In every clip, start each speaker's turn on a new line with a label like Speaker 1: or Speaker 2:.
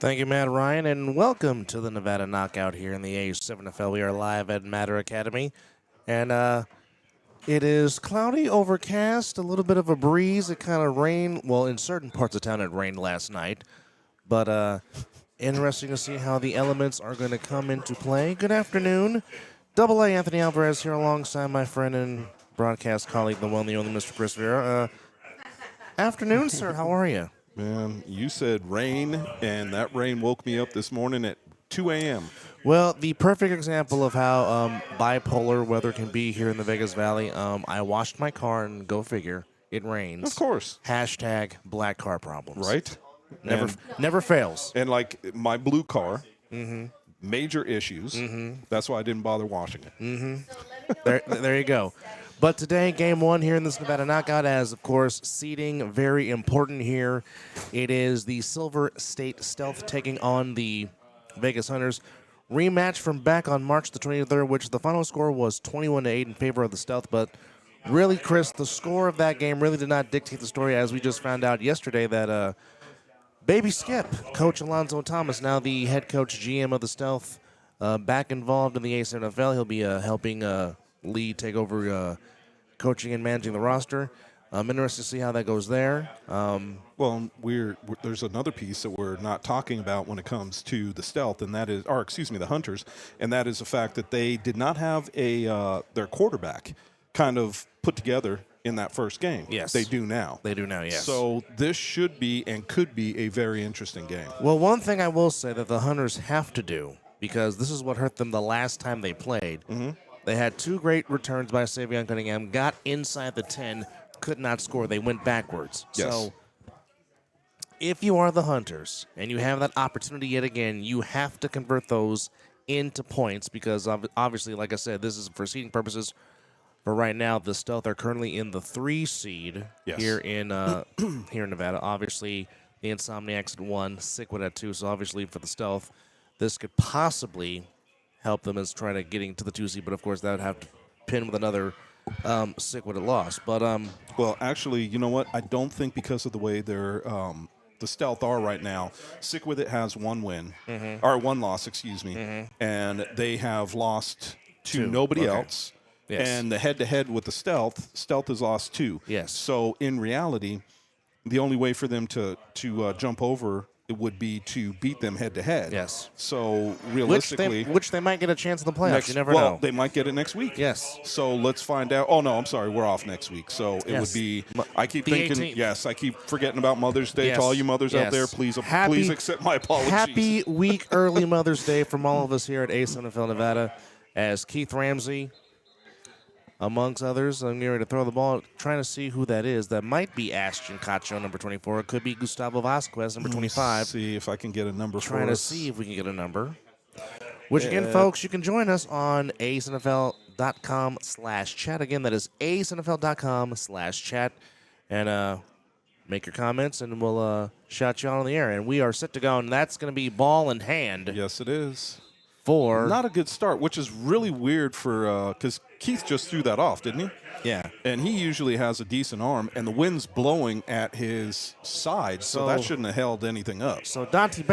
Speaker 1: Thank you, Matt Ryan, and welcome to the Nevada Knockout here in the A7FL. We are live at Matter Academy, and it is cloudy, overcast, a little bit of a breeze. It kind of rained. Well, in certain parts of town, it rained last night, but interesting to see how the elements are going to come into play. Good afternoon. Double A Anthony Alvarez here alongside my friend and broadcast colleague, the one, the only Mr. Chris Vera. Afternoon, sir. How are you?
Speaker 2: Man, you said rain, and that rain woke me up this morning at 2 a.m.
Speaker 1: Well, the perfect example of how bipolar weather can be here in the Vegas Valley. I washed my car, and go figure, it rains.
Speaker 2: Of course.
Speaker 1: Hashtag black car problems.
Speaker 2: Right?
Speaker 1: Never fails.
Speaker 2: And like my blue car, major issues. That's why I didn't bother washing it.
Speaker 1: There you go. But today, game one here in this Nevada Knockout, as, of course, seeding very important here. It is the Silver State Stealth taking on the Vegas Hunters. Rematch from back on March the 23rd, which the final score was 21-8 in favor of the Stealth. But really, Chris, the score of that game really did not dictate the story, as we just found out yesterday that Baby Skip, Coach Alonzo Thomas, now the head coach GM of the Stealth, back involved in the A7FL. He'll be helping Lee take over coaching and managing the roster. I'm interested to see how that goes there.
Speaker 2: Well, there's another piece that we're not talking about when it comes to the Stealth, and that is, the Hunters, and that is the fact that they did not have their quarterback kind of put together in that first game.
Speaker 1: Yes.
Speaker 2: They do now.
Speaker 1: They do now, yes.
Speaker 2: So this should be and could be a very interesting game.
Speaker 1: Well, one thing I will say that the Hunters have to do, because this is what hurt them the last time they played. They had two great returns by Savion Cunningham, got inside the 10, could not score. They went backwards.
Speaker 2: Yes.
Speaker 1: So if you are the Hunters and you have that opportunity yet again, you have to convert those into points because, obviously, like I said, this is for seeding purposes. For right now, the Stealth are currently in the 3 seed here in Nevada. Obviously, the Insomniacs at 1, Sickwood at 2. So obviously for the Stealth, this could possibly help them as trying to getting to the 2 seed, but of course that would have to pin with another Sickwood at loss. But
Speaker 2: well, actually, you know what? I don't think because of the way they're the Stealth are right now, Sickwood it has 1 win or 1 loss, excuse me, and they have lost to nobody else.
Speaker 1: Yes.
Speaker 2: And the head-to-head with the Stealth has lost 2.
Speaker 1: Yes.
Speaker 2: So in reality, the only way for them to jump over it would be to beat them head-to-head.
Speaker 1: Yes.
Speaker 2: So realistically,
Speaker 1: which they might get a chance in the playoffs. You never
Speaker 2: well,
Speaker 1: know.
Speaker 2: they might get it next week.
Speaker 1: Yes.
Speaker 2: So let's find out. Oh, no, I'm sorry. We're off next week. So it would be – I keep thinking –
Speaker 1: 18th.
Speaker 2: Yes, I keep forgetting about Mother's Day.
Speaker 1: Yes.
Speaker 2: To all you mothers out there, please accept my apologies.
Speaker 1: Happy week early Mother's Day from all of us here at A7FL Nevada, as Keith Ramsey, amongst others, I'm getting ready to throw the ball, trying to see who that is. That might be Ashton Cacho, number 24. It could be Gustavo Vasquez, number 25.
Speaker 2: See if I can get a number for us.
Speaker 1: Trying to see if we can get a number. Which, again, folks, you can join us on asnfl.com/chat. Again, that is asnfl.com/chat. And make your comments, and we'll shout you out on the air. And we are set to go, and that's going to be ball in hand.
Speaker 2: Yes, it is.
Speaker 1: For
Speaker 2: not a good start, which is really weird for because Keith just threw that off, didn't he?
Speaker 1: Yeah.
Speaker 2: And he usually has a decent arm, and the wind's blowing at his side, so that shouldn't have held anything up.
Speaker 1: So Tay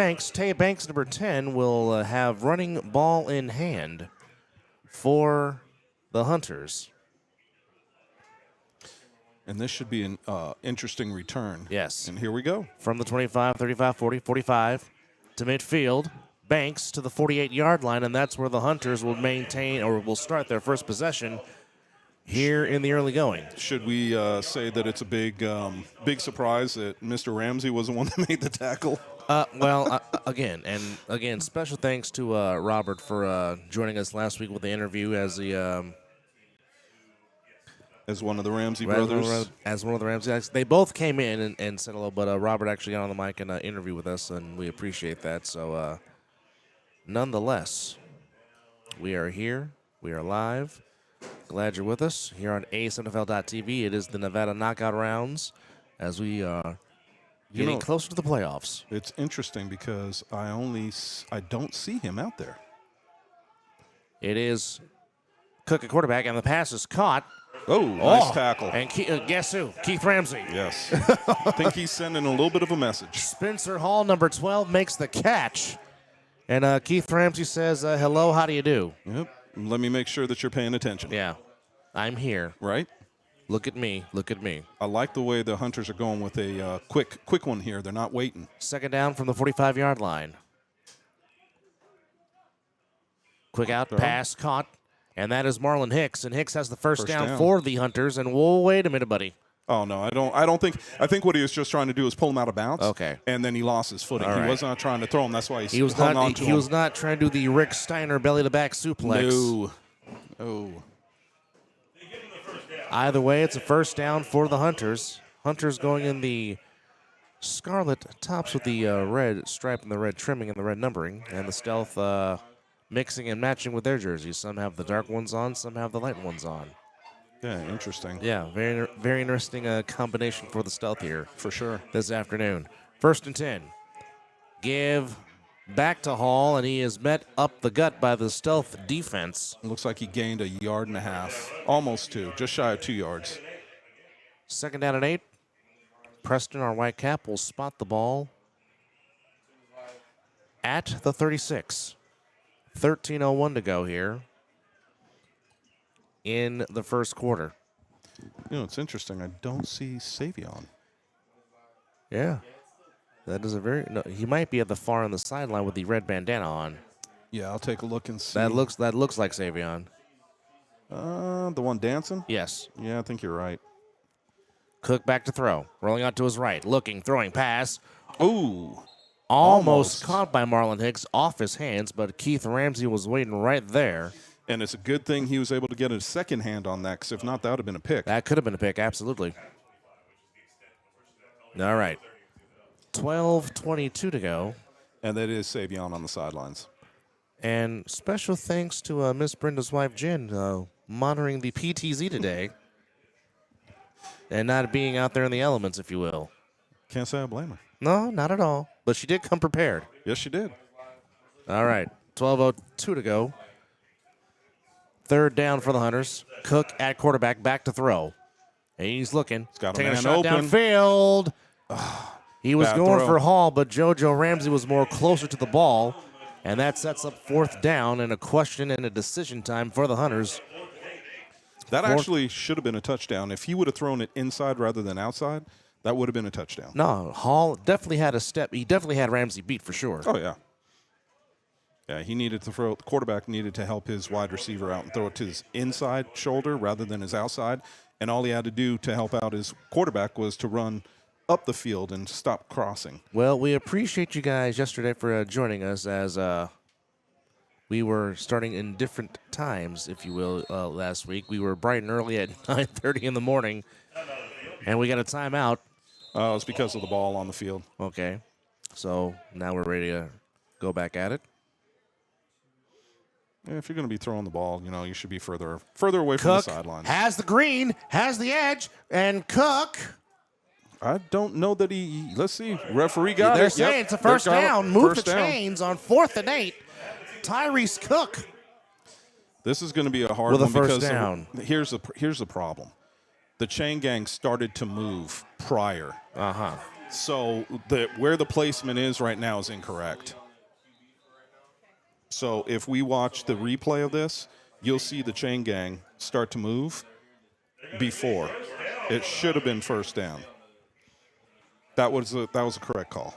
Speaker 1: Banks, number 10, will have running ball in hand for the Hunters.
Speaker 2: And this should be an interesting return.
Speaker 1: Yes.
Speaker 2: And here we go.
Speaker 1: From the 25, 35, 40, 45 to midfield. Banks to the 48-yard line, and that's where the Hunters will maintain or will start their first possession here in the early going.
Speaker 2: Should we say that it's a big surprise that Mr. Ramsey was the one that made the tackle?
Speaker 1: Again, special thanks to Robert for joining us last week with the interview as the
Speaker 2: as one of the Ramsey brothers.
Speaker 1: As one of the Ramsey guys. They both came in and said hello, but Robert actually got on the mic and interviewed with us, and we appreciate that. So, nonetheless, we are here. We are live. Glad you're with us here on A7FL.TV. It is the Nevada Knockout Rounds as we are getting closer to the playoffs.
Speaker 2: It's interesting because I don't see him out there.
Speaker 1: It is Cook at quarterback, and the pass is caught
Speaker 2: Oh, nice tackle.
Speaker 1: And guess who? Keith Ramsey.
Speaker 2: Yes. I think he's sending a little bit of a message.
Speaker 1: Spencer Hall, number 12, makes the catch. And Keith Ramsey says, hello, how do you do?
Speaker 2: Yep. Let me make sure that you're paying attention.
Speaker 1: Yeah. I'm here.
Speaker 2: Right?
Speaker 1: Look at me. Look at me.
Speaker 2: I like the way the Hunters are going with a quick one here. They're not waiting.
Speaker 1: Second down from the 45-yard line. Quick out, pass, caught. And that is Marlon Hicks. And Hicks has the first down for the Hunters. And whoa, wait a minute, buddy.
Speaker 2: Oh, no, I think what he was just trying to do is pull him out of bounds.
Speaker 1: Okay.
Speaker 2: And then he lost his footing.
Speaker 1: All right.
Speaker 2: He was not trying to throw him. That's why
Speaker 1: he was
Speaker 2: hung
Speaker 1: not,
Speaker 2: on to him.
Speaker 1: He was not trying to do the Rick Steiner belly-to-back suplex.
Speaker 2: No. Oh.
Speaker 1: Either way, it's a first down for the Hunters. Hunters going in the scarlet tops with the red stripe and the red trimming and the red numbering. And the stealth mixing and matching with their jerseys. Some have the dark ones on, some have the light ones on.
Speaker 2: Yeah, interesting.
Speaker 1: Yeah, very, very interesting combination for the stealth here.
Speaker 2: For sure.
Speaker 1: This afternoon. First and 10. Give back to Hall, and he is met up the gut by the stealth defense.
Speaker 2: It looks like he gained 1.5 yards. Almost 2, just shy of 2 yards.
Speaker 1: Second down and 8. Preston, our white cap, will spot the ball at the 36. 13:01 to go here in the first quarter.
Speaker 2: You know, it's interesting. I don't see Savion.
Speaker 1: Yeah. That is a very... No, he might be at the far on the sideline with the red bandana on.
Speaker 2: Yeah, I'll take a look and see.
Speaker 1: That looks like Savion.
Speaker 2: The one dancing?
Speaker 1: Yes.
Speaker 2: Yeah, I think you're right.
Speaker 1: Cook back to throw. Rolling out to his right. Looking, throwing, pass.
Speaker 2: Ooh.
Speaker 1: Almost caught by Marlon Hicks off his hands, but Keith Ramsey was waiting right there.
Speaker 2: And it's a good thing he was able to get a second hand on that, because if not, that would have been a pick.
Speaker 1: That could have been a pick, absolutely. All right. 12:22 to go.
Speaker 2: And that is Savion on the sidelines.
Speaker 1: And special thanks to Miss Brenda's wife, Jen, monitoring the PTZ today. And not being out there in the elements, if you will.
Speaker 2: Can't say I blame her.
Speaker 1: No, not at all. But she did come prepared.
Speaker 2: Yes, she did.
Speaker 1: All right. 12:02 to go. Third down for the Hunters. Cook at quarterback, back to throw. And he's looking.
Speaker 2: He's got a
Speaker 1: taking
Speaker 2: man
Speaker 1: a shot
Speaker 2: open.
Speaker 1: downfield. He was
Speaker 2: Bad
Speaker 1: going
Speaker 2: throw.
Speaker 1: for Hall, but JoJo Ramsey was more closer to the ball. And that sets up fourth down and a question and a decision time for the Hunters.
Speaker 2: That actually should have been a touchdown. If he would have thrown it inside rather than outside, that would have been a touchdown.
Speaker 1: No, Hall definitely had a step. He definitely had Ramsey beat for sure.
Speaker 2: Oh, yeah. Yeah, he needed to throw. The quarterback needed to help his wide receiver out and throw it to his inside shoulder rather than his outside. And all he had to do to help out his quarterback was to run up the field and stop crossing.
Speaker 1: Well, we appreciate you guys yesterday for joining us as we were starting in different times, if you will, last week. We were bright and early at 9:30 in the morning, and we got a timeout.
Speaker 2: It's because of the ball on the field.
Speaker 1: Okay, so now we're ready to go back at it.
Speaker 2: Yeah, if you're going to be throwing the ball, you should be further away from
Speaker 1: Cook
Speaker 2: the sidelines.
Speaker 1: has the green, has the edge, and Cook.
Speaker 2: I don't know that he. Let's see. Referee got
Speaker 1: They're
Speaker 2: it.
Speaker 1: saying
Speaker 2: Yep.
Speaker 1: it's a first
Speaker 2: They got it.
Speaker 1: down. Move
Speaker 2: First
Speaker 1: the
Speaker 2: down.
Speaker 1: chains on 4th and 8. Tyrese Cook.
Speaker 2: This is going to be a hard
Speaker 1: With a
Speaker 2: one
Speaker 1: first
Speaker 2: because
Speaker 1: down.
Speaker 2: Here's the problem. The chain gang started to move prior.
Speaker 1: Uh-huh.
Speaker 2: So where the placement is right now is incorrect. So if we watch the replay of this, you'll see the chain gang start to move before. It should have been first down. That was a correct call.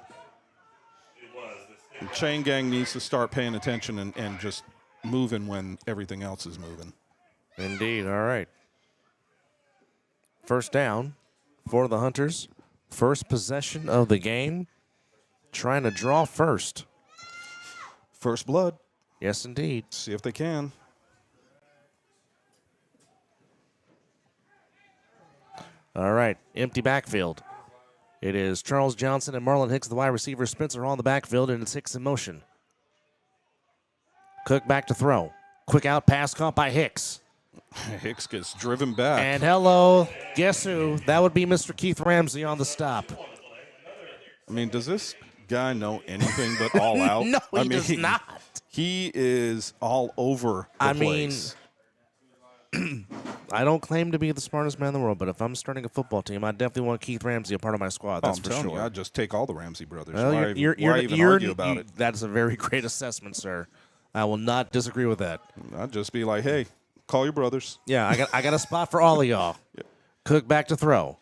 Speaker 2: The chain gang needs to start paying attention and just moving when everything else is moving.
Speaker 1: Indeed. All right. First down for the Hunters. First possession of the game. Trying to draw first.
Speaker 2: First blood.
Speaker 1: Yes, indeed.
Speaker 2: See if they can.
Speaker 1: All right. Empty backfield. It is Charles Johnson and Marlon Hicks, the wide receiver. Spencer on the backfield, and it's Hicks in motion. Cook back to throw. Quick out pass caught by Hicks.
Speaker 2: Hicks gets driven back.
Speaker 1: And hello, guess who? That would be Mr. Keith Ramsey on the stop.
Speaker 2: I mean, does this guy know anything but all out?
Speaker 1: No, he does not.
Speaker 2: He is all over the place.
Speaker 1: I don't claim to be the smartest man in the world, but if I'm starting a football team, I definitely want Keith Ramsey a part of my squad. That's
Speaker 2: I'm
Speaker 1: for
Speaker 2: telling
Speaker 1: sure.
Speaker 2: you, I'd just take all the Ramsey brothers.
Speaker 1: Well,
Speaker 2: why even argue about it?
Speaker 1: That's a very great assessment, sir. I will not disagree with that.
Speaker 2: I'd just be like, hey, call your brothers.
Speaker 1: Yeah, I got a spot for all of y'all.
Speaker 2: Yep.
Speaker 1: Cook back to throw.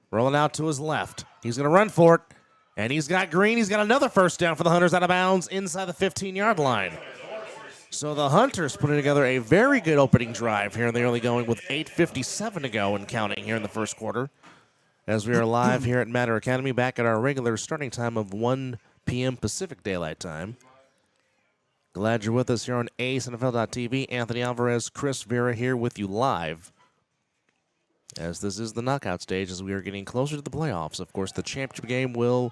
Speaker 1: Rolling out to his left. He's going to run for it. And he's got Green. He's got another first down for the Hunters out of bounds inside the 15-yard line. So the Hunters putting together a very good opening drive here in the early going with 8:57 to go and counting here in the first quarter. As we are live here at Matter Academy, back at our regular starting time of 1 p.m. Pacific Daylight Time. Glad you're with us here on A7FL.TV. Anthony Alvarez, Chris Vera here with you live. As this is the knockout stage, as we are getting closer to the playoffs. Of course, the championship game will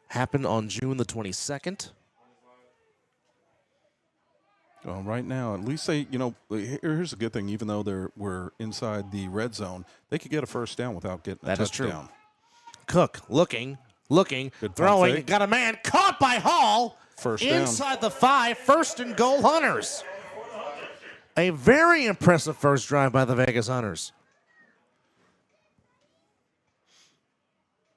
Speaker 1: happen on June the 22nd.
Speaker 2: Well, right now, at least here's a good thing. Even though we're inside the red zone, they could get a first down without getting a touchdown.
Speaker 1: That is true. Cook looking,
Speaker 2: good
Speaker 1: throwing,
Speaker 2: fake.
Speaker 1: got a man, caught by Hall.
Speaker 2: First down.
Speaker 1: Inside the 5, first and goal Hunters. A very impressive first drive by the Vegas Hunters.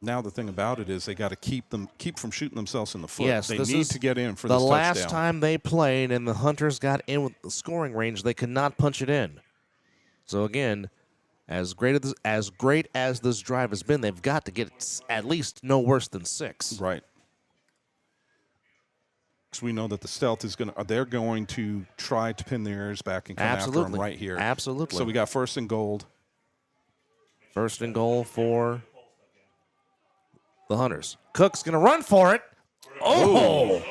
Speaker 2: Now the thing about it is they got to keep from shooting themselves in the foot.
Speaker 1: Yes,
Speaker 2: they
Speaker 1: this
Speaker 2: need
Speaker 1: is
Speaker 2: to get in for this
Speaker 1: the
Speaker 2: touchdown.
Speaker 1: last time they played and the Hunters got in with the scoring range, they could not punch it in. So again, as great as this drive has been, they've got to get at least no worse than 6.
Speaker 2: Right. Because we know that the stealth is they're going to try to pin their ears back and come after them right here.
Speaker 1: Absolutely.
Speaker 2: So we got first and goal.
Speaker 1: First and goal for the Hunters. Cook's going to run for it. Oh!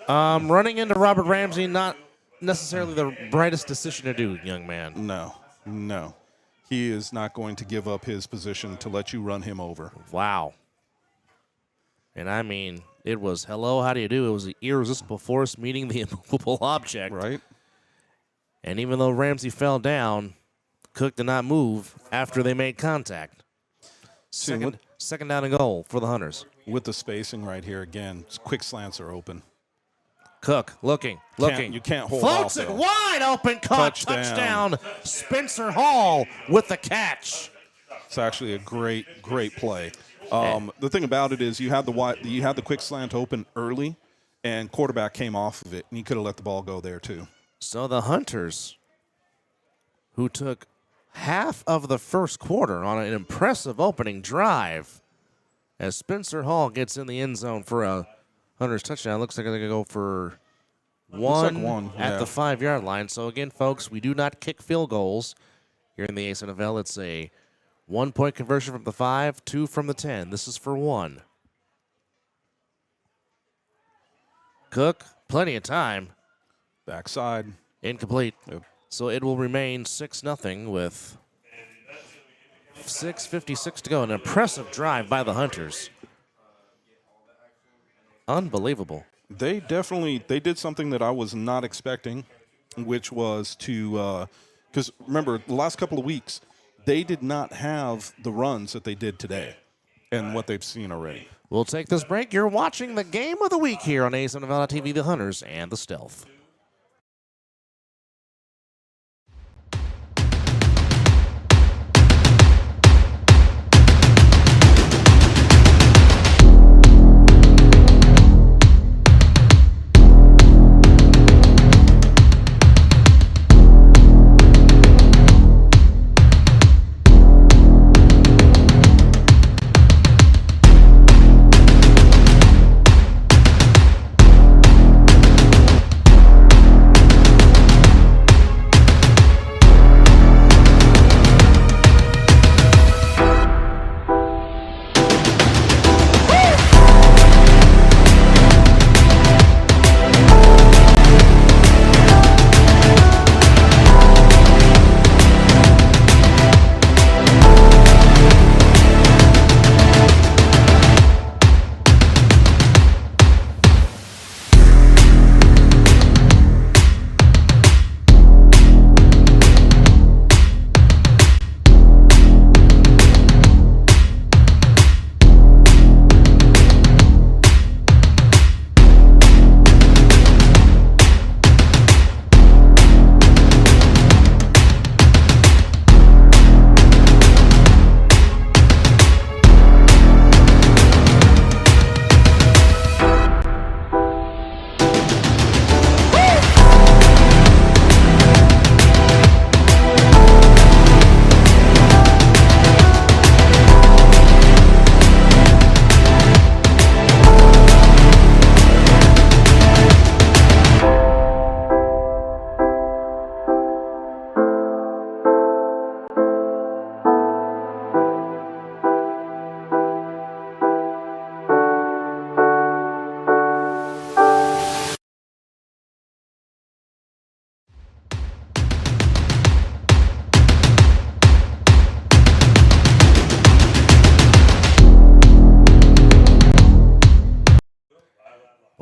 Speaker 1: Running into Robert Ramsey, not necessarily the brightest decision to do, young man.
Speaker 2: No. He is not going to give up his position to let you run him over.
Speaker 1: Wow. And I mean, it was, hello, how do you do? It was the irresistible force meeting the immovable object.
Speaker 2: Right.
Speaker 1: And even though Ramsey fell down, Cook did not move after they made contact. Second down and goal for the Hunters.
Speaker 2: With the spacing right here again, quick slants are open.
Speaker 1: Cook looking.
Speaker 2: You can't hold
Speaker 1: Floats
Speaker 2: off,
Speaker 1: it
Speaker 2: though.
Speaker 1: wide open, caught, touchdown. Spencer Hall with the catch.
Speaker 2: It's actually a great play. The thing about it is you had the quick slant open early, and quarterback came off of it, and you could have let the ball go there too.
Speaker 1: So the Hunters, who took half of the first quarter on an impressive opening drive, as Spencer Hall gets in the end zone for a Hunters touchdown. Looks like they're going to go for one at the 5-yard line. So again, folks, we do not kick field goals here in the A7FL. It's a 1-point conversion from the 5, 2 from the 10. This is for 1. Cook, plenty of time.
Speaker 2: Backside.
Speaker 1: Incomplete.
Speaker 2: Yep.
Speaker 1: So it will remain 6-0 with 6:56 to go. An impressive drive by the Hunters. Unbelievable.
Speaker 2: They did something that I was not expecting, which was to because remember the last couple of weeks they did not have the runs that they did today, and what they've seen already.
Speaker 1: We'll take this break. You're watching the game of the week here on A7FL TV, the Hunters and the Stealth.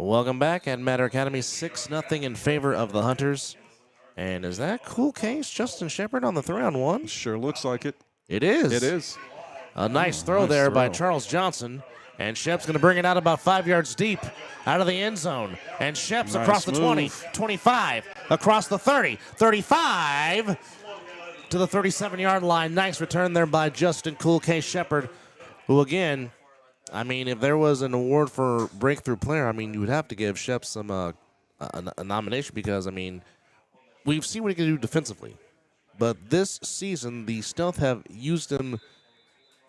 Speaker 1: Welcome back at Matter Academy. 6-0 in favor of the Hunters. And is that Cool Case Justin Shepard on the 3-on-1?
Speaker 2: Sure looks like it.
Speaker 1: It is.
Speaker 2: It is.
Speaker 1: A nice throw there by Charles Johnson. And Shep's going to bring it out about 5 yards deep out of the end zone. And Shep's across the 20, 25, across the 30, 35 to the 37-yard line. Nice return there by Justin Cool Case Shepard, who, again, I mean, if there was an award for breakthrough player, I mean, you would have to give Shep some a nomination because, I mean, we've seen what he can do defensively. But this season, the Stealth have used him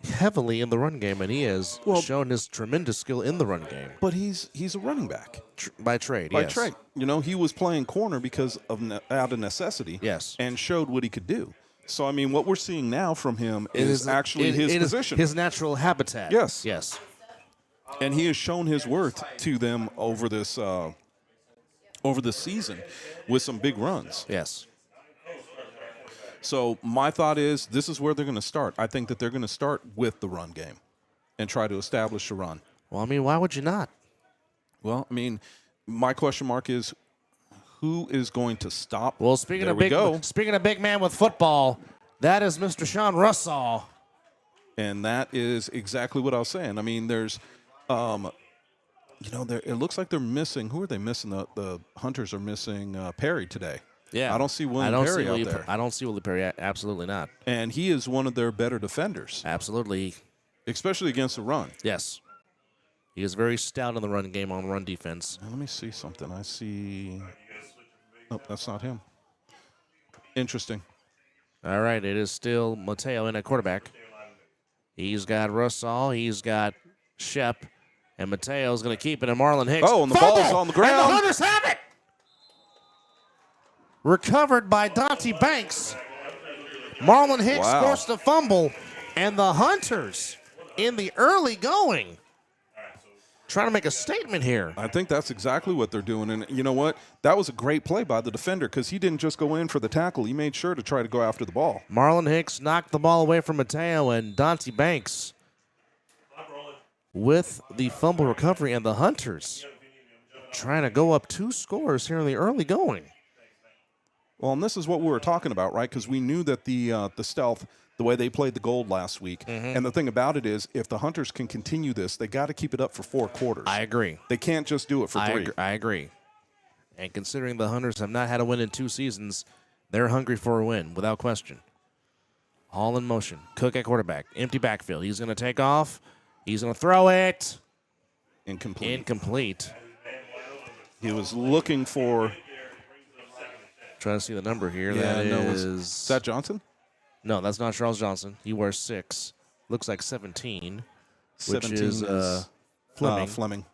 Speaker 1: heavily in the run game, and he has shown his tremendous skill in the run game.
Speaker 2: But he's a running back.
Speaker 1: By trade,
Speaker 2: By
Speaker 1: yes.
Speaker 2: trade. You know, he was playing corner because of out of necessity.
Speaker 1: Yes.
Speaker 2: And showed what he could do. So, I mean, what we're seeing now from him is actually his position.
Speaker 1: His natural habitat.
Speaker 2: Yes.
Speaker 1: Yes.
Speaker 2: And he has shown his worth to them over this season with some big runs.
Speaker 1: Yes.
Speaker 2: So my thought is this is where they're going to start. I think that they're going to start with the run game and try to establish a run.
Speaker 1: Well, I mean, why would you not?
Speaker 2: Well, I mean, my question mark is who is going to stop?
Speaker 1: Well, speaking of big man with football, that is Mr. Sean Russell.
Speaker 2: And that is exactly what I was saying. I mean, there's it looks like they're missing. Who are they missing? The Hunters are missing Perry today.
Speaker 1: Yeah.
Speaker 2: I don't see William Perry out there.
Speaker 1: I don't see William Perry. Absolutely not.
Speaker 2: And he is one of their better defenders.
Speaker 1: Absolutely.
Speaker 2: Especially against the run.
Speaker 1: Yes. He is very stout in the run game on run defense.
Speaker 2: Now, let me see something. I see. Nope, that's not him. Interesting.
Speaker 1: All right, it is still Mateo in at quarterback. He's got Russell. He's got Shep. And Mateo's going to keep it. And Marlon Hicks.
Speaker 2: Oh, and the ball's on the ground.
Speaker 1: And the Hunters have it. Recovered by Dante Banks. Marlon Hicks forced a fumble. And the Hunters in the early going. Trying to make a statement here.
Speaker 2: I think that's exactly what they're doing. And you know what? That was a great play by the defender because he didn't just go in for the tackle. He made sure to try to go after the ball.
Speaker 1: Marlon Hicks knocked the ball away from Mateo, and Dante Banks with the fumble recovery, and the Hunters trying to go up 2 scores here in the early going.
Speaker 2: Well, and this is what we were talking about, right? Because we knew that the Stealth, the way they played the Gold last week, and the thing about it is if the Hunters can continue this, they got to keep it up for 4 quarters.
Speaker 1: I agree.
Speaker 2: They can't just do it for 3.
Speaker 1: I agree. And considering the Hunters have not had a win in 2 seasons, they're hungry for a win, without question. All in motion. Cook at quarterback. Empty backfield. He's going to take off. He's going to throw it. Incomplete.
Speaker 2: He was looking for...
Speaker 1: Trying to see the number here.
Speaker 2: Yeah,
Speaker 1: is
Speaker 2: that Johnson?
Speaker 1: No, that's not Charles Johnson. He wears 6. Looks like 17.
Speaker 2: 17
Speaker 1: which is Fleming.
Speaker 2: Fleming.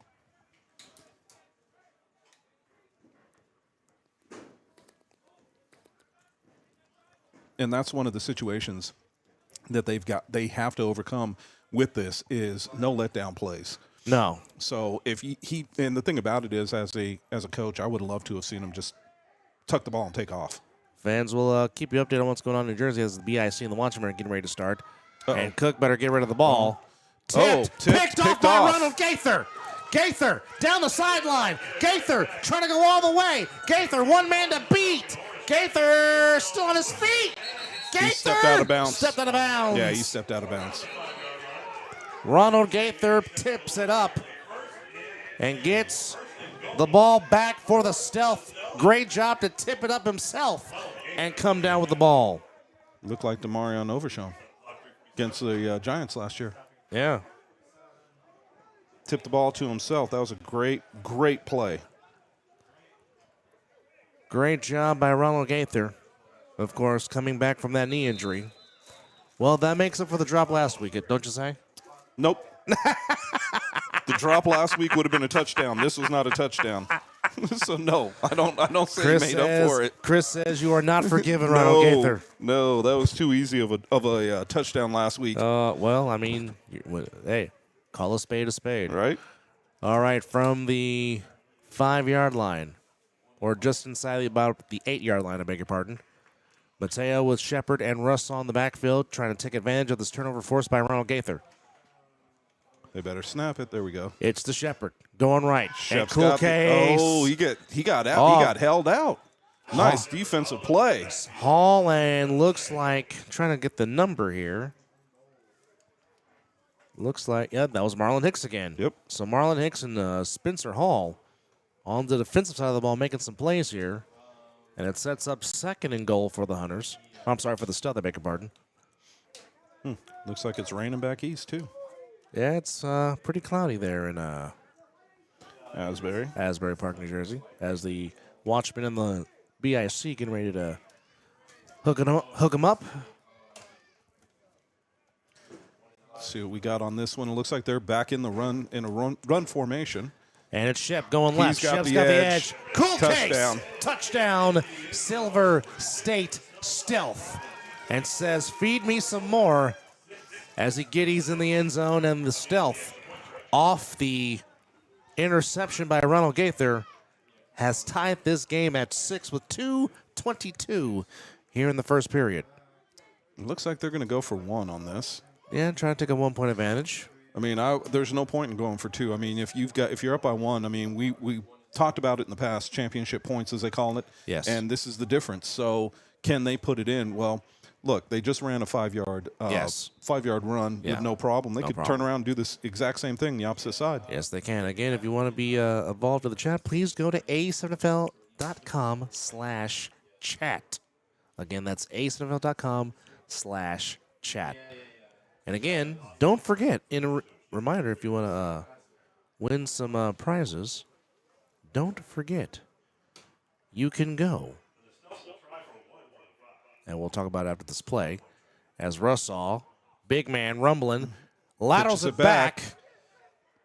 Speaker 2: And that's one of the situations that they have to overcome with this is no letdown plays.
Speaker 1: No.
Speaker 2: So if he and the thing about it is as a coach, I would love to have seen him just tuck the ball and take off.
Speaker 1: Fans will keep you updated on what's going on in New Jersey as the BIC and the Watchman are getting ready to start. And Cook better get rid of the ball. Picked off by Ronald Gaither. Gaither down the sideline. Gaither trying to go all the way. Gaither, one man to beat. Gaither still on his feet. Gaither
Speaker 2: he stepped out of bounds.
Speaker 1: Yeah,
Speaker 2: he stepped out of bounds.
Speaker 1: Ronald Gaither tips it up and gets the ball back for the Stealth. Great job to tip it up himself and come down with the ball.
Speaker 2: Looked like Demarion Overshown against the Giants last year.
Speaker 1: Yeah.
Speaker 2: Tipped the ball to himself. That was a great, great play.
Speaker 1: Great job by Ronald Gaither, of course, coming back from that knee injury. Well, that makes up for the drop last week, don't you say?
Speaker 2: Nope. The drop last week would have been a touchdown. This was not a touchdown. So no, I don't say
Speaker 1: Chris
Speaker 2: he made up for it.
Speaker 1: Chris says you are not forgiven, Ronald Gaither.
Speaker 2: No, that was too easy of a touchdown last week.
Speaker 1: Well, I mean, hey, call a spade,
Speaker 2: right?
Speaker 1: All right, from the 5-yard line, or just inside about the 8-yard line, I beg your pardon. Mateo with Shepard and Russ on the backfield, trying to take advantage of this turnover forced by Ronald Gaither.
Speaker 2: They better snap it. There we go.
Speaker 1: It's the Shepherd going right. And
Speaker 2: Shep's
Speaker 1: cool
Speaker 2: got
Speaker 1: case.
Speaker 2: he got out.
Speaker 1: Oh.
Speaker 2: He got held out. Nice defensive play.
Speaker 1: Hall, and looks like, trying to get the number here. Looks like, yeah, that was Marlon Hicks again.
Speaker 2: Yep.
Speaker 1: So Marlon Hicks and Spencer Hall on the defensive side of the ball making some plays here. And it sets up second and goal for the Hunters. I'm sorry, for the Stealth, I beg your pardon.
Speaker 2: Looks like it's raining back east, too.
Speaker 1: Yeah, it's pretty cloudy there in
Speaker 2: Asbury
Speaker 1: Park, New Jersey, as the Watchmen and the BIC getting ready to hook 'em up.
Speaker 2: Let's see what we got on this one. It looks like they're back in the run formation.
Speaker 1: And it's Shep going left.
Speaker 2: He's got
Speaker 1: Shep's
Speaker 2: the
Speaker 1: got the
Speaker 2: edge.
Speaker 1: edge. Cool
Speaker 2: Touchdown.
Speaker 1: case. Touchdown. Silver State Stealth. And says, feed me some more, as he giddies in the end zone, and the Stealth off the interception by Ronald Gaither has tied this game at 6 with 2:22 here in the first period.
Speaker 2: It looks like they're going to go for 1 on this.
Speaker 1: Yeah, trying to take a 1-point advantage.
Speaker 2: I mean, there's no point in going for 2. I mean, if you're up by 1, I mean, we talked about it in the past, championship points as they call it.
Speaker 1: Yes.
Speaker 2: And this is the difference. So can they put it in? Well, look, they just ran a 5-yard run with no problem. They could turn around and do this exact same thing, the opposite side.
Speaker 1: Yes, they can. Again, if you want to be involved in the chat, please go to A7FL.com/chat. Again, that's A7FL.com/chat. And again, don't forget, in a reminder, if you want to win some prizes, don't forget, you can go. And we'll talk about it after this play. As Russell, big man rumbling, laterals it back.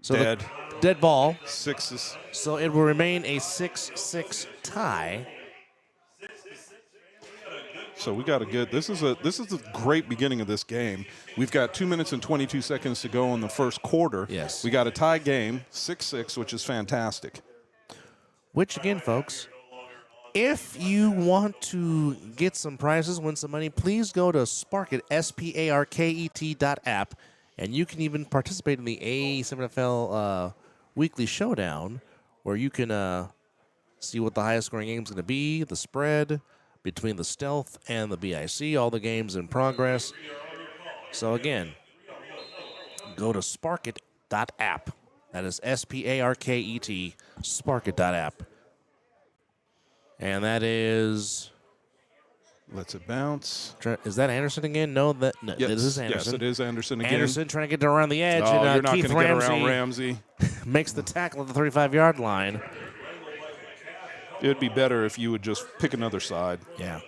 Speaker 1: So
Speaker 2: Dead.
Speaker 1: Dead ball.
Speaker 2: 6s.
Speaker 1: So it will remain a 6-6 tie.
Speaker 2: So we got this is a great beginning of this game. We've got 2 minutes and 22 seconds to go in the first quarter.
Speaker 1: Yes.
Speaker 2: We got a tie game, 6-6, which is fantastic.
Speaker 1: Which again, folks, if you want to get some prizes, win some money, please go to Sparket, SPARKET.app, and you can even participate in the A7FL Weekly Showdown, where you can see what the highest scoring game is going to be, the spread between the Stealth and the BIC, all the games in progress. So again, go to Sparket.app. That is SPARKET, Sparket.app. And that is...
Speaker 2: Lets it bounce.
Speaker 1: Is that Anderson again? No,
Speaker 2: Yes.
Speaker 1: this is Anderson.
Speaker 2: Yes, it is Anderson again.
Speaker 1: Anderson trying to get around the edge.
Speaker 2: Oh,
Speaker 1: and
Speaker 2: you're not
Speaker 1: Keith
Speaker 2: going to get around Ramsey.
Speaker 1: Makes the tackle at the 35-yard line.
Speaker 2: It would be better if you would just pick another side.
Speaker 1: Yeah.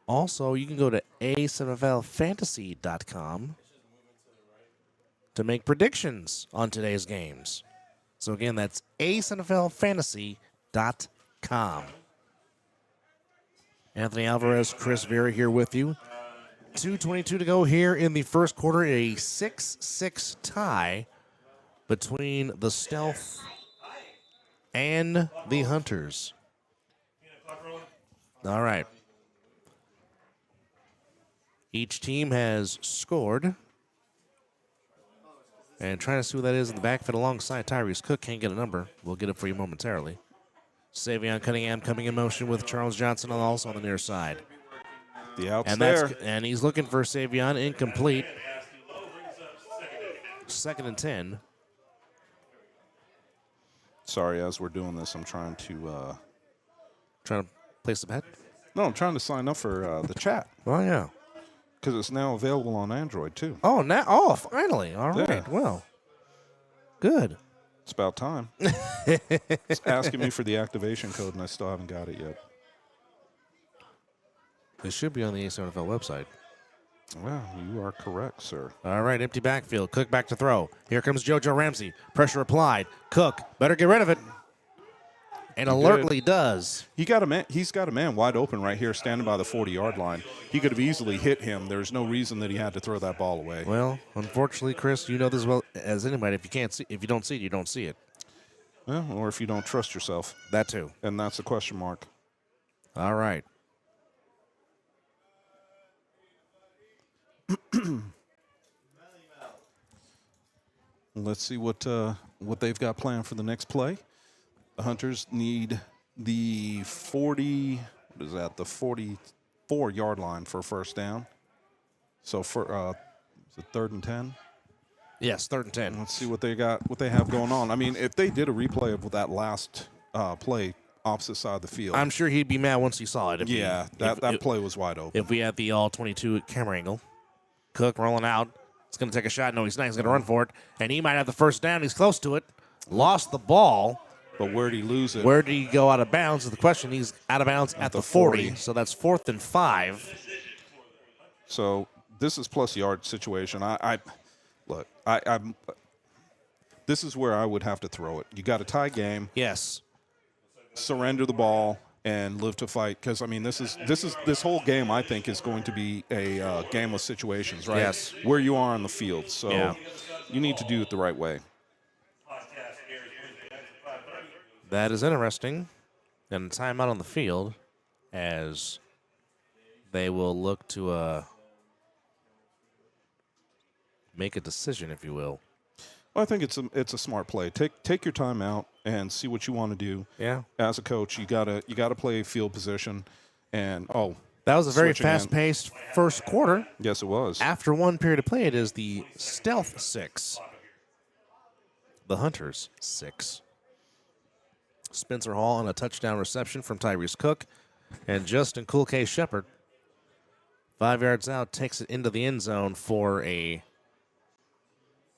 Speaker 1: Also, you can go to A7FLFantasy.com to make predictions on today's games. So, again, that's A7FLFantasy.com. Anthony Alvarez, Chris Vera here with you. 2:22 to go here in the first quarter. A 6-6 tie between the Stealth and the Hunters. All right. Each team has scored. And trying to see who that is in the backfield alongside Tyrese Cook. Can't get a number. We'll get it for you momentarily. Savion Cunningham coming in motion with Charles Johnson also on the near side.
Speaker 2: The outs
Speaker 1: And
Speaker 2: there.
Speaker 1: and he's looking for Savion, incomplete. 2nd and 10.
Speaker 2: Sorry, as we're doing this, I'm trying to...
Speaker 1: Trying to place a bet?
Speaker 2: No, I'm trying to sign up for the chat.
Speaker 1: Oh, yeah.
Speaker 2: Because it's now available on Android, too.
Speaker 1: Oh, now, oh, finally. All right.
Speaker 2: Yeah.
Speaker 1: Well, good.
Speaker 2: It's about time. It's asking me for the activation code, and I still haven't got it yet.
Speaker 1: It should be on the A7FL website.
Speaker 2: Well, you are correct, sir.
Speaker 1: All right, empty backfield. Cook back to throw. Here comes JoJo Ramsey. Pressure applied. Cook, better get rid of it. And alertly does.
Speaker 2: He's got a man wide open right here standing by the 40-yard line. He could have easily hit him. There's no reason that he had to throw that ball away.
Speaker 1: Well, unfortunately, Chris, you know this as well as anybody. If you don't see it, you don't see it.
Speaker 2: Well, or if you don't trust yourself.
Speaker 1: That too.
Speaker 2: And that's a question mark.
Speaker 1: All right.
Speaker 2: Let's see what they've got planned for the next play. The Hunters need the 44-yard line for a first down. So for is it 3rd and 10?
Speaker 1: Yes, 3rd and 10.
Speaker 2: Let's see what they have going on. I mean, if they did a replay of that last play opposite side of the field,
Speaker 1: I'm sure he'd be mad once he saw it.
Speaker 2: That play was wide open.
Speaker 1: If we had the all-22 camera angle, Cook rolling out, he's going to take a shot. No, he's not. He's going to run for it, and he might have the first down. He's close to it. Lost the ball.
Speaker 2: But where did he lose it?
Speaker 1: Where did he go out of bounds is the question. He's out of bounds at the 40, so that's 4th and 5.
Speaker 2: So this is plus yard situation. This is where I would have to throw it. You got a tie game.
Speaker 1: Yes.
Speaker 2: Surrender the ball and live to fight. Because I mean, this whole game I think is going to be a game of situations, right?
Speaker 1: Yes.
Speaker 2: Where you are on the field. So you need to do it the right way.
Speaker 1: That is interesting. And a timeout on the field as they will look to make a decision, if you will.
Speaker 2: Well, I think it's a smart play. Take your time out and see what you want to do.
Speaker 1: Yeah.
Speaker 2: As a coach, you gotta play field position, and
Speaker 1: that was a very fast-paced first quarter.
Speaker 2: Yes, it was.
Speaker 1: After one period of play, it is the Stealth 6, the Hunters 6. Spencer Hall on a touchdown reception from Tyrese Cook, and Justin Cool Case Shepard, 5 yards out, takes it into the end zone for a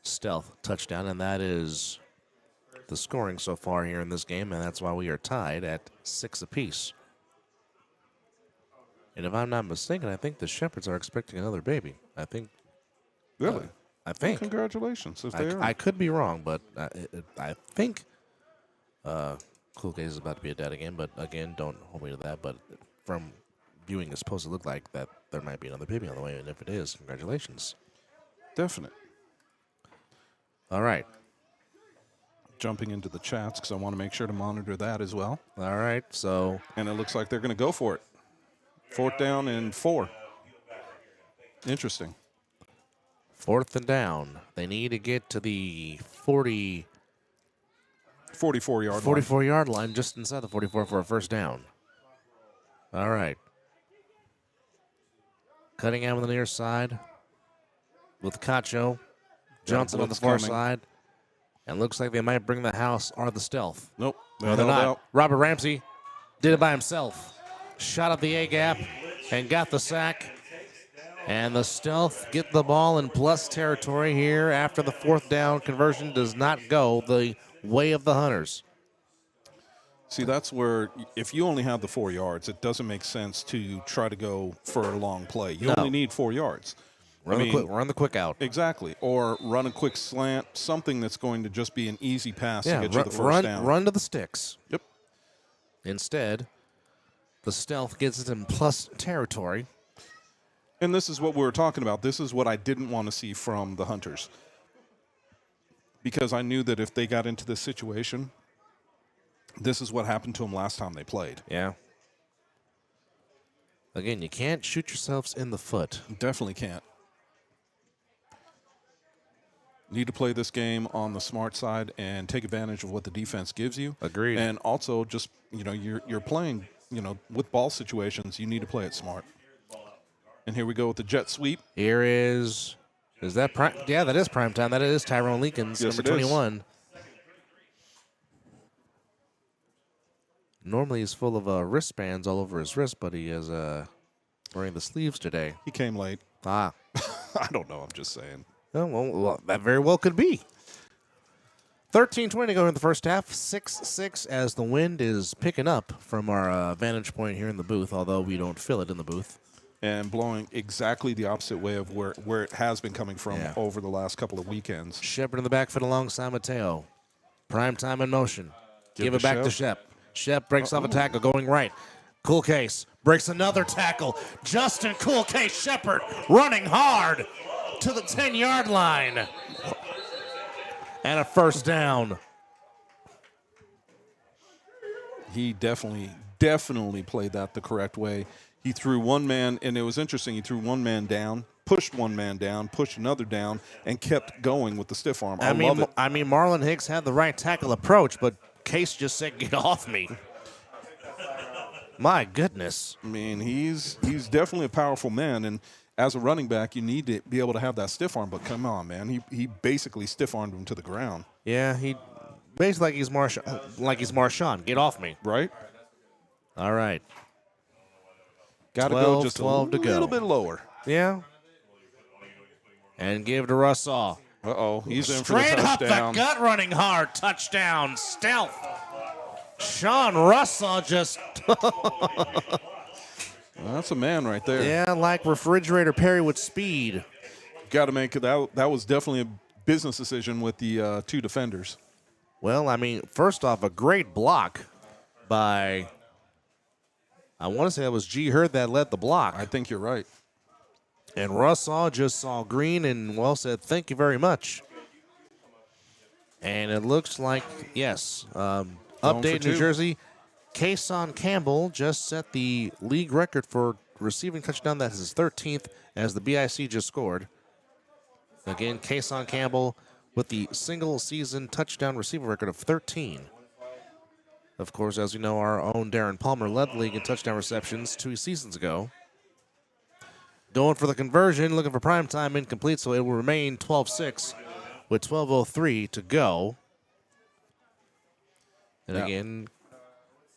Speaker 1: Stealth touchdown, and that is the scoring so far here in this game, and that's why we are tied at 6 apiece. And if I'm not mistaken, I think the Shepards are expecting another baby. I think.
Speaker 2: Really?
Speaker 1: I think.
Speaker 2: Well, congratulations if they are.
Speaker 1: I could be wrong, but I think Cool Case is about to be a dad again. But again, don't hold me to that. But from viewing this post, it looked like that there might be another baby on the way. And if it is, congratulations.
Speaker 2: Definite.
Speaker 1: All right.
Speaker 2: Jumping into the chats because I want to make sure to monitor that as well.
Speaker 1: All right. So.
Speaker 2: And it looks like they're going to go for it. 4th down and 4. Interesting.
Speaker 1: 4th and down. They need to get to the 44-yard line, just inside the 44 for a first down. All right. Cuttingham on the near side with Cacho. Johnson on the far side. And looks like they might bring the house or the Stealth.
Speaker 2: Nope.
Speaker 1: No, they're not. Robert Ramsey did it by himself. Shot at the A-gap and got the sack. And the Stealth get the ball in plus territory here after the 4th down conversion does not go the way of the Hunters.
Speaker 2: See, that's where if you only have the 4 yards, it doesn't make sense to try to go for a long play. You only need 4 yards.
Speaker 1: Run the quick out.
Speaker 2: Exactly. Or run a quick slant, something that's going to just be an easy pass to get you the first down.
Speaker 1: Run to the sticks.
Speaker 2: Yep.
Speaker 1: Instead, the Stealth gets it in plus territory.
Speaker 2: And this is what we were talking about. This is what I didn't want to see from the Hunters. Because I knew that if they got into this situation, this is what happened to them last time they played.
Speaker 1: Yeah. Again, you can't shoot yourselves in the foot.
Speaker 2: Definitely can't. Need to play this game on the smart side and take advantage of what the defense gives you.
Speaker 1: Agreed.
Speaker 2: And also just, you're playing, with ball situations, you need to play it smart. And here we go with the jet sweep.
Speaker 1: Here is that prime? Yeah, that is prime time. That is Tyrone Leakins,
Speaker 2: yes,
Speaker 1: number 21. Normally he's full of wristbands all over his wrist, but he is wearing the sleeves today.
Speaker 2: He came late.
Speaker 1: Ah.
Speaker 2: I don't know. I'm just saying.
Speaker 1: Oh, well, that very well could be. 13:20 going in the first half. 6-6 as the wind is picking up from our vantage point here in the booth, although we don't feel it in the booth.
Speaker 2: And blowing exactly the opposite way of where it has been coming from over the last couple of weekends.
Speaker 1: Shepard in the backfoot alongside Mateo. Prime time in motion. Give it back to Shep. Shep breaks off a tackle going right. Cool Case breaks another tackle. Justin Cool Case Shepard running hard to the 10-yard line. And a first down.
Speaker 2: He definitely played that the correct way. He threw one man, and it was interesting. He threw one man down, pushed one man down, pushed another down, and kept going with the stiff arm. I love it.
Speaker 1: I mean, Marlon Hicks had the right tackle approach, but Case just said, "Get off me." My goodness.
Speaker 2: I mean, he's definitely a powerful man, and as a running back, you need to be able to have that stiff arm. But come on, man, he basically stiff armed him to the ground.
Speaker 1: Yeah, he basically like he's Marshawn. Get off me.
Speaker 2: Right?
Speaker 1: All right.
Speaker 2: Got to go just
Speaker 1: 12 to go.
Speaker 2: little bit lower.
Speaker 1: Yeah. And give to Russell.
Speaker 2: Uh-oh, he's in for the
Speaker 1: Straight up the
Speaker 2: touchdown.
Speaker 1: gut, running hard. Touchdown. Stealth. Sean Russell just...
Speaker 2: That's a man right there.
Speaker 1: Yeah, like Refrigerator Perry with speed.
Speaker 2: Got to make it. That was definitely a business decision with the two defenders.
Speaker 1: Well, I mean, first off, a great block by... I want to say that was G. Hurd that led the block.
Speaker 2: I think you're right.
Speaker 1: And Russell just saw green and, well, said, thank you very much. And it looks like, yes, update New Jersey. Kason Campbell just set the league record for receiving touchdown. That's his 13th, as the BIC just scored. Again, Kason Campbell with the single-season touchdown receiving record of 13. Of course, as you know, our own Darren Palmer led the league in touchdown receptions 2 seasons ago. Going for the conversion, looking for prime time, incomplete, so it will remain 12-6 with 12:03 to go. And again,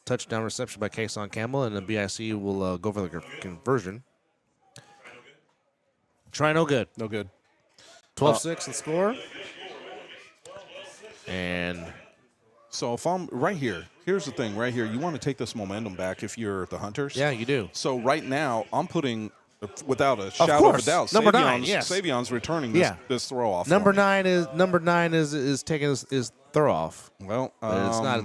Speaker 1: touchdown reception by Kason Campbell, and the BIC will go for the conversion. Try no good.
Speaker 2: No good.
Speaker 1: 12-6 the score. And
Speaker 2: so if I'm right here, here's the thing right here. You want to take this momentum back if you're the Hunters.
Speaker 1: Yeah, you do.
Speaker 2: So right now, I'm putting, without a shadow of a doubt,
Speaker 1: number 9, yes.
Speaker 2: Savion's returning this throw off.
Speaker 1: Number 9 is taking his throw off.
Speaker 2: Well,
Speaker 1: it's not.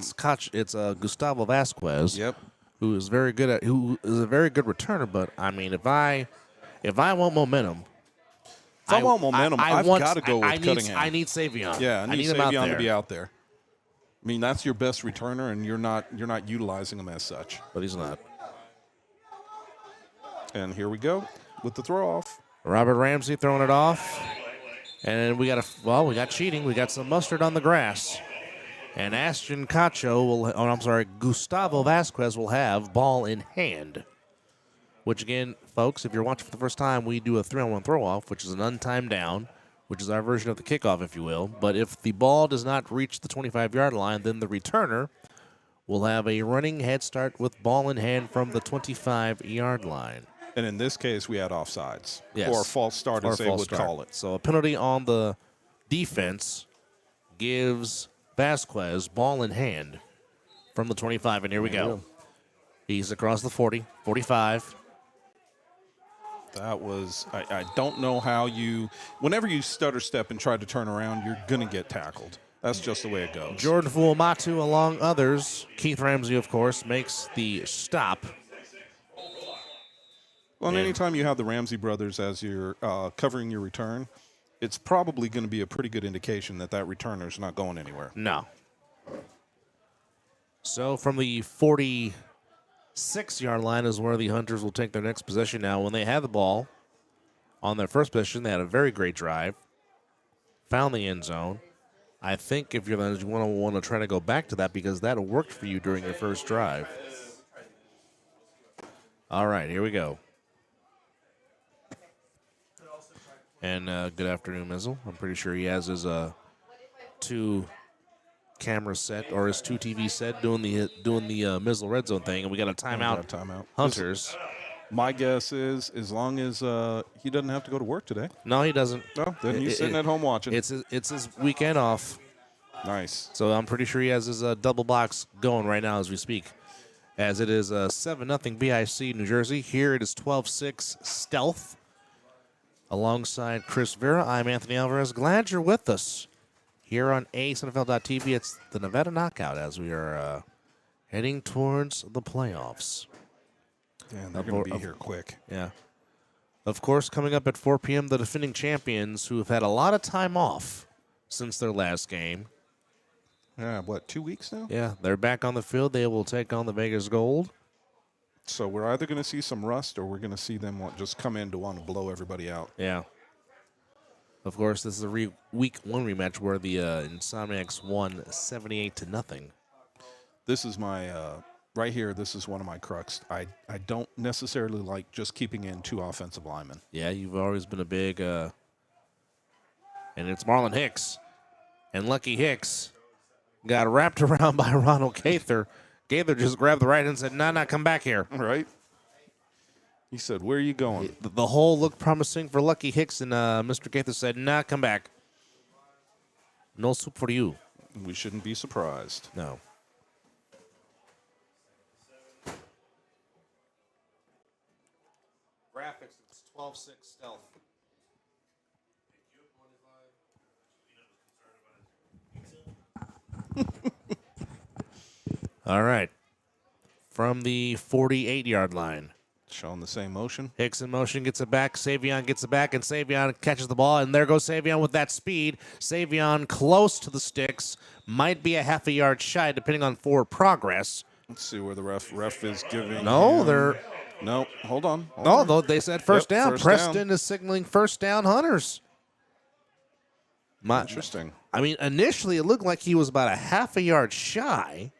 Speaker 1: It's Gustavo Vasquez.
Speaker 2: Yep.
Speaker 1: Who is very good who is a very good returner. But I mean, if I want momentum,
Speaker 2: I've got to go with Cunningham.
Speaker 1: I need Savion.
Speaker 2: Yeah, I need
Speaker 1: him out
Speaker 2: Savion
Speaker 1: there.
Speaker 2: to be out there. I mean, that's your best returner, and you're not utilizing him as such.
Speaker 1: But he's not.
Speaker 2: And here we go with the throw off.
Speaker 1: Robert Ramsey throwing it off. And we got cheating. We got some mustard on the grass. And Gustavo Vasquez will have ball in hand. Which again, folks, if you're watching for the first time, we do a 3-on-1 throw off, which is an untimed down, which is our version of the kickoff, if you will. But if the ball does not reach the 25-yard line, then the returner will have a running head start with ball in hand from the 25-yard line.
Speaker 2: And in this case, we had offsides.
Speaker 1: Yes.
Speaker 2: Or a false start, as they would call it.
Speaker 1: So a penalty on the defense gives Vasquez ball in hand from the 25. And here we go. He's across the 40, 45.
Speaker 2: That was, I don't know how whenever you stutter step and try to turn around, you're going to get tackled. That's just the way it goes.
Speaker 1: Jordan Fuamatu, along others, Keith Ramsey, of course, makes the stop.
Speaker 2: Well, and anytime you have the Ramsey brothers as you're covering your return, it's probably going to be a pretty good indication that returner's not going anywhere.
Speaker 1: No. So from the 46-yard line is where the Hunters will take their next possession now. When they had the ball on their first possession, they had a very great drive, found the end zone. I think if you're the you want to try to go back to that because that worked for you during your first drive. All right, here we go. And good afternoon, Mizzle. I'm pretty sure he has his 2 camera set or his 2 TV set doing the Mizzle Red Zone thing, and we got a timeout. Hunters.
Speaker 2: My guess is as long as he doesn't have to go to work today.
Speaker 1: No, he doesn't.
Speaker 2: No, then he's sitting at home watching.
Speaker 1: It's his weekend off.
Speaker 2: Nice.
Speaker 1: So I'm pretty sure he has his double box going right now as we speak. As it is 7-0 BIC New Jersey. Here it is 12-6 Stealth. Alongside Chris Vera, I'm Anthony Alvarez. Glad you're with us here on A7FL.TV. It's the Nevada Knockout as we are heading towards the playoffs.
Speaker 2: Damn, they're going to be here quick.
Speaker 1: Yeah. Of course, coming up at 4 p.m., the defending champions who have had a lot of time off since their last game.
Speaker 2: Yeah, 2 weeks now?
Speaker 1: Yeah, they're back on the field. They will take on the Vegas Gold.
Speaker 2: So we're either going to see some rust or we're going to see them just come in to want to blow everybody out.
Speaker 1: Yeah. Of course, this is a week 1 rematch where the Insomniacs won 78-0.
Speaker 2: This is my right here. This is one of my crux. I don't necessarily like just keeping in 2 offensive linemen.
Speaker 1: Yeah, you've always been a big, and it's Marlon Hicks, and Lucky Hicks got wrapped around by Ronald Gaither. Gaither just grabbed the right hand and said, "Nah, come back here."
Speaker 2: Right. He said, "Where are you going?"
Speaker 1: The hole looked promising for Lucky Hicks, and Mr. Gaither said, "Nah, come back. No soup for you."
Speaker 2: We shouldn't be surprised.
Speaker 1: No. Graphics, it's 12-6 stealth. All right. From the 48-yard line.
Speaker 2: Showing the same motion.
Speaker 1: Hicks in motion, gets it back. Savion gets it back, and Savion catches the ball. And there goes Savion with that speed. Savion close to the sticks. Might be a half a yard shy, depending on forward progress.
Speaker 2: Let's see where the ref is giving.
Speaker 1: No, they're...
Speaker 2: No, hold on.
Speaker 1: No, they said first down.
Speaker 2: First
Speaker 1: Preston
Speaker 2: down.
Speaker 1: is signaling first down Hunters.
Speaker 2: Interesting.
Speaker 1: I mean, initially it looked like he was about a half a yard shy.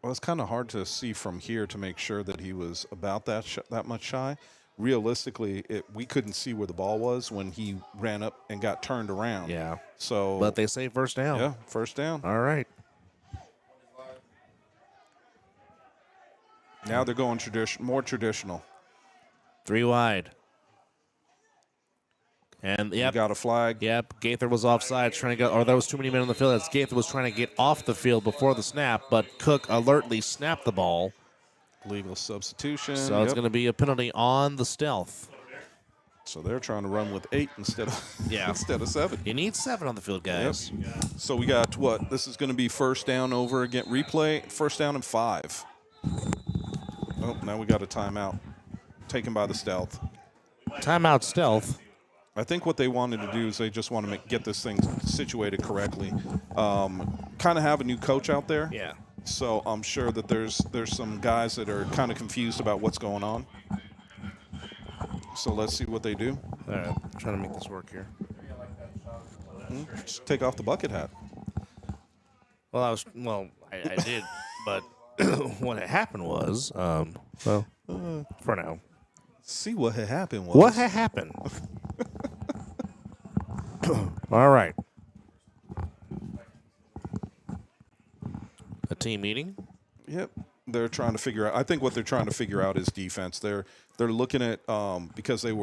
Speaker 2: Well, it's kind of hard to see from here to make sure that he was about that much shy. Realistically, we couldn't see where the ball was when he ran up and got turned around.
Speaker 1: Yeah.
Speaker 2: So,
Speaker 1: But they say first down.
Speaker 2: Yeah, first down.
Speaker 1: All right.
Speaker 2: Now they're going more traditional.
Speaker 1: 3 wide. And
Speaker 2: You got a flag.
Speaker 1: Yep, Gaither was offside trying to go, or there was too many men on the field as Gaither was trying to get off the field before the snap, but Cook alertly snapped the ball.
Speaker 2: Legal substitution.
Speaker 1: So it's going to be a penalty on the stealth.
Speaker 2: So they're trying to run with 8 instead of 7.
Speaker 1: You need 7 on the field, guys.
Speaker 2: Yep. So we got what? This is going to be first down over again. Replay, first down and 5. Oh, now we got a timeout taken by the stealth.
Speaker 1: Timeout stealth.
Speaker 2: I think what they wanted to do is they just want to get this thing situated correctly. Kind of have a new coach out there.
Speaker 1: Yeah.
Speaker 2: So I'm sure that there's some guys that are kind of confused about what's going on. So let's see what they do.
Speaker 1: All right, I'm trying to make this work here.
Speaker 2: Just take off the bucket hat.
Speaker 1: Well, I did, but what had happened was, for now.
Speaker 2: See what had happened was.
Speaker 1: What had happened? All right. A team meeting?
Speaker 2: Yep. They're trying to figure out. I think what they're trying to figure out is defense. They're looking at because they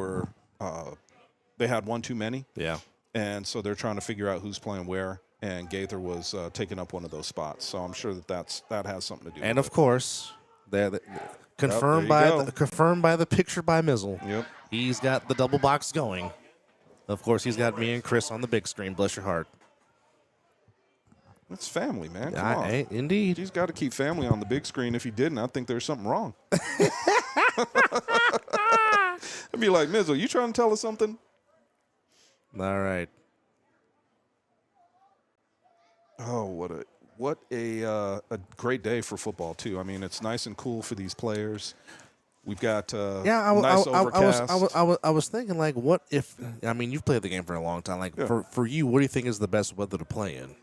Speaker 2: had one too many.
Speaker 1: Yeah.
Speaker 2: And so they're trying to figure out who's playing where. And Gaither was taking up one of those spots. So I'm sure that has something to do.
Speaker 1: And
Speaker 2: with
Speaker 1: of course, confirmed by the picture by Mizzle.
Speaker 2: Yep.
Speaker 1: He's got the double box going. Of course, he's got me and Chris on the big screen. Bless your heart.
Speaker 2: It's family, man. Come on.
Speaker 1: Indeed.
Speaker 2: He's got to keep family on the big screen. If he didn't, I think there's something wrong. I'd be like, Mizzle, you trying to tell us something?
Speaker 1: All right.
Speaker 2: Oh, what a great day for football too. I mean, it's nice and cool for these players. We've got nice overcast.
Speaker 1: I was thinking, like, what if? I mean, you've played the game for a long time. Like, for you, what do you think is the best weather to play in?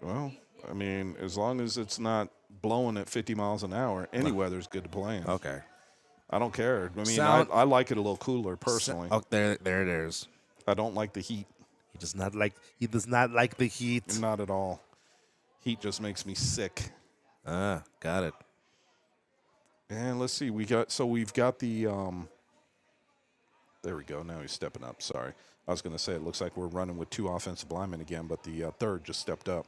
Speaker 2: Well, I mean, as long as it's not blowing at 50 miles an hour, any weather's good to play in.
Speaker 1: Okay.
Speaker 2: I don't care. I mean, I like it a little cooler personally.
Speaker 1: Oh, there it is.
Speaker 2: I don't like the heat.
Speaker 1: He does not like the heat.
Speaker 2: Not at all. Heat just makes me sick.
Speaker 1: Got it.
Speaker 2: And let's see. We've got the there we go. Now he's stepping up. Sorry. I was going to say it looks like we're running with 2 offensive linemen again, but the third just stepped up.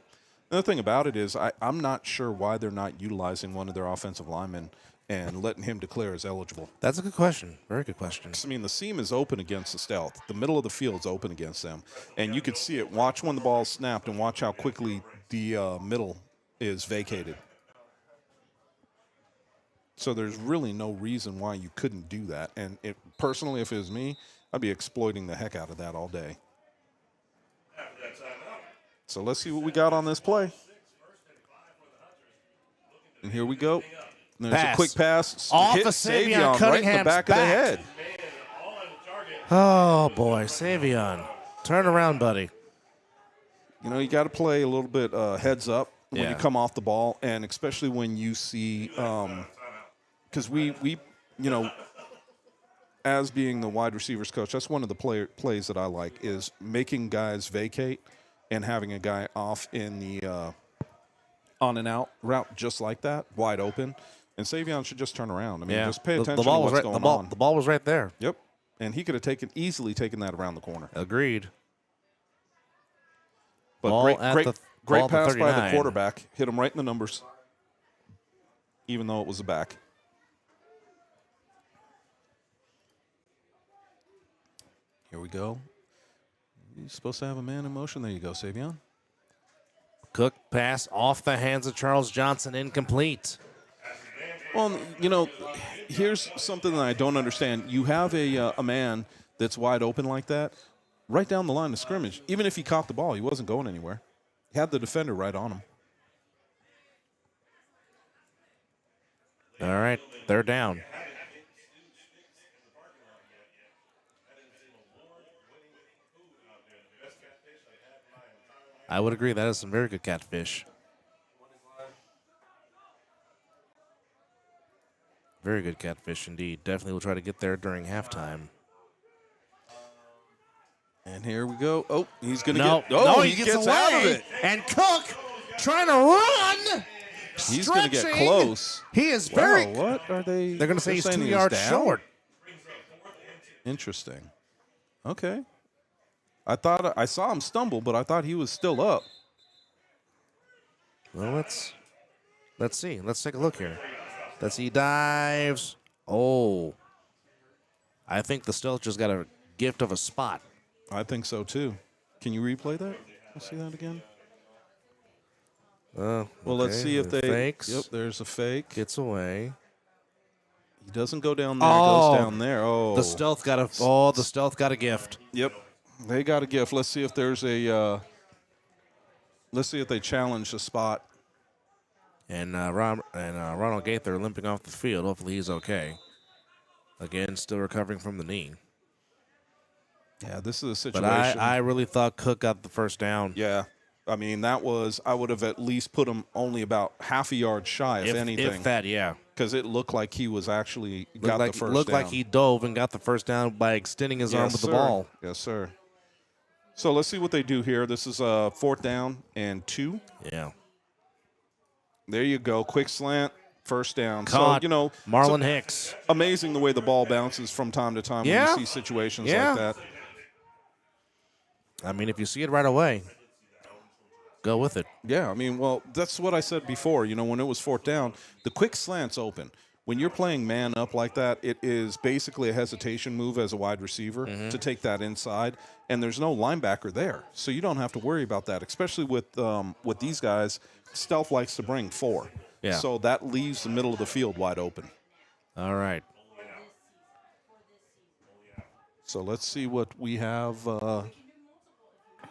Speaker 2: Another thing about it is I'm not sure why they're not utilizing one of their offensive linemen and letting him declare as eligible.
Speaker 1: That's a good question. Very good question.
Speaker 2: I mean, the seam is open against the stealth. The middle of the field's open against them. And you could see it. Watch when the ball's snapped and watch how quickly the middle is vacated. So there's really no reason why you couldn't do that. And personally, if it was me, I'd be exploiting the heck out of that all day. So let's see what we got on this play. And here we go. There's
Speaker 1: Pass.
Speaker 2: a quick pass.
Speaker 1: Off
Speaker 2: Hit
Speaker 1: of Savion
Speaker 2: Savion right in the
Speaker 1: Cunningham's
Speaker 2: back of the
Speaker 1: back.
Speaker 2: head.
Speaker 1: Oh, boy. Savion. Turn around, buddy.
Speaker 2: You know, you got to play a little bit heads up when you come off the ball, and especially when you see because we you know, as being the wide receivers coach, that's one of the plays that I like is making guys vacate and having a guy off in the on and out route just like that, wide open. And Savion should just turn around. I mean, just pay attention to what's going on.
Speaker 1: The ball was right there.
Speaker 2: Yep. And he could have easily taken that around the corner.
Speaker 1: Agreed.
Speaker 2: But
Speaker 1: Ball
Speaker 2: great pass by the
Speaker 1: 39.
Speaker 2: quarterback. Hit him right in the numbers, even though it was a back. Here we go. You're supposed to have a man in motion. There you go, Savion.
Speaker 1: Cook pass off the hands of Charles Johnson, incomplete.
Speaker 2: Well, you know, here's something that I don't understand. You have a man that's wide open like that, right down the line of scrimmage. Even if he caught the ball, he wasn't going anywhere. He had the defender right on him.
Speaker 1: All right, they're down. I would agree. That is some very good catfish. Very good catfish indeed. Definitely will try to get there during halftime.
Speaker 2: And here we go. Oh, he's going to
Speaker 1: No,
Speaker 2: get. Oh,
Speaker 1: he gets away.
Speaker 2: out of it.
Speaker 1: And Cook trying to run.
Speaker 2: He's going to get
Speaker 1: Stretching.
Speaker 2: close.
Speaker 1: He is very.
Speaker 2: Wow, what are they?
Speaker 1: They're going to say he's
Speaker 2: saying
Speaker 1: 2
Speaker 2: he
Speaker 1: yards
Speaker 2: down?
Speaker 1: short.
Speaker 2: Interesting. Okay. I thought I saw him stumble, but I thought he was still up.
Speaker 1: Well, let's see. Let's take a look here. He dives. Oh. I think the stealth just got a gift of a spot.
Speaker 2: I think so too. Can you replay that? Let's see that again. Well, let's see if they
Speaker 1: fakes.
Speaker 2: Yep, there's a fake.
Speaker 1: Gets away.
Speaker 2: He doesn't go down there. Goes down there. Oh,
Speaker 1: the stealth got a gift.
Speaker 2: Yep, they got a gift. Let's see if there's a. Let's see if they challenge the spot.
Speaker 1: And Ronald Gaither limping off the field. Hopefully he's okay. Again, still recovering from the knee.
Speaker 2: Yeah, this is a situation.
Speaker 1: But I really thought Cook got the first down.
Speaker 2: Yeah. I mean, I would have at least put him only about half a yard shy, if anything.
Speaker 1: If that, yeah.
Speaker 2: Because it looked like he was actually got the first down.
Speaker 1: Looked like he dove and got the first down by extending his arm with the ball.
Speaker 2: Yes, sir. So let's see what they do here. This is 4th down and 2.
Speaker 1: Yeah.
Speaker 2: There you go. Quick slant, first down.
Speaker 1: Caught.
Speaker 2: So, you know,
Speaker 1: Marlon Hicks.
Speaker 2: Amazing the way the ball bounces from time to time when you see situations like that.
Speaker 1: I mean, if you see it right away, go with it.
Speaker 2: Yeah, I mean, well, that's what I said before. You know, when it was 4th down, the quick slant's open. When you're playing man up like that, it is basically a hesitation move as a wide receiver to take that inside, and there's no linebacker there. So you don't have to worry about that, especially with these guys. Stealth likes to bring 4.
Speaker 1: Yeah.
Speaker 2: So that leaves the middle of the field wide open.
Speaker 1: All right.
Speaker 2: So let's see what we have.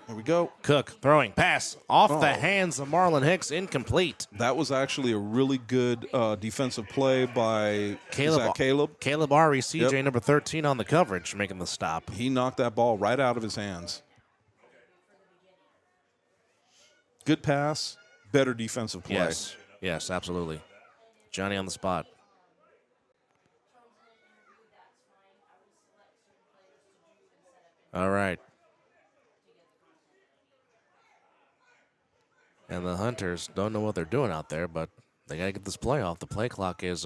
Speaker 2: Here we go.
Speaker 1: Cook throwing pass off the hands of Marlon Hicks, incomplete.
Speaker 2: That was actually a really good defensive play by Caleb.
Speaker 1: Caleb Ari, CJ number 13 on the coverage, making the stop.
Speaker 2: He knocked that ball right out of his hands. Good pass, better defensive play.
Speaker 1: Yes, absolutely. Johnny on the spot. All right. And the Hunters don't know what they're doing out there, but they got to get this play off. The play clock is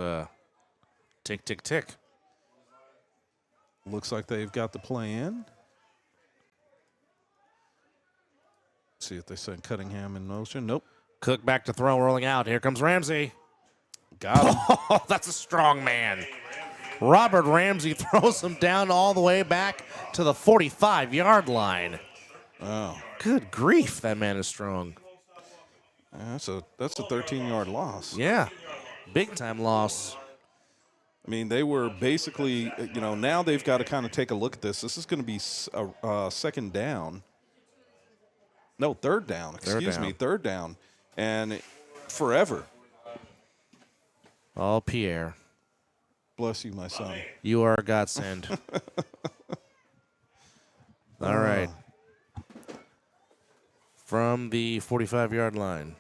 Speaker 1: tick, tick, tick.
Speaker 2: Looks like they've got the play in. See if they send Cunningham in motion. Nope.
Speaker 1: Cook back to throw, rolling out. Here comes Ramsey.
Speaker 2: Got him.
Speaker 1: Oh, that's a strong man. Robert Ramsey throws him down all the way back to the 45-yard line.
Speaker 2: Oh.
Speaker 1: Good grief, that man is strong.
Speaker 2: Yeah, that's a 13-yard loss.
Speaker 1: Yeah, big-time loss.
Speaker 2: I mean, they were basically, you know, now they've got to kind of take a look at this. This is going to be second down. No, third down. Excuse me, third down. And forever.
Speaker 1: Oh, Pierre.
Speaker 2: Bless you, my son.
Speaker 1: You are a godsend. All right. From the 45-yard line.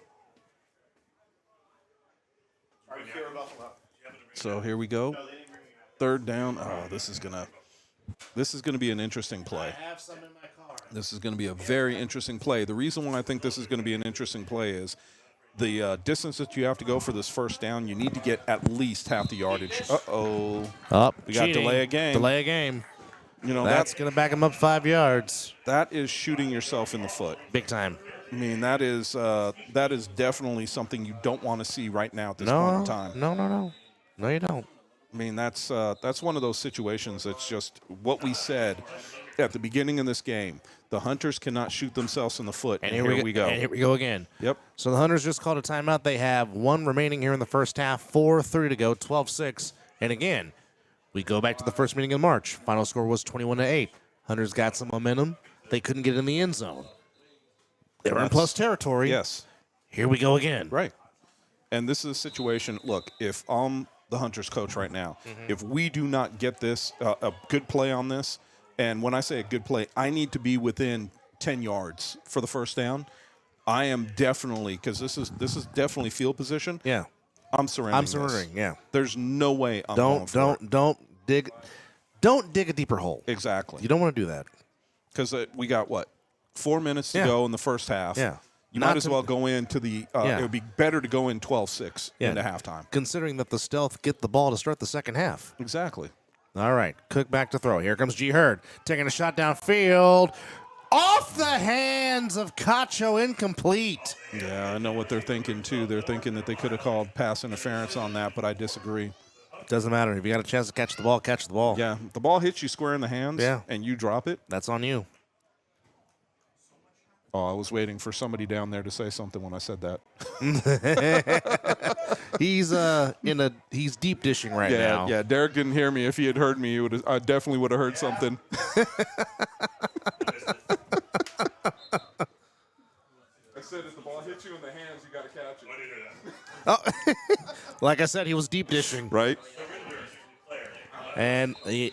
Speaker 2: So here we go. Third down. Oh, this is gonna be an interesting play.
Speaker 1: I have some in my car.
Speaker 2: This is going to be a very interesting play. The reason why I think this is going to be an interesting play is the distance that you have to go for this first down. You need to get at least half the yardage. Uh-oh. We got delay a game.
Speaker 1: Delay a game.
Speaker 2: You know,
Speaker 1: That's going to back him up 5 yards.
Speaker 2: that is shooting yourself in the foot.
Speaker 1: Big time.
Speaker 2: I mean, that is definitely something you don't want to see right now at this point in time.
Speaker 1: No, you don't.
Speaker 2: I mean, that's one of those situations that's just what we said at the beginning of this game. The Hunters cannot shoot themselves in the foot, and here we go.
Speaker 1: And here we go again.
Speaker 2: Yep.
Speaker 1: So the Hunters just called a timeout. They have 1 remaining here in the first half, 4:30 to go, 12-6. And again, we go back to the first meeting in March. Final score was 21-8. Hunters got some momentum. They couldn't get in the end zone. They were in plus territory.
Speaker 2: Yes.
Speaker 1: Here we go again.
Speaker 2: Right. And this is a situation, look, if I'm the Hunters coach right now, if we do not get this, a good play on this, and when I say a good play, I need to be within 10 yards for the first down. I am definitely, because this is definitely field position.
Speaker 1: Yeah.
Speaker 2: I'm surrendering.
Speaker 1: surrendering, yeah.
Speaker 2: There's no way I'm going for it.
Speaker 1: Don't dig a deeper hole.
Speaker 2: Exactly.
Speaker 1: You don't want to do that.
Speaker 2: Because we got, 4 minutes to go in the first half.
Speaker 1: Yeah.
Speaker 2: You might as well go into the it would be better to go in 12-6 into halftime.
Speaker 1: Considering that the Stealth get the ball to start the second half.
Speaker 2: Exactly.
Speaker 1: All right. Cook back to throw. Here comes G. Hurd taking a shot downfield. Off the hands of Cacho, incomplete.
Speaker 2: Yeah, I know what they're thinking, too. They're thinking that they could have called pass interference on that, but I disagree.
Speaker 1: Doesn't matter. If you got a chance to catch the ball, catch the ball.
Speaker 2: Yeah, if the ball hits you square in the hands and you drop it.
Speaker 1: That's on you.
Speaker 2: Oh, I was waiting for somebody down there to say something when I said that.
Speaker 1: He's deep dishing right now.
Speaker 2: Yeah, Derek didn't hear me. If he had heard me, I definitely would have heard something. I said if the ball hits you in the hands, you got to catch it.
Speaker 1: Oh, like I said, he was deep dishing.
Speaker 2: Right.
Speaker 1: And they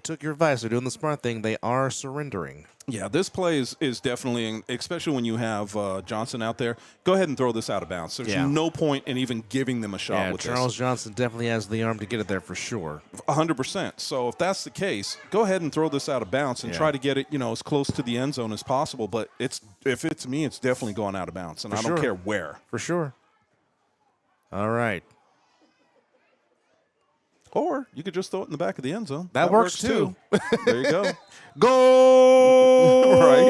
Speaker 1: took your advice. They're doing the smart thing. They are surrendering.
Speaker 2: Yeah, this play is definitely, especially when you have Johnson out there, go ahead and throw this out of bounds. There's no point in even giving them a shot with
Speaker 1: Charles
Speaker 2: this.
Speaker 1: Johnson definitely has the arm to get it there for sure.
Speaker 2: 100%. So if that's the case, go ahead and throw this out of bounds and try to get it, as close to the end zone as possible. But if it's me, it's definitely going out of bounds, and I don't care where.
Speaker 1: For sure. All right.
Speaker 2: Or you could just throw it in the back of the end zone.
Speaker 1: That works too.
Speaker 2: There you go.
Speaker 1: Goal!
Speaker 2: Right.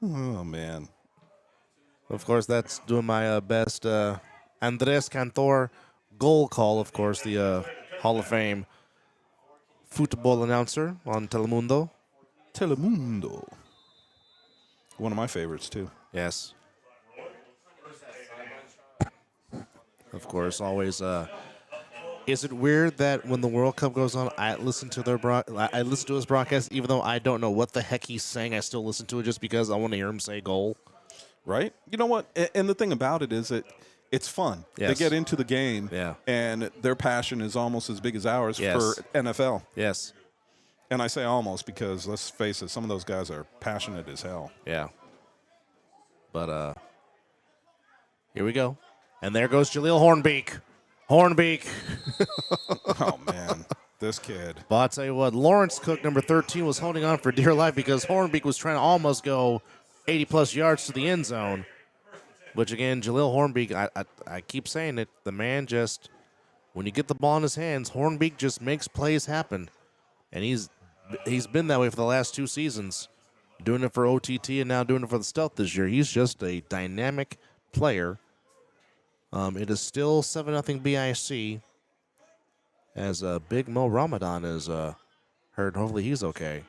Speaker 2: Oh, man.
Speaker 1: Of course, that's doing my best. Andres Cantor goal call, of course, the Hall of Fame football announcer on Telemundo.
Speaker 2: Telemundo. One of my favorites, too.
Speaker 1: Yes. Of course, always. Is it weird that when the World Cup goes on, I listen to I listen to his broadcast, even though I don't know what the heck he's saying? I still listen to it just because I want to hear him say goal.
Speaker 2: Right? You know what? And the thing about it is that it's fun.
Speaker 1: Yes.
Speaker 2: They get into the game, and their passion is almost as big as ours for NFL.
Speaker 1: Yes.
Speaker 2: And I say almost because, let's face it, some of those guys are passionate as hell.
Speaker 1: Yeah. But here we go. And there goes Jaleel Hornbeak.
Speaker 2: Oh, man. This kid.
Speaker 1: But I'll tell you what, Lawrence Cook, number 13, was holding on for dear life because Hornbeak was trying to almost go 80-plus yards to the end zone. Which, again, Jaleel Hornbeak, I keep saying it, the man just, when you get the ball in his hands, Hornbeak just makes plays happen. And he's been that way for the last 2 seasons, doing it for OTT and now doing it for the Stealth this year. He's just a dynamic player. It is still 7-0 BIC as Big Mo Ramadan is hurt. Hopefully he's okay.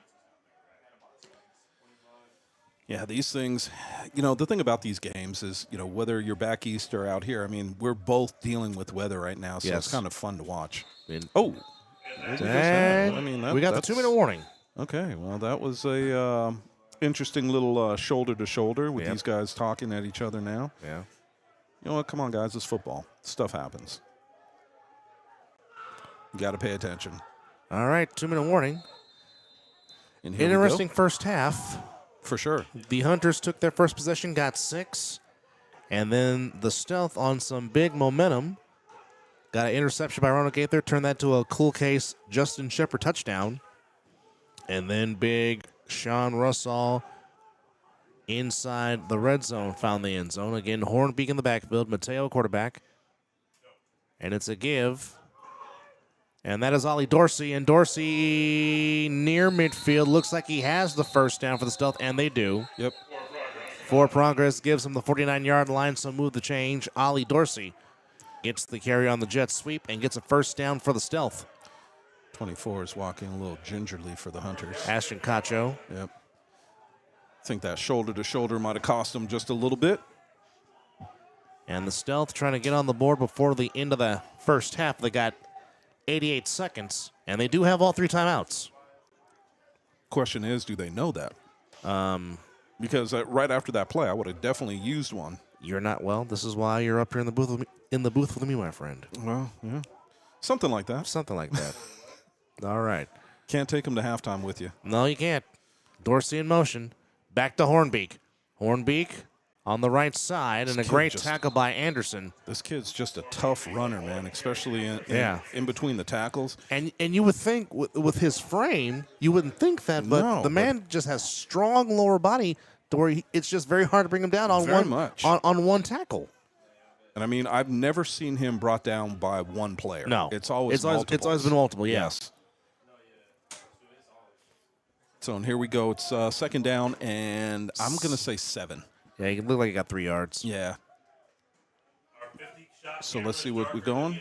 Speaker 2: Yeah, these things, the thing about these games is, whether you're back east or out here, I mean, we're both dealing with weather right now, so it's kind of fun to watch.
Speaker 1: And we got the 2-minute warning.
Speaker 2: Okay, well, that was a interesting little shoulder-to-shoulder with these guys talking at each other now.
Speaker 1: Yeah.
Speaker 2: You know what? Come on, guys. It's football. Stuff happens. You got to pay attention.
Speaker 1: All right, 2-minute warning.
Speaker 2: And here we
Speaker 1: Interesting
Speaker 2: go.
Speaker 1: first half.
Speaker 2: For sure.
Speaker 1: The Hunters took their first possession, got 6. And then the Stealth on some big momentum. Got an interception by Ronald Gaither. Turned that to a cool case Justin Shepard touchdown. And then big Sean Russell inside the red zone found the end zone. Again, Hornbeak in the backfield. Mateo quarterback. And it's a give. And that is Ollie Dorsey. And Dorsey near midfield. Looks like he has the first down for the Stealth, and they do.
Speaker 2: Yep.
Speaker 1: For progress, gives him the 49-yard line, so move the change. Ollie Dorsey gets the carry on the jet sweep and gets a first down for the Stealth.
Speaker 2: 24 is walking a little gingerly for the Hunters.
Speaker 1: Ashton Cacho.
Speaker 2: Yep. I think that shoulder-to-shoulder might have cost them just a little bit.
Speaker 1: And the Stealth trying to get on the board before the end of the first half. They got 88 seconds, and they do have all 3 timeouts.
Speaker 2: Question is, do they know that? Because right after that play, I would have definitely used one.
Speaker 1: You're not well. This is why you're up here in the booth with me, my friend.
Speaker 2: Well, yeah. Something like that.
Speaker 1: Something like that. All right.
Speaker 2: Can't take them to halftime with you.
Speaker 1: No, you can't. Dorsey in motion. Back to Hornbeak. Hornbeak on the right side, and a great tackle by Anderson.
Speaker 2: This kid's just a tough runner, man, especially in between the tackles.
Speaker 1: And you would think with his frame, you wouldn't think that, but
Speaker 2: No,
Speaker 1: the man just has strong lower body to where it's just very hard to bring him down on on one tackle.
Speaker 2: And I mean, I've never seen him brought down by one player.
Speaker 1: No,
Speaker 2: it's always
Speaker 1: been multiple.
Speaker 2: Yes. So and here we go. It's second down, and I'm going to say 7.
Speaker 1: Yeah, he looked like he got 3 yards.
Speaker 2: Yeah. So let's see what we're going.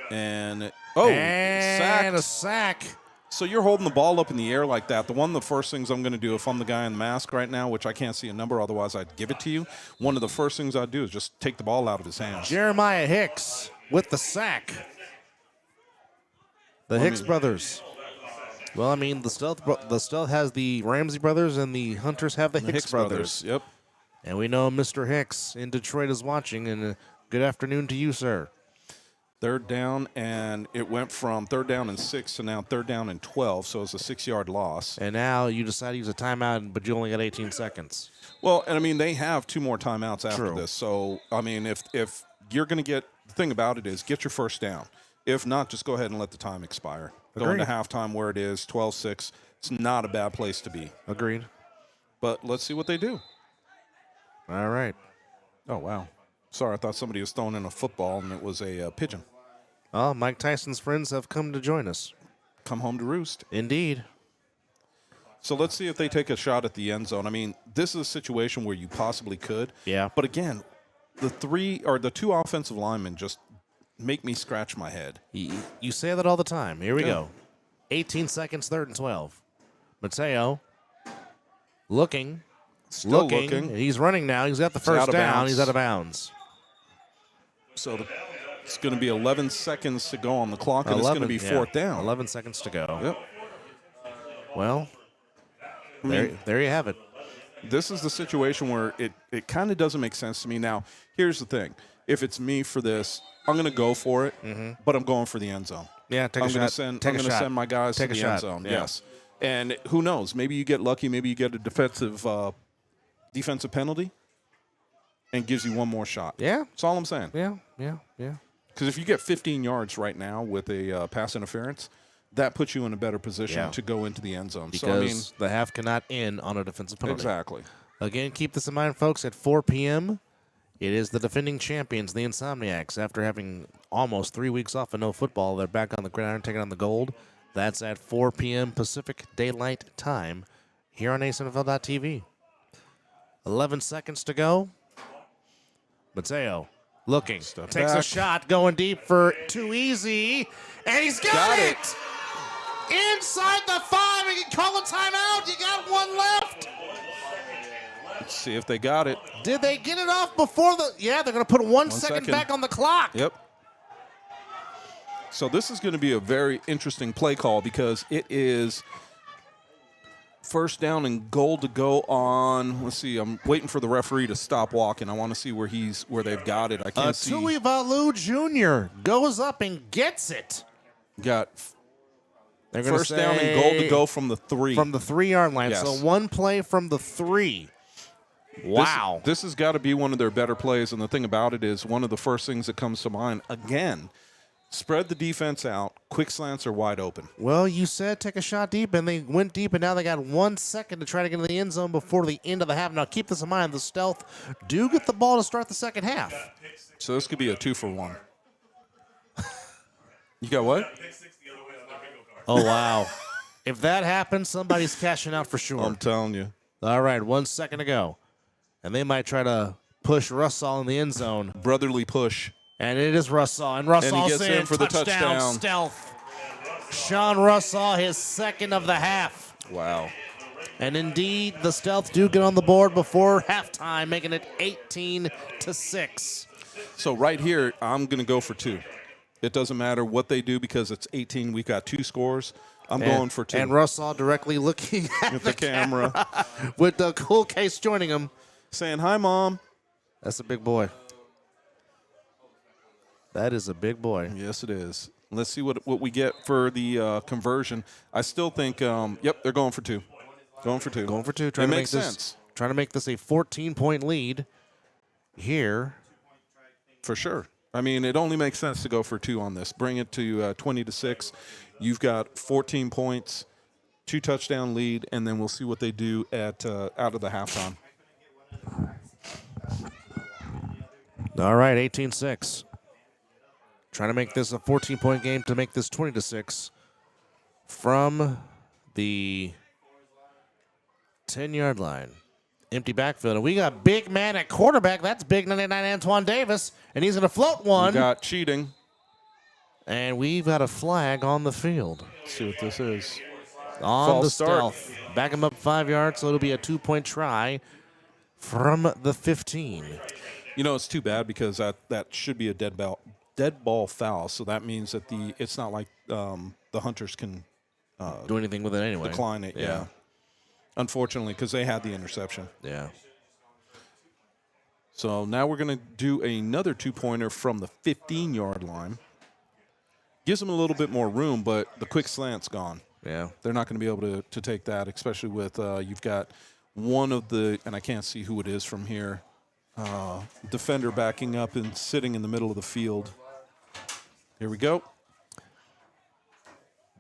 Speaker 2: And
Speaker 1: a sack.
Speaker 2: So you're holding the ball up in the air like that. The first things I'm going to do if I'm the guy in the mask right now, which I can't see a number, otherwise I'd give it to you. One of the first things I'd do is just take the ball out of his hands.
Speaker 1: Jeremiah Hicks with the sack. The Hicks brothers. Well, I mean, the Stealth has the Ramsey brothers, and the Hunters have the Hicks brothers.
Speaker 2: Yep.
Speaker 1: And we know Mr. Hicks in Detroit is watching, and good afternoon to you, sir.
Speaker 2: Third down, and it went from 3rd down and 6 to now 3rd down and 12, so it's a 6-yard loss.
Speaker 1: And now you decide to use a timeout, but you only got 18 seconds.
Speaker 2: Well, and I mean, they have 2 more timeouts after
Speaker 1: True.
Speaker 2: this. So, I mean, if you're going to get – the thing about it is get your first down. If not, just go ahead and let the time expire. Go into halftime where it is, 12-6. It's not a bad place to be.
Speaker 1: Agreed.
Speaker 2: But let's see what they do.
Speaker 1: All right.
Speaker 2: Oh, wow. Sorry, I thought somebody was throwing in a football, and it was a pigeon.
Speaker 1: Well, Mike Tyson's friends have come to join us.
Speaker 2: Come home to roost.
Speaker 1: Indeed.
Speaker 2: So let's see if they take a shot at the end zone. I mean, this is a situation where you possibly could.
Speaker 1: Yeah.
Speaker 2: But again, the 2 offensive linemen just make me scratch my head.
Speaker 1: You say that all the time. Here we go. 18 seconds, 3rd and 12. Mateo looking.
Speaker 2: Still looking.
Speaker 1: He's running now. He's got the first down. He's out of bounds.
Speaker 2: So it's going to be 11 seconds to go on the clock, and it's going to be 4th down.
Speaker 1: 11 seconds to go.
Speaker 2: Yep.
Speaker 1: Well, there you have it.
Speaker 2: This is the situation where it kind of doesn't make sense to me. Now, here's the thing. If it's me for this, I'm going to go for it, but I'm going for the end zone.
Speaker 1: Yeah, take a shot.
Speaker 2: I'm going to send my guys to the end zone.
Speaker 1: Yeah.
Speaker 2: Yes. And who knows? Maybe you get lucky. Maybe you get a defensive penalty and gives you one more shot.
Speaker 1: Yeah.
Speaker 2: That's all I'm saying.
Speaker 1: Yeah.
Speaker 2: Because if you get 15 yards right now with a pass interference, that puts you in a better position to go into the end zone.
Speaker 1: Because the half cannot end on a defensive penalty.
Speaker 2: Exactly.
Speaker 1: Again, keep this in mind, folks. At 4 p.m., it is the defending champions, the Insomniacs. After having almost 3 weeks off of no football, they're back on the gridiron taking on the gold. That's at 4 p.m. Pacific Daylight Time here on A7FL.TV. 11 seconds to go. Mateo looking. Takes a shot, going deep for too easy. And he's got it! Inside the 5. You can call a timeout. You got 1 left.
Speaker 2: Let's see if they got it.
Speaker 1: Did they get it off before the... Yeah, they're going to put 1 second back on the clock.
Speaker 2: Yep. So this is going to be a very interesting play call because it is First down and goal to go on. Let's see. I'm waiting for the referee to stop walking. I want to see where they've got it. I can't see.
Speaker 1: Tuivalu Jr. goes up and gets it.
Speaker 2: Got
Speaker 1: They're gonna
Speaker 2: first down and goal to go from the 3.
Speaker 1: From the 3-yard line.
Speaker 2: Yes.
Speaker 1: So one play from the 3. Wow.
Speaker 2: This has got to be one of their better plays. And the thing about it is one of the first things that comes to mind, again, spread the defense out. Quick slants are wide open.
Speaker 1: Well, you said take a shot deep, and they went deep, and now they got 1 second to try to get into the end zone before the end of the half. Now, keep this in mind. The Stealth do get the ball to start the second half.
Speaker 2: So this could be a 2-for-1. You got what?
Speaker 1: Oh, wow. If that happens, somebody's cashing out for sure.
Speaker 2: I'm telling you.
Speaker 1: All right, 1 second to go. And they might try to push Russell in the end zone.
Speaker 2: Brotherly push.
Speaker 1: And it is Russell. And Russell
Speaker 2: And he gets
Speaker 1: saying
Speaker 2: in for the touchdown.
Speaker 1: Stealth. Sean Russell, his second of the half.
Speaker 2: Wow.
Speaker 1: And indeed, the Stealth do get on the board before halftime, making it 18-6.
Speaker 2: So right here, I'm going to go for 2. It doesn't matter what they do because it's 18. We've got 2 scores. I'm going for 2.
Speaker 1: And Russell directly looking at the camera with the cool case joining him.
Speaker 2: Saying, hi, Mom.
Speaker 1: That's a big boy. That is a big boy.
Speaker 2: Yes, it is. Let's see what we get for the conversion. I still think, yep, they're going for 2. Going for 2.
Speaker 1: Going for 2.
Speaker 2: It makes sense.
Speaker 1: Trying to make this a 14-point lead here.
Speaker 2: For sure. I mean, it only makes sense to go for 2 on this. Bring it to 20-6. You've got 14 points, 2 touchdown lead, and then we'll see what they do at out of the halftime.
Speaker 1: All right, 18-6. Trying to make this a 14-point game to make this 20-6 from the 10-yard line. Empty backfield. And we got big man at quarterback. That's big 99 Antoine Davis. And he's going to float one.
Speaker 2: We got cheating.
Speaker 1: And we've got a flag on the field.
Speaker 2: Let's see what this is.
Speaker 1: On
Speaker 2: False
Speaker 1: the
Speaker 2: start.
Speaker 1: Stealth. Back him up 5 yards, so it'll be a 2-point try from the 15.
Speaker 2: You know, it's too bad because that should be a dead ball foul. So that means that it's not like the Hunters can
Speaker 1: do anything with it anyway.
Speaker 2: decline it. Yeah. Unfortunately, because they had the interception.
Speaker 1: Yeah.
Speaker 2: So now we're going to do another 2-pointer from the 15-yard line. Gives them a little bit more room, but the quick slant's gone.
Speaker 1: Yeah.
Speaker 2: They're not going to be able to take that, especially with you've got one of the, and I can't see who it is from here, defender backing up and sitting in the middle of the field. Here we go.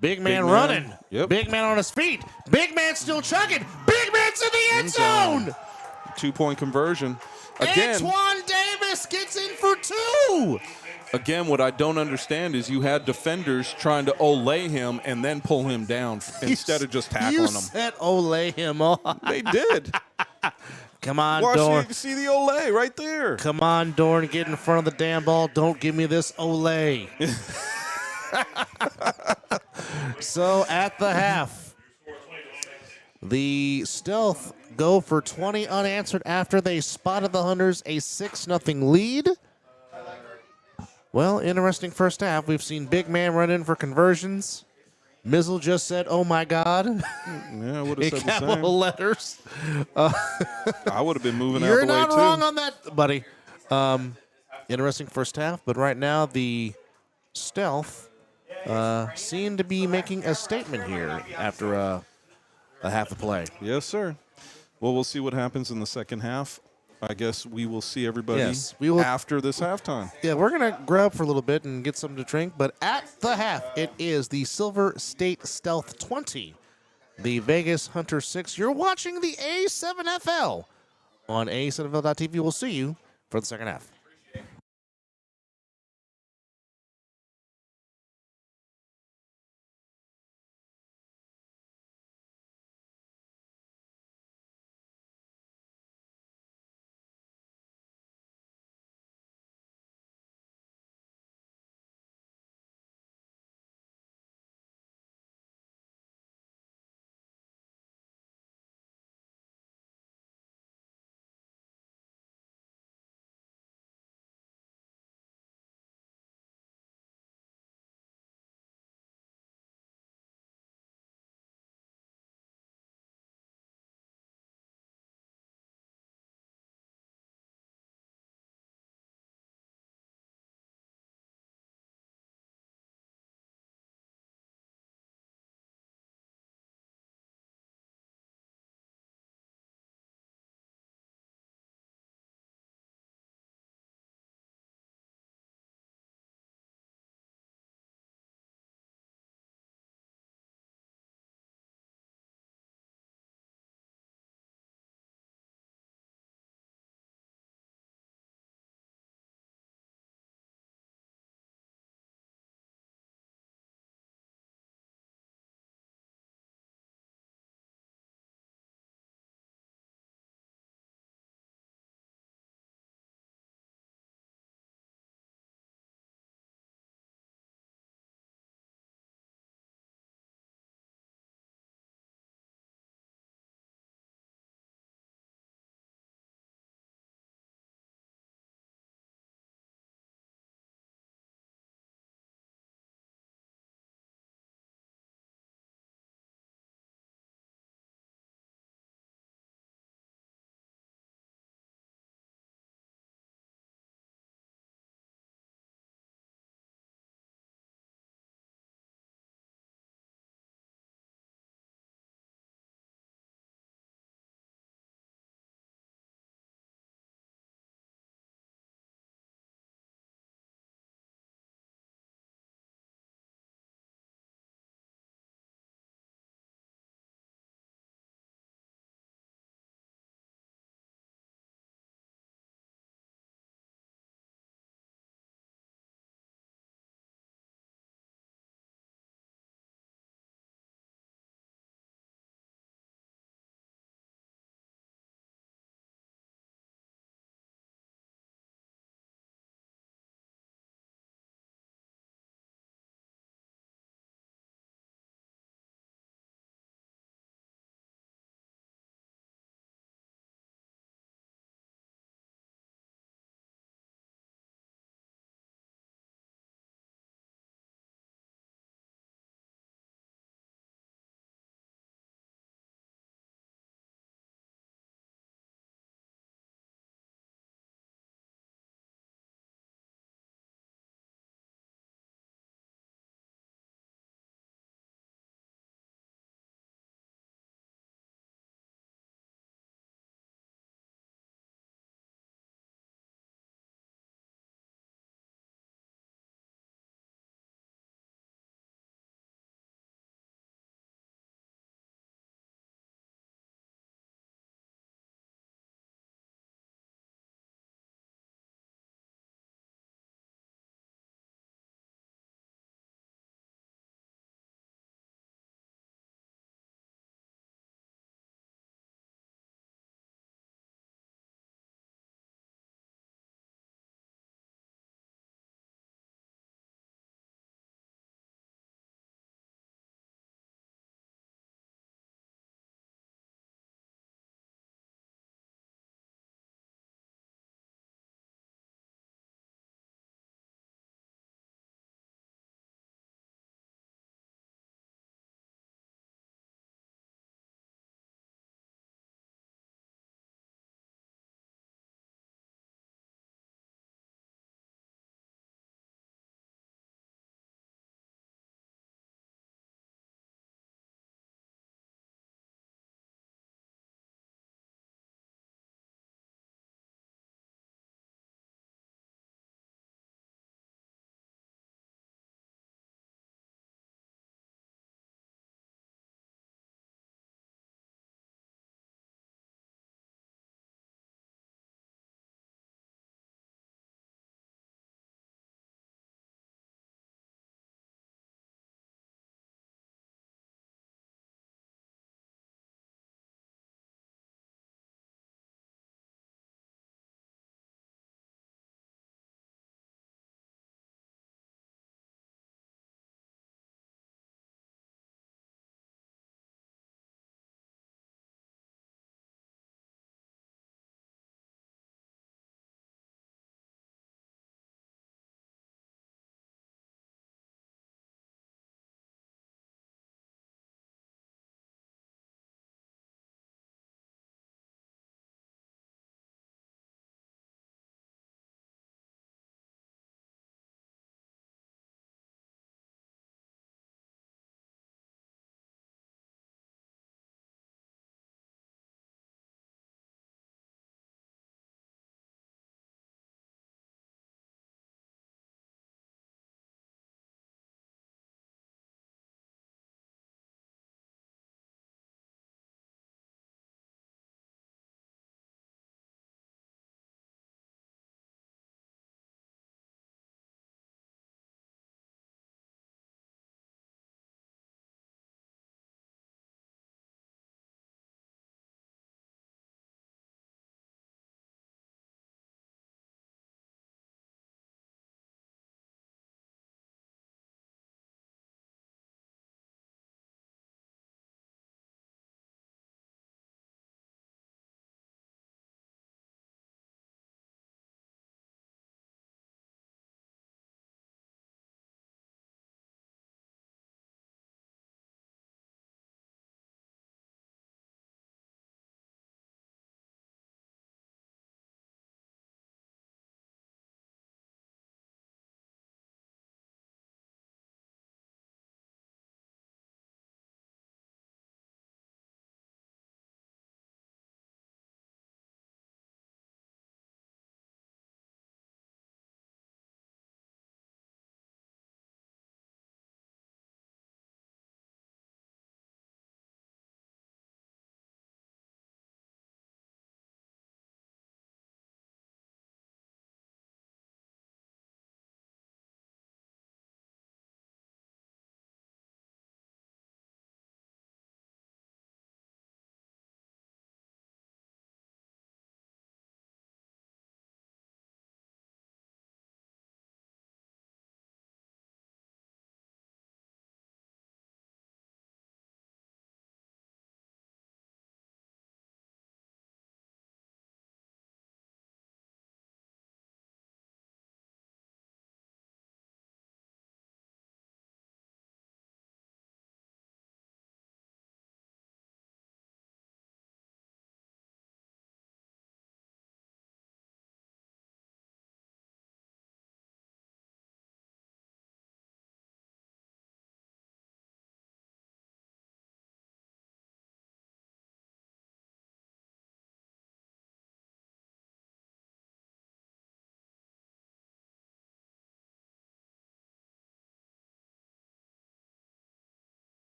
Speaker 1: Big man running.
Speaker 2: Yep.
Speaker 1: Big man on his feet. Big man still chugging. Big man's in the end zone.
Speaker 2: 2-point conversion. Again,
Speaker 1: Antoine Davis gets in for 2.
Speaker 2: Again, what I don't understand is you had defenders trying to olay him and then pull him down instead of just tackling
Speaker 1: you
Speaker 2: him.
Speaker 1: said olay him on.
Speaker 2: They did.
Speaker 1: Come on,
Speaker 2: Watch,
Speaker 1: Dorn.
Speaker 2: you can see the olay right there.
Speaker 1: Come on, Dorn. Get in front of the damn ball. Don't give me this olay. So at the half, the Stealth go for 20 unanswered after they spotted the Hunters a 6-0 lead. Well, interesting first half. We've seen big man run in for conversions. Mizzle just said, "Oh my God!"
Speaker 2: Yeah, I would
Speaker 1: in
Speaker 2: have said the
Speaker 1: capital
Speaker 2: same.
Speaker 1: letters.
Speaker 2: I would have been moving out
Speaker 1: You're
Speaker 2: the way
Speaker 1: not
Speaker 2: too.
Speaker 1: wrong on that, buddy. Interesting first half, but right now the Stealth seem to be making a statement here after a half a play.
Speaker 2: Yes, sir. Well, we'll see what happens in the second half. I guess we will see everybody after this halftime.
Speaker 1: Yeah, we're going to grab for a little bit and get something to drink, but at the half, it is the Silver State Stealth 20, the Vegas Hunter 6. You're watching the A7FL on A7FL.tv. We'll see you for the second half.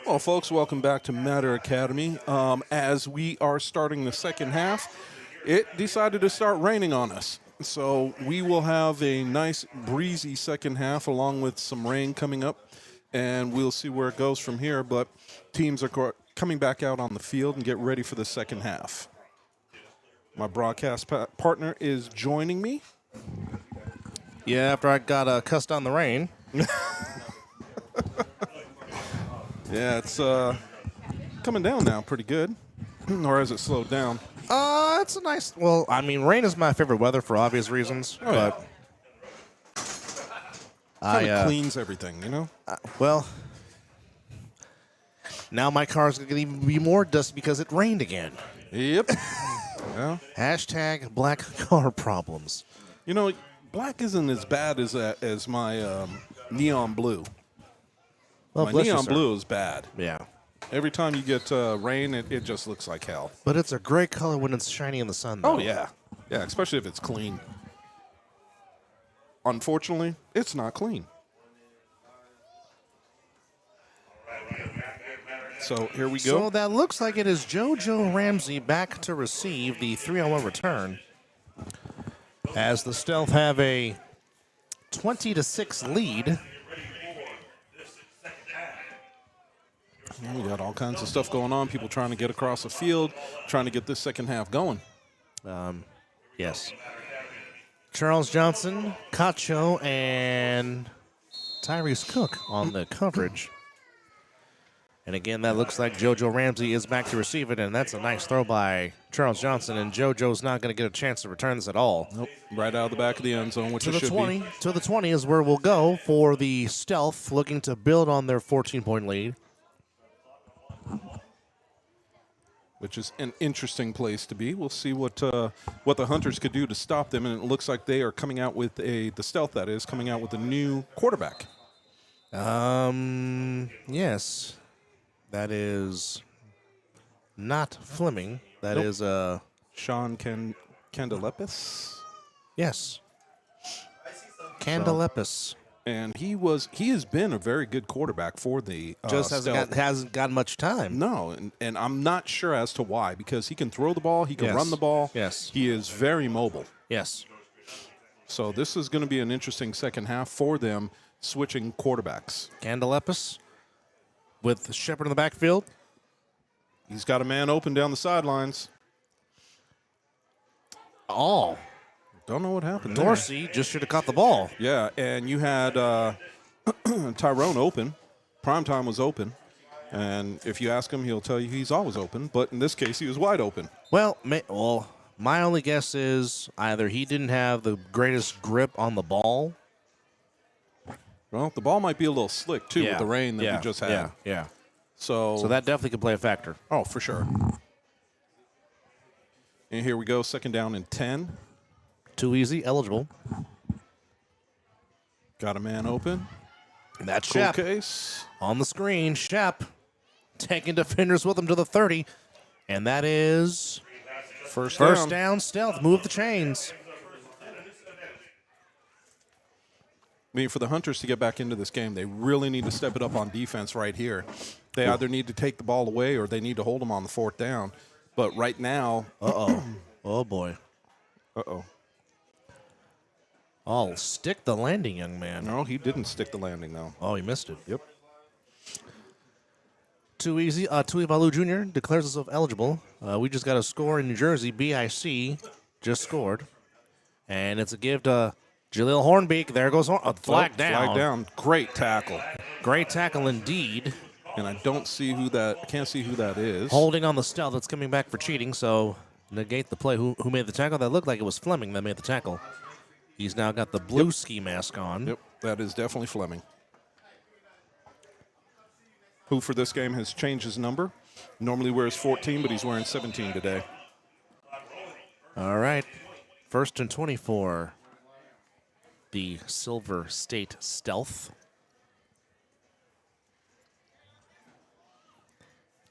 Speaker 2: Well, folks, welcome back to Matter Academy. As we are starting the second half, it decided to start raining on us. So we will have a nice breezy second half along with some rain coming up, and we'll see where it goes from here. But teams are coming back out on the field and get ready for the second half. My broadcast partner is joining me.
Speaker 1: Yeah, after I got cussed on the rain.
Speaker 2: Yeah, it's coming down now pretty good. Or has it slowed down?
Speaker 1: It's a nice. Well, I mean, rain is my favorite weather for obvious reasons.
Speaker 2: Oh, yeah.
Speaker 1: But
Speaker 2: Kind of cleans everything, you know?
Speaker 1: well, now my car's going to even be more dusty because it rained again.
Speaker 2: Yep. Yeah.
Speaker 1: Hashtag black car problems.
Speaker 2: You know, black isn't as bad as my neon blue.
Speaker 1: Well,
Speaker 2: My
Speaker 1: bless you,
Speaker 2: neon
Speaker 1: sir.
Speaker 2: blue is bad.
Speaker 1: Yeah.
Speaker 2: Every time you get rain, it just looks like hell.
Speaker 1: But it's a great color when it's shiny in the sun, though.
Speaker 2: Oh, yeah. Yeah, especially if it's clean. Unfortunately, it's not clean. So here we go.
Speaker 1: So that looks like it is JoJo Ramsey back to receive the 3-on-1 return. As the Stealth have a 20-6 lead.
Speaker 2: We got all kinds of stuff going on. People trying to get across the field, trying to get this second half going.
Speaker 1: Yes. Charles Johnson, Cacho, and Tyrese Cook on the coverage. And again, that looks like JoJo Ramsey is back to receive it, and that's a nice throw by Charles Johnson, and JoJo's not going to get a chance to return this at all.
Speaker 2: Nope. Right out of the back of the end zone, which
Speaker 1: To
Speaker 2: it
Speaker 1: the
Speaker 2: should
Speaker 1: 20.
Speaker 2: be.
Speaker 1: To the 20 is where we'll go for the Stealth, looking to build on their 14-point lead.
Speaker 2: Which is an interesting place to be. We'll see what the Hunters could do to stop them, and it looks like they are coming out with the Stealth, that is, coming out with a new quarterback.
Speaker 1: Yes. That is not Fleming. That
Speaker 2: Nope.
Speaker 1: is
Speaker 2: Sean Candelepis.
Speaker 1: yes. Candelepis.
Speaker 2: And he has been a very good quarterback for the
Speaker 1: Just
Speaker 2: Stealth.
Speaker 1: hasn't got much time.
Speaker 2: No, and I'm not sure as to why, because he can throw the ball, he can
Speaker 1: Yes.
Speaker 2: run the ball.
Speaker 1: Yes.
Speaker 2: He is very mobile.
Speaker 1: Yes.
Speaker 2: So this is going to be an interesting second half for them, switching quarterbacks.
Speaker 1: Candelepis with Shepard in the backfield.
Speaker 2: He's got a man open down the sidelines.
Speaker 1: Oh,
Speaker 2: Don't know what happened there.
Speaker 1: Dorsey just should have caught the ball.
Speaker 2: Yeah, and you had Tyrone open. Primetime was open. And if you ask him, he'll tell you he's always open. But in this case, he was wide open.
Speaker 1: Well, my only guess is either he didn't have the greatest grip on the ball.
Speaker 2: Well, the ball might be a little slick, too, with the rain that we just had.
Speaker 1: Yeah.
Speaker 2: So
Speaker 1: So that definitely could play a factor.
Speaker 2: Oh, for sure. And here we go, second down and 10.
Speaker 1: Too easy, eligible.
Speaker 2: Got a man open.
Speaker 1: And that's
Speaker 2: Cool
Speaker 1: Shep.
Speaker 2: case.
Speaker 1: On the screen, Shep taking defenders with him to the 30. And that is
Speaker 2: First
Speaker 1: down, Stealth. Move the chains.
Speaker 2: I mean, for the Hunters to get back into this game, they really need to step it up on defense right here. They either need to take the ball away or they need to hold them on the fourth down. But right now,
Speaker 1: Oh, boy.
Speaker 2: uh-oh.
Speaker 1: Oh, stick the landing, young man.
Speaker 2: No, he didn't stick the landing, though.
Speaker 1: Oh, he missed it.
Speaker 2: Yep.
Speaker 1: Too easy. Tuivalu Jr. declares himself eligible. We just got a score in New Jersey. BIC just scored. And it's a give to Jaleel Hornbeak. There goes flag down.
Speaker 2: Flag down. Great tackle.
Speaker 1: Great tackle indeed.
Speaker 2: And I can't see who that is.
Speaker 1: Holding on the Stealth. That's coming back for cheating, so negate the play. Who made the tackle? That looked like it was Fleming that made the tackle. He's now got the blue ski mask on.
Speaker 2: Yep, that is definitely Fleming. Who for this game has changed his number. Normally wears 14, but he's wearing 17 today.
Speaker 1: All right. 1st and 24. The Silver State Stealth.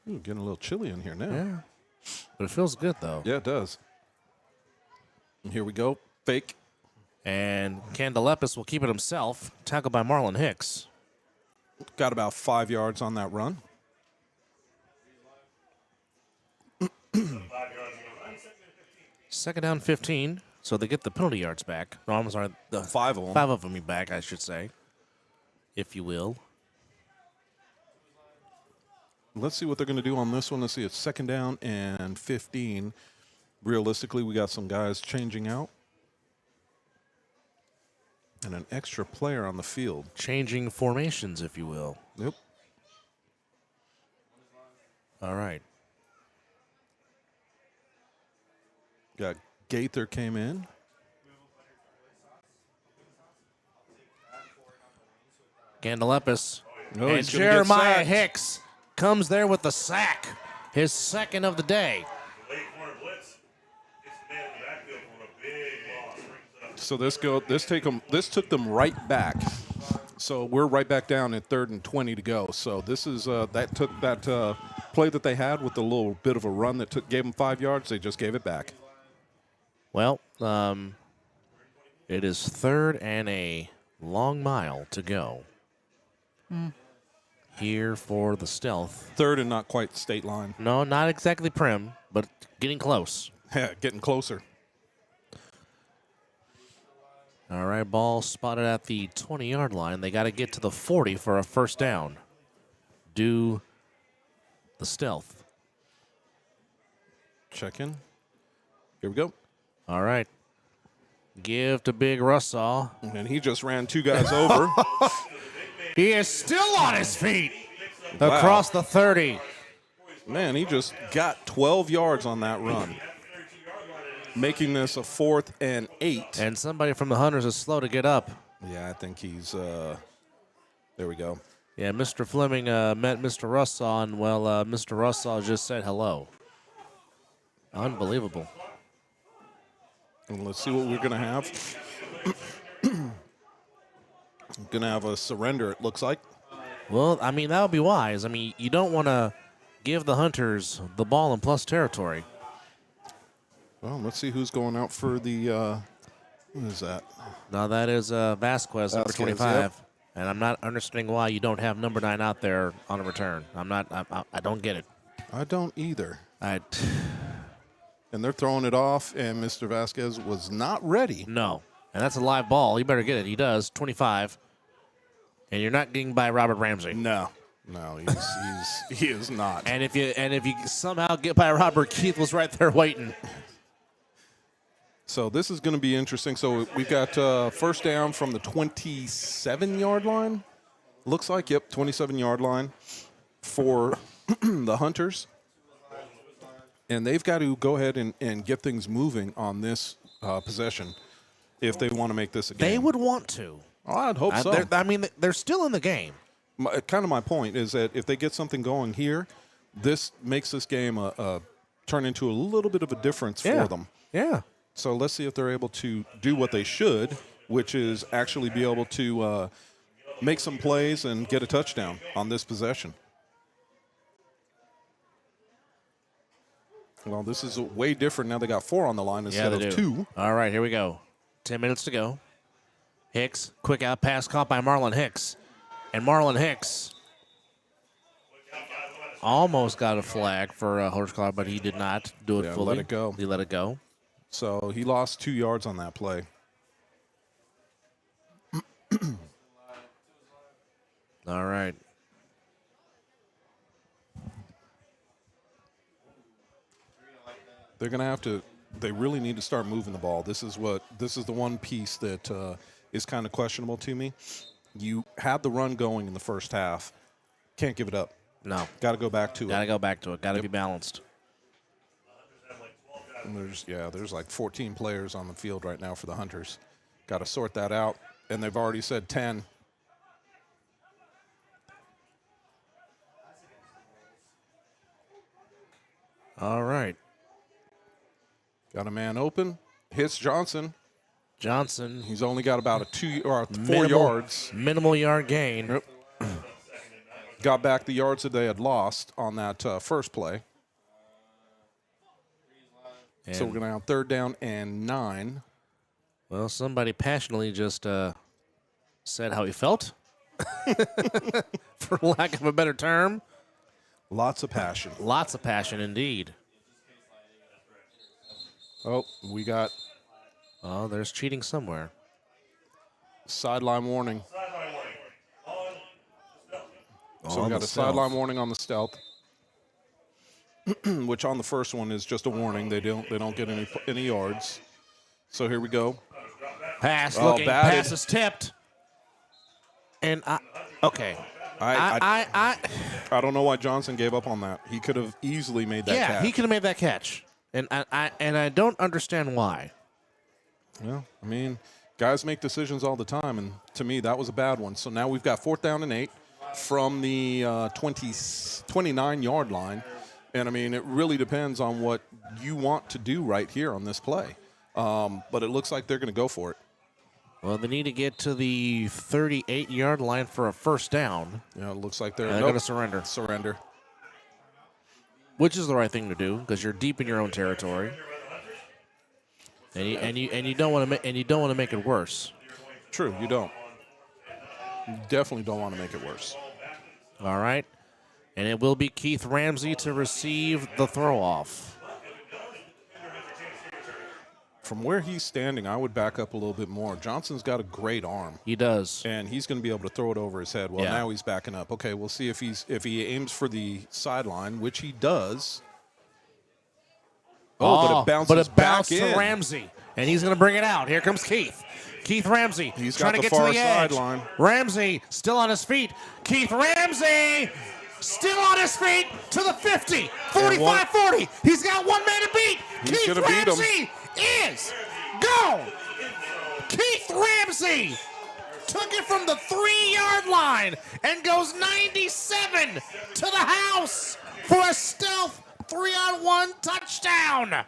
Speaker 2: Ooh, getting a little chilly in here now.
Speaker 1: Yeah. But it feels good, though.
Speaker 2: Yeah, it does. And here we go. Fake.
Speaker 1: And Candelepis will keep it himself. Tackled by Marlon Hicks.
Speaker 2: Got about 5 yards on that run.
Speaker 1: Second down, 15. So they get the penalty yards back. No, I'm sorry. The
Speaker 2: 5 of them.
Speaker 1: 5 of them back, I should say, if you will.
Speaker 2: Let's see what they're going to do on this one. Let's see. It's second down and 15. Realistically, we got some guys changing out. And an extra player on the field.
Speaker 1: Changing formations, if you will.
Speaker 2: Yep.
Speaker 1: All right.
Speaker 2: Got Gaither came in.
Speaker 1: Gandalepis.
Speaker 2: Oh,
Speaker 1: And
Speaker 2: he's gonna get
Speaker 1: Jeremiah
Speaker 2: sacked.
Speaker 1: Hicks comes there with the sack. His second of the day.
Speaker 2: So this took them right back. So we're right back down at 3rd and 20 to go. So this is that took that play that they had with the little bit of a run that gave them 5 yards. They just gave it back.
Speaker 1: Well, it is 3rd and a long mile to go. Here for the stealth.
Speaker 2: 3rd and not quite state line.
Speaker 1: No, not exactly prim, but getting close.
Speaker 2: Yeah, getting closer.
Speaker 1: All right, ball spotted at the 20-yard line. They got to get to the 40 for a first down. Do the stealth.
Speaker 2: Check in. Here we go.
Speaker 1: All right. Give to Big Russaw.
Speaker 2: And he just ran 2 guys over.
Speaker 1: He is still on his feet
Speaker 2: Wow.
Speaker 1: across the 30.
Speaker 2: Man, he just got 12 yards on that run, making this a 4th and 8.
Speaker 1: And somebody from the Hunters is slow to get up.
Speaker 2: Yeah, I think he's there we go.
Speaker 1: Yeah, Mr. Fleming met Mr. Russaw, and, well, Mr. Russaw just said hello. Unbelievable.
Speaker 2: And let's see what we're going to have. Going to have a surrender, it looks like.
Speaker 1: Well, I mean, that would be wise. I mean, you don't want to give the Hunters the ball in plus territory.
Speaker 2: Well, let's see who's going out for the who is that?
Speaker 1: Now, that is Vasquez, number
Speaker 2: Vasquez,
Speaker 1: 25.
Speaker 2: yep.
Speaker 1: And I'm not understanding why you don't have number 9 out there on a return. I don't get it.
Speaker 2: I don't either.
Speaker 1: I
Speaker 2: And they're throwing it off, and Mr. Vasquez was not ready.
Speaker 1: No. And that's a live ball. He better get it. He does. 25. And you're not getting by Robert Ramsey.
Speaker 2: No, he is not.
Speaker 1: And if you somehow get by Robert, Keith was right there waiting.
Speaker 2: So this is going to be interesting. So we've got first down from the 27-yard line. Looks like, yep, 27-yard line for the Hunters. And they've got to go ahead and get things moving on this possession if they want to make this a game.
Speaker 1: They would want to.
Speaker 2: Oh, I'd hope so.
Speaker 1: They're still in the game.
Speaker 2: My point is that if they get something going here, this makes this game turn into a little bit of a difference for them.
Speaker 1: Yeah.
Speaker 2: So let's see if they're able to do what they should, which is actually be able to make some plays and get a touchdown on this possession. Well, this is way different. Now they got 4 on the line instead of 2.
Speaker 1: All right, here we go. 10 minutes to go. Hicks, quick out pass caught by Marlon Hicks. And Marlon Hicks almost got a flag for a horse collar, but he did not do it fully.
Speaker 2: Let it go.
Speaker 1: He let it go.
Speaker 2: So he lost 2 yards on that play.
Speaker 1: All right.
Speaker 2: They're going to have to. They really need to start moving the ball. This is the one piece that is kind of questionable to me. You had the run going in the first half. Can't give it up.
Speaker 1: No.
Speaker 2: Got to go back to it.
Speaker 1: Got to go back to it. Got to be balanced.
Speaker 2: And there's like 14 players on the field right now for the Hunters. Got to sort that out. And they've already said 10.
Speaker 1: All right.
Speaker 2: Got a man open. Hits Johnson.
Speaker 1: Johnson.
Speaker 2: He's only got about 4 yards.
Speaker 1: Minimal yard gain.
Speaker 2: Yep. Got back the yards that they had lost on that first play.
Speaker 1: And
Speaker 2: so we're going to have 3rd down and 9.
Speaker 1: Well, somebody passionately just said how he felt, for lack of a better term.
Speaker 2: Lots of passion.
Speaker 1: Lots of passion indeed.
Speaker 2: Oh, we got
Speaker 1: Oh, there's cheating somewhere.
Speaker 2: sideline warning. So we got a sideline warning on the stealth, which on the first one is just a warning. They don't get any yards. So here we go.
Speaker 1: Pass
Speaker 2: Oh,
Speaker 1: looking.
Speaker 2: batted.
Speaker 1: Pass is tipped. And okay.
Speaker 2: I don't know why Johnson gave up on that. He could have easily made that catch.
Speaker 1: Yeah, he could have made that catch. And I don't understand why.
Speaker 2: Well, I mean, guys make decisions all the time, and to me, that was a bad one. So now we've got 4th down and 8 from the 29-yard line. And, I mean, it really depends on what you want to do right here on this play. But it looks like they're going to go for it.
Speaker 1: Well, they need to get to the 38-yard line for a first down.
Speaker 2: Yeah, it looks like they're
Speaker 1: going to surrender.
Speaker 2: Surrender.
Speaker 1: Which is the right thing to do because you're deep in your own territory. And you don't want to make it worse.
Speaker 2: True, you don't. You definitely don't want to make it worse.
Speaker 1: All right. And it will be Keith Ramsey to receive the throw-off.
Speaker 2: From where he's standing, I would back up a little bit more. Johnson's got a great arm.
Speaker 1: He does.
Speaker 2: And he's going to be able to throw it over his head. Well,
Speaker 1: Yeah.
Speaker 2: now he's backing up. Okay, we'll see if he aims for the sideline, which he does. But it bounces back in.
Speaker 1: to Ramsey. And he's going to bring it out. Here comes Keith. Keith Ramsey
Speaker 2: He's
Speaker 1: trying
Speaker 2: got
Speaker 1: to
Speaker 2: the
Speaker 1: get
Speaker 2: far
Speaker 1: to the edge.
Speaker 2: sideline.
Speaker 1: Ramsey still on his feet. Keith Ramsey still on his feet to the 50, 45, 40. He's got one man to beat.
Speaker 2: He's
Speaker 1: Keith
Speaker 2: gonna beat him.
Speaker 1: Ramsey is gone. Keith Ramsey took it from the 3-yard line and goes 97 to the house for a stealth 3-on-1 touchdown.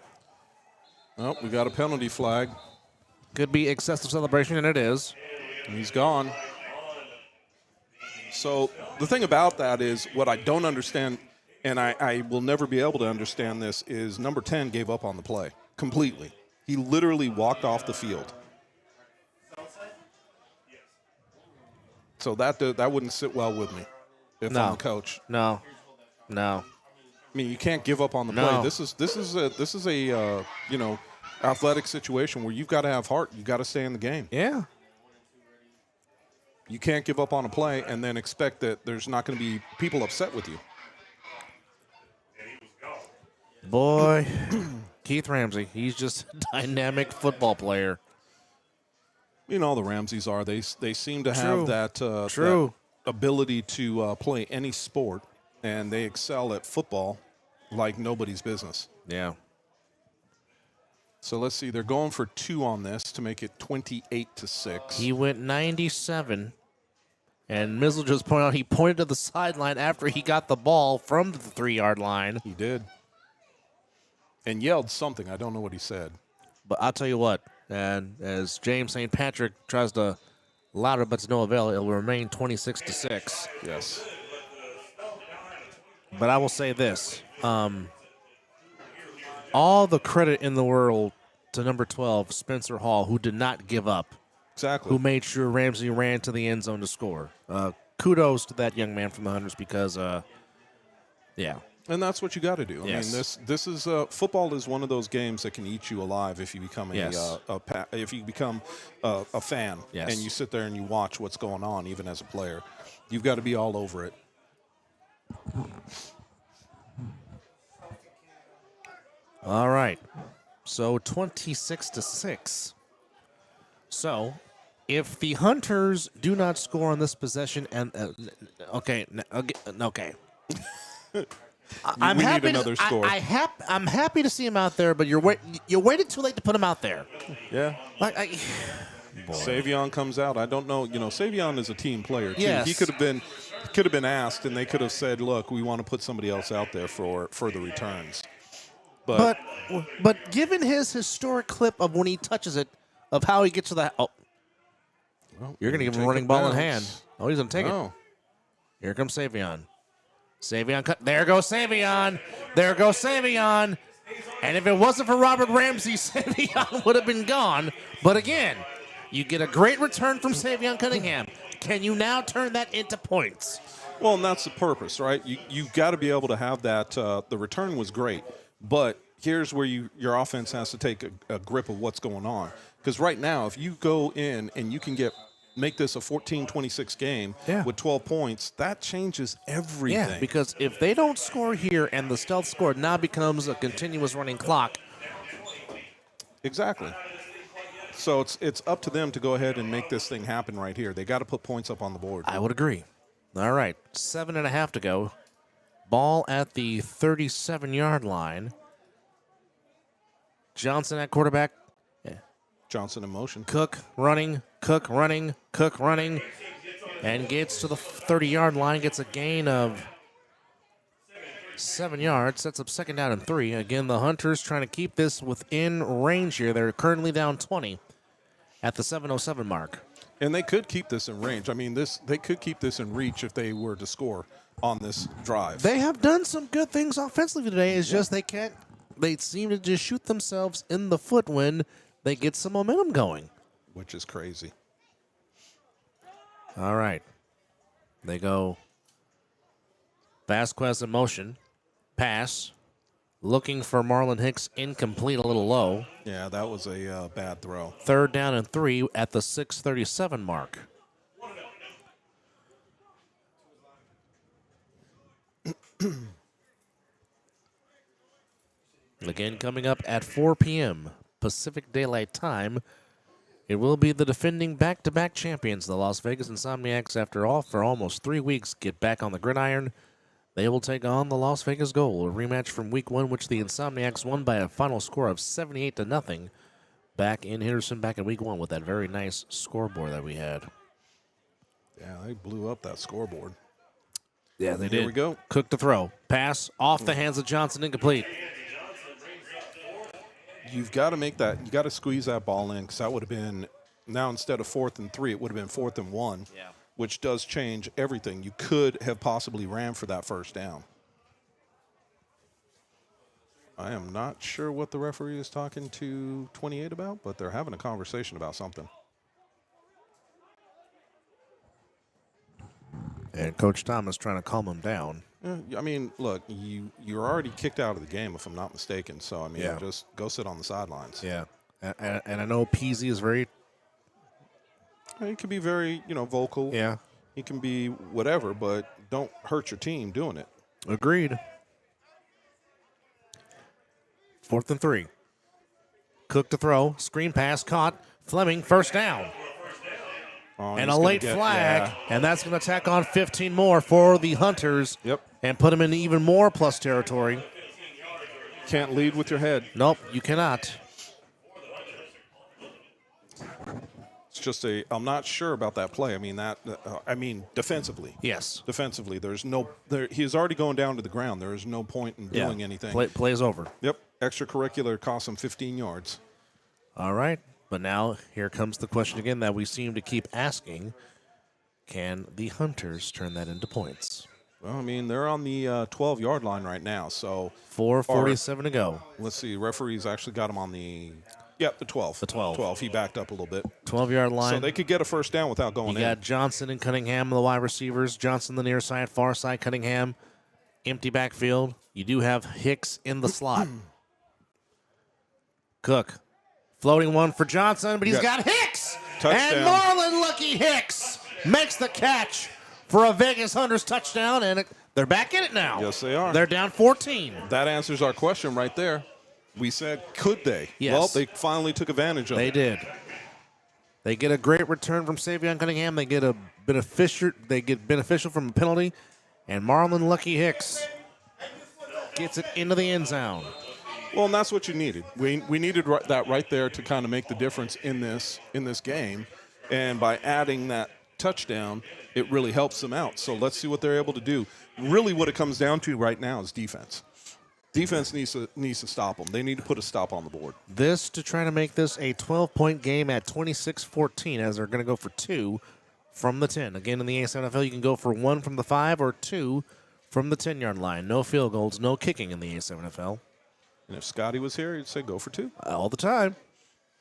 Speaker 2: Oh, we got a penalty flag.
Speaker 1: Could be excessive celebration, and it is.
Speaker 2: And he's gone. So the thing about that is what I don't understand, and I will never be able to understand this, is number 10 gave up on the play completely. He literally walked off the field. So that wouldn't sit well with me if I'm the coach.
Speaker 1: No.
Speaker 2: I mean, you can't give up on the play. This is a athletic situation where you've got to have heart. You've got to stay in the game.
Speaker 1: Yeah.
Speaker 2: You can't give up on a play and then expect that there's not going to be people upset with you.
Speaker 1: Boy, Keith Ramsey, he's just a dynamic football player.
Speaker 2: You know, the Ramseys are. They seem to have that ability to play any sport, and they excel at football like nobody's business.
Speaker 1: Yeah.
Speaker 2: So let's see. They're going for 2 on this to make it 28-6.
Speaker 1: He went 97, and Mizzle just pointed out he pointed to the sideline after he got the ball from the 3-yard line.
Speaker 2: He did. And yelled something. I don't know what he said.
Speaker 1: But I'll tell you what, and as James St. Patrick tries to louder but to no avail, it will remain 26-6.
Speaker 2: Yes.
Speaker 1: But I will say this. All the credit in the world to number 12, Spencer Hall, who did not give up.
Speaker 2: Exactly.
Speaker 1: Who made sure Ramsey ran to the end zone to score. Kudos to that young man from the Hunters because, yeah.
Speaker 2: And that's what you got to do. I mean, this is football is one of those games that can eat you alive if you become a fan and you sit there and you watch what's going on, even as a player. You've got to be all over it.
Speaker 1: All right. So 26-6. So if the Hunters do not score on this possession, and okay. I'm
Speaker 2: we
Speaker 1: happy
Speaker 2: need another score.
Speaker 1: I'm happy to see him out there, but you waited too late to put him out there.
Speaker 2: Yeah.
Speaker 1: Boy.
Speaker 2: Savion comes out. I don't know. You know, Savion is a team player too.
Speaker 1: Yes.
Speaker 2: He could have been asked, and they could have said, "Look, we want to put somebody else out there for the returns." But
Speaker 1: given his historic clip of when he touches it, of how he gets to that, you're going to give him a running ball in hand. Oh, he's going to take it. Here comes Savion. Savion cut. There goes Savion. There goes Savion. And if it wasn't for Robert Ramsey, Savion would have been gone. But again, you get a great return from Savion Cunningham. Can you now turn that into points?
Speaker 2: Well, and that's the purpose, right? You got to be able to have that. The return was great, but here's where your offense has to take a grip of what's going on. Because right now, if you go in and you can make this a 14-26 game with 12 points, that changes everything.
Speaker 1: Yeah, because if they don't score here and the stealth score now becomes a continuous running clock.
Speaker 2: Exactly. So it's up to them to go ahead and make this thing happen right here. They got to put points up on the board.
Speaker 1: I would agree. All right, 7.5 to go. Ball at the 37-yard line. Johnson at quarterback.
Speaker 2: Johnson in motion.
Speaker 1: Cook running, Cook running, Cook running, and gets to the 30-yard line, gets a gain of 7 yards, sets up 2nd down and 3. Again, the Hunters trying to keep this within range here. They're currently down 20 at the 7:07 mark.
Speaker 2: And they could keep this in range. I mean, they could keep this in reach if they were to score on this drive.
Speaker 1: They have done some good things offensively today. It's just they can't. They seem to just shoot themselves in the foot when they get some momentum going.
Speaker 2: Which is crazy.
Speaker 1: All right. They go Vasquez in motion. Pass. Looking for Marlon Hicks. Incomplete, a little low.
Speaker 2: Yeah, that was a bad throw.
Speaker 1: 3rd down and 3 at the 6:37 mark. Again, coming up at 4 p.m. Pacific Daylight Time, it will be the defending back-to-back champions, the Las Vegas Insomniacs, for almost 3 weeks, get back on the gridiron. They will take on the Las Vegas Gold, a rematch from Week 1, which the Insomniacs won by a final score of 78-0 back in Henderson back in Week 1 with that very nice scoreboard that we had.
Speaker 2: Yeah, they blew up that scoreboard.
Speaker 1: Yeah, they did.
Speaker 2: Here we go.
Speaker 1: Cook to throw. Pass off the hands of Johnson, incomplete.
Speaker 2: You've got to make that. You got to squeeze that ball in because that would have been now instead of 4th and 3, it would have been 4th and 1.
Speaker 1: Yeah.
Speaker 2: Which does change everything. You could have possibly ran for that 1st down. I am not sure what the referee is talking to 28 about, but they're having a conversation about something.
Speaker 1: And Coach Thomas trying to calm him down.
Speaker 2: I mean, look, you're already kicked out of the game, if I'm not mistaken. So, I mean, just go sit on the sidelines.
Speaker 1: Yeah. And I know PZ is very...
Speaker 2: He can be very, vocal.
Speaker 1: Yeah.
Speaker 2: He can be whatever, but don't hurt your team doing it.
Speaker 1: Agreed. 4th and 3. Cook to throw. Screen pass caught. Fleming, 1st down.
Speaker 2: Oh,
Speaker 1: and a late flag, and that's going to tack on 15 more for the Hunters.
Speaker 2: Yep.
Speaker 1: And put them in even more plus territory.
Speaker 2: Can't lead with your head.
Speaker 1: Nope, you cannot.
Speaker 2: It's just I'm not sure about that play. I mean, defensively.
Speaker 1: Yes.
Speaker 2: Defensively, he's already going down to the ground. There is no point in doing anything.
Speaker 1: Play's over.
Speaker 2: Yep. Extracurricular costs him 15 yards.
Speaker 1: All right. But now here comes the question again that we seem to keep asking. Can the Hunters turn that into points?
Speaker 2: Well, I mean, they're on the 12-yard line right now. So
Speaker 1: 4:47 to go.
Speaker 2: Let's see. Referees actually got him on the 12.
Speaker 1: The 12.
Speaker 2: 12. He backed up a little bit.
Speaker 1: 12-yard line.
Speaker 2: So they could get a 1st down without going in.
Speaker 1: You got Johnson and Cunningham, the wide receivers. Johnson the near side, far side, Cunningham. Empty backfield. You do have Hicks in the slot. Cook. Floating one for Johnson, but he's got Hicks.
Speaker 2: Touchdown.
Speaker 1: And Marlon Lucky Hicks makes the catch for a Vegas Hunters touchdown, and they're back in it now.
Speaker 2: Yes, they are.
Speaker 1: They're down 14.
Speaker 2: That answers our question right there. We said, could they?
Speaker 1: Yes.
Speaker 2: Well, they finally took advantage of it.
Speaker 1: They did. They get a great return from Savion Cunningham. They get beneficial from a penalty, and Marlon Lucky Hicks gets it into the end zone.
Speaker 2: Well, and that's what you needed. We needed that right there to kind of make the difference in this game, and by adding that touchdown, it really helps them out. So let's see what they're able to do. Really, what it comes down to right now is defense. Defense needs to stop them. They need to put a stop on the board.
Speaker 1: This to try to make this a 12-point game at 26-14, as they're going to go for 2 from the 10. Again, in the A7FL, you can go for 1 from the 5 or 2 from the 10-yard line. No field goals, no kicking in the A7FL.
Speaker 2: And if Scotty was here, he'd say go for 2.
Speaker 1: All the time.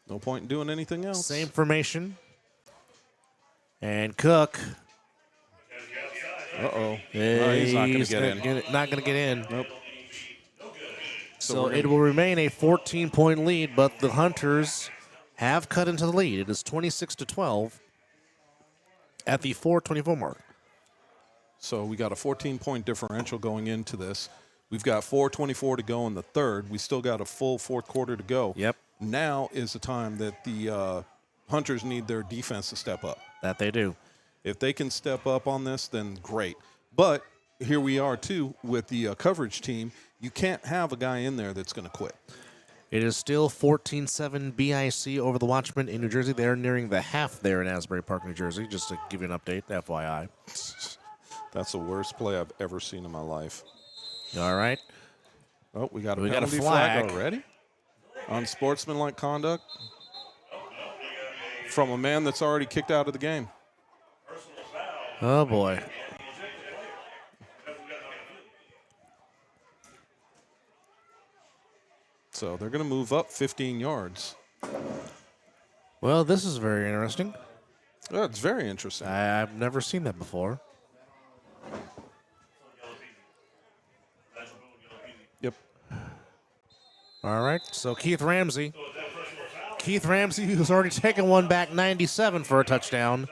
Speaker 2: No point in doing anything else.
Speaker 1: Same formation. And Cook.
Speaker 2: Uh-oh.
Speaker 1: He's
Speaker 2: not going to get in.
Speaker 1: Not going to get in.
Speaker 2: Nope.
Speaker 1: So
Speaker 2: we're
Speaker 1: it
Speaker 2: gonna-
Speaker 1: will remain a 14-point lead, but the Hunters have cut into the lead. It is 26-12 at the 4:24 mark.
Speaker 2: So we got a 14-point differential going into this. We've got 4:24 to go in the third. We still got a full fourth quarter to go.
Speaker 1: Yep.
Speaker 2: Now is the time that the Hunters need their defense to step up.
Speaker 1: That they do.
Speaker 2: If they can step up on this, then great. But here we are, too, with the coverage team. You can't have a guy in there that's going to quit.
Speaker 1: It is still 14-7 BIC over the Watchmen in New Jersey. They're nearing the half there in Asbury Park, New Jersey, just to give you an update, FYI.
Speaker 2: That's the worst play I've ever seen in my life.
Speaker 1: All right.
Speaker 2: Oh, we got a
Speaker 1: We got a
Speaker 2: penalty
Speaker 1: flag.
Speaker 2: already? Unsportsmanlike conduct from a man that's already kicked out of the game.
Speaker 1: Oh, boy.
Speaker 2: So they're going to move up 15 yards.
Speaker 1: Well, this is very interesting.
Speaker 2: Oh, it's very interesting.
Speaker 1: I've never seen that before.
Speaker 2: Yep.
Speaker 1: All right, so Keith Ramsey, who's already taken one back 97 for a touchdown.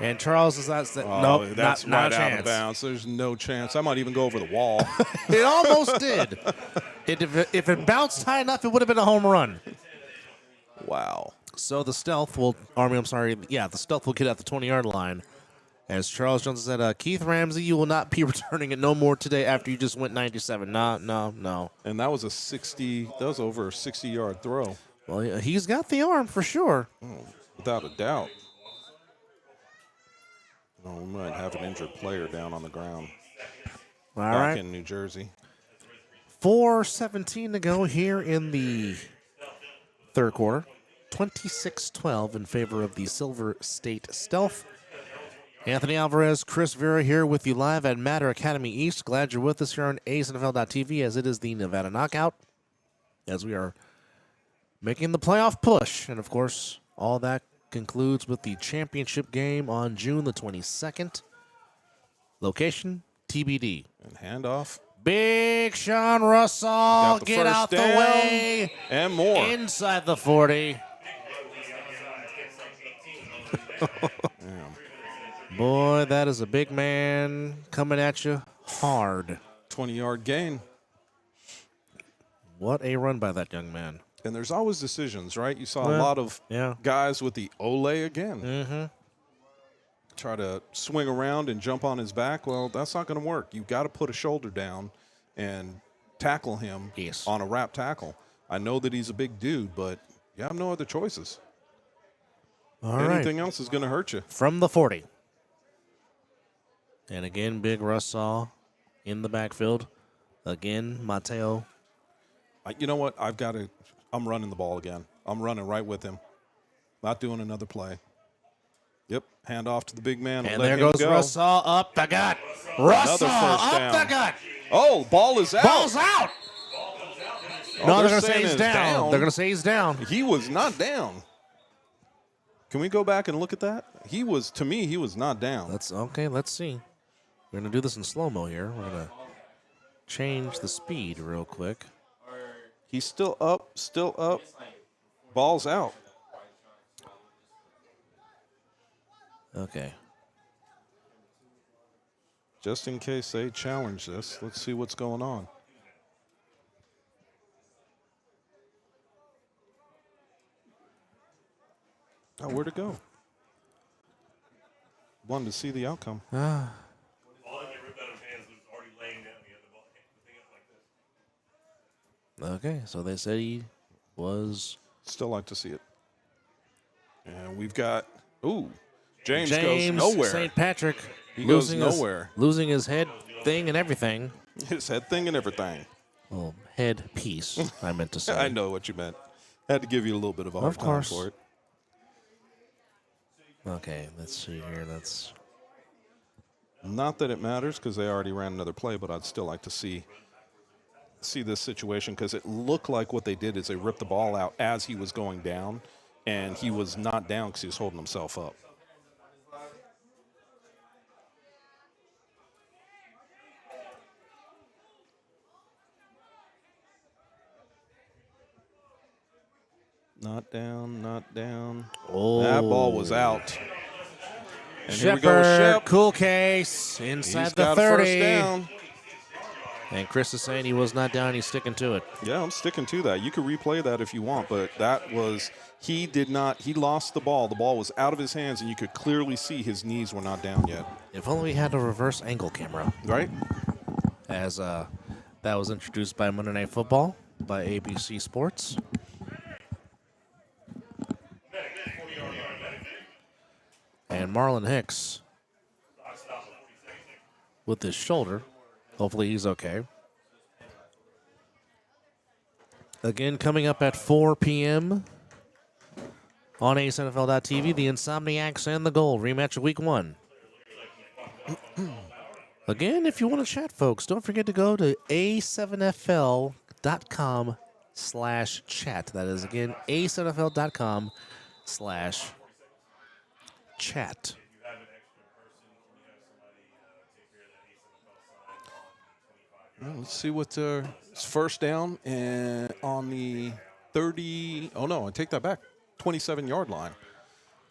Speaker 1: And Charles is not. Nope,
Speaker 2: that's
Speaker 1: not
Speaker 2: right
Speaker 1: a
Speaker 2: out
Speaker 1: chance.
Speaker 2: of bounds. There's no chance. I might even go over the wall.
Speaker 1: It almost did. If it bounced high enough, it would have been a home run.
Speaker 2: Wow.
Speaker 1: So the stealth will, the stealth will get at the 20-yard line. As Charles Johnson said, Keith Ramsey, you will not be returning it no more today after you just went 97. No.
Speaker 2: And that was over a 60-yard throw.
Speaker 1: Well, he's got the arm for sure.
Speaker 2: Without a doubt. Oh, we might have an injured player down on the ground.
Speaker 1: All
Speaker 2: Back
Speaker 1: right.
Speaker 2: in New Jersey.
Speaker 1: 4:17 to go here in the third quarter. 26-12 in favor of the Silver State Stealth. Anthony Alvarez, Chris Vera here with you live at Matter Academy East. Glad you're with us here on A7FL.TV as it is the Nevada Knockout. As we are making the playoff push. And, of course, all that concludes with the championship game on June the 22nd. Location, TBD.
Speaker 2: And handoff.
Speaker 1: Big Sean Russell, get out the way.
Speaker 2: And more.
Speaker 1: Inside the 40. Boy, that is a big man coming at you hard.
Speaker 2: 20-yard gain.
Speaker 1: What a run by that young man.
Speaker 2: And there's always decisions, right? You saw a lot of guys with the Ole again.
Speaker 1: Mm-hmm.
Speaker 2: Try to swing around and jump on his back. Well, that's not going to work. You've got to put a shoulder down and tackle him on a wrap tackle. I know that he's a big dude, but you have no other choices. Anything else is going to hurt you.
Speaker 1: From the 40. And again, Big Russell in the backfield. Again, Mateo.
Speaker 2: You know what? I'm running the ball again. I'm running right with him. Not doing another play. Yep, hand off to the big man.
Speaker 1: And there goes Russell up the gut. Russell
Speaker 2: first
Speaker 1: up
Speaker 2: down.
Speaker 1: the gut.
Speaker 2: Oh, ball is out.
Speaker 1: Ball's out. No, they're going to say he's
Speaker 2: down.
Speaker 1: down. They're going to say he's down.
Speaker 2: He was not down. Can we go back and look at that? To me, he was not down.
Speaker 1: Let's see. We're going to do this in slow-mo here. We're going to change the speed real quick.
Speaker 2: He's still up. Ball's out.
Speaker 1: Okay.
Speaker 2: Just in case they challenge this, let's see what's going on. Oh, where'd it go? Wanted to see the outcome.
Speaker 1: Okay, so they said he was.
Speaker 2: Still like to see it. And we've got, James goes nowhere.
Speaker 1: St. Patrick.
Speaker 2: He goes nowhere.
Speaker 1: Losing his head thing and everything.
Speaker 2: His head thing and everything.
Speaker 1: Well, head piece, I meant to say.
Speaker 2: I know what you meant. Had to give you a little bit of time for it.
Speaker 1: Okay, let's see here. That's
Speaker 2: not that it matters because they already ran another play, but I'd still like to see this situation because it looked like what they did is they ripped the ball out as he was going down, and he was not down because he was holding himself up. Not down, not down.
Speaker 1: Oh.
Speaker 2: That ball was out. And here we go with
Speaker 1: Shepard,
Speaker 2: Shep.
Speaker 1: cool case, inside
Speaker 2: He's
Speaker 1: the
Speaker 2: got
Speaker 1: 30.
Speaker 2: a first down.
Speaker 1: And Chris is saying he was not down. He's sticking to it.
Speaker 2: Yeah, I'm sticking to that. You could replay that if you want, but that was, he lost the ball. The ball was out of his hands, and you could clearly see his knees were not down yet.
Speaker 1: If only we had a reverse angle camera.
Speaker 2: Right?
Speaker 1: As that was introduced by Monday Night Football by ABC Sports. And Marlon Hicks with his shoulder. Hopefully he's okay. Again, coming up at 4 p.m. on A7FL.TV, the Insomniacs and the Gold rematch of Week 1. Again, if you want to chat, folks, don't forget to go to A7FL.com/chat. That is, again, A7FL.com/chat.
Speaker 2: Well, let's see what it's first down and on the 30. Oh, no, I take that back. 27-yard line.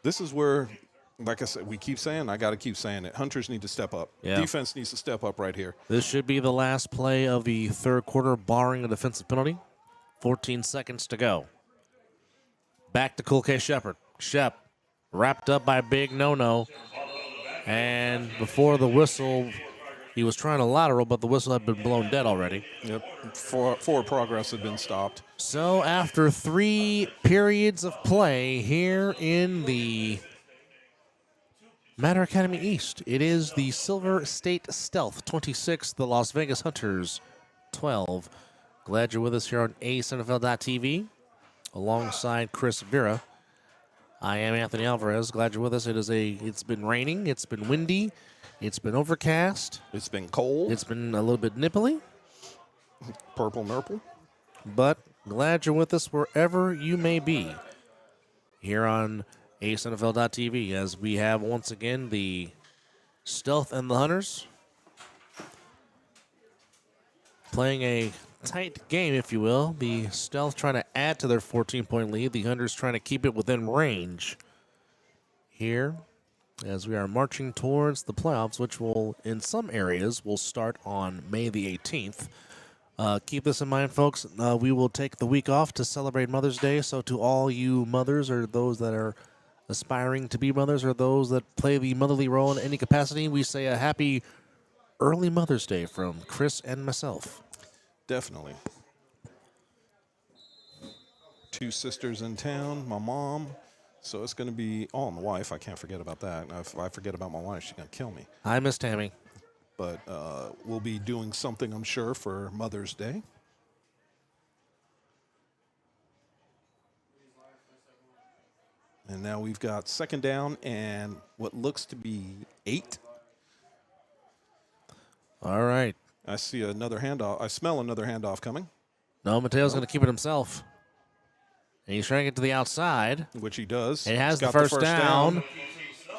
Speaker 2: This is where, like I said, we keep saying, I got to keep saying it. Hunters need to step up.
Speaker 1: Yeah.
Speaker 2: Defense needs to step up right here.
Speaker 1: This should be the last play of the third quarter, barring a defensive penalty. 14 seconds to go. Back to Cool K Shepard. Shep wrapped up by Big No-No. And before the whistle, he was trying to lateral, but the whistle had been blown dead already.
Speaker 2: Yep. Forward progress had been stopped.
Speaker 1: So after 3 periods of play here in the Matter Academy East, it is the Silver State Stealth 26, the Las Vegas Hunters 12. Glad you're with us here on A7FL.TV alongside Chris Vera. I am Anthony Alvarez. Glad you're with us. It's been raining. It's been windy. It's been overcast.
Speaker 2: It's been cold.
Speaker 1: It's been a little bit nipply.
Speaker 2: Purple nurple.
Speaker 1: But glad you're with us wherever you may be here on A7FL.TV as we have once again the Stealth and the Hunters playing a tight game, if you will. The Stealth trying to add to their 14-point lead. The Hunters trying to keep it within range here as we are marching towards the playoffs, which will, in some areas, will start on May the 18th. Keep this in mind, folks. We will take the week off to celebrate Mother's Day. So to all you mothers or those that are aspiring to be mothers or those that play the motherly role in any capacity, we say a happy early Mother's Day from Chris and myself.
Speaker 2: Definitely. 2 sisters in town, my mom. So it's going to be, and the wife. I can't forget about that. If I forget about my wife, she's going to kill me.
Speaker 1: Hi, Miss Tammy.
Speaker 2: But we'll be doing something, I'm sure, for Mother's Day. And now we've got second down and what looks to be 8.
Speaker 1: All right.
Speaker 2: I see another handoff. I smell another handoff coming.
Speaker 1: No, Mateo's going to keep it himself. And he's trying to get to the outside.
Speaker 2: Which he does.
Speaker 1: He has
Speaker 2: He's
Speaker 1: the
Speaker 2: got
Speaker 1: first down.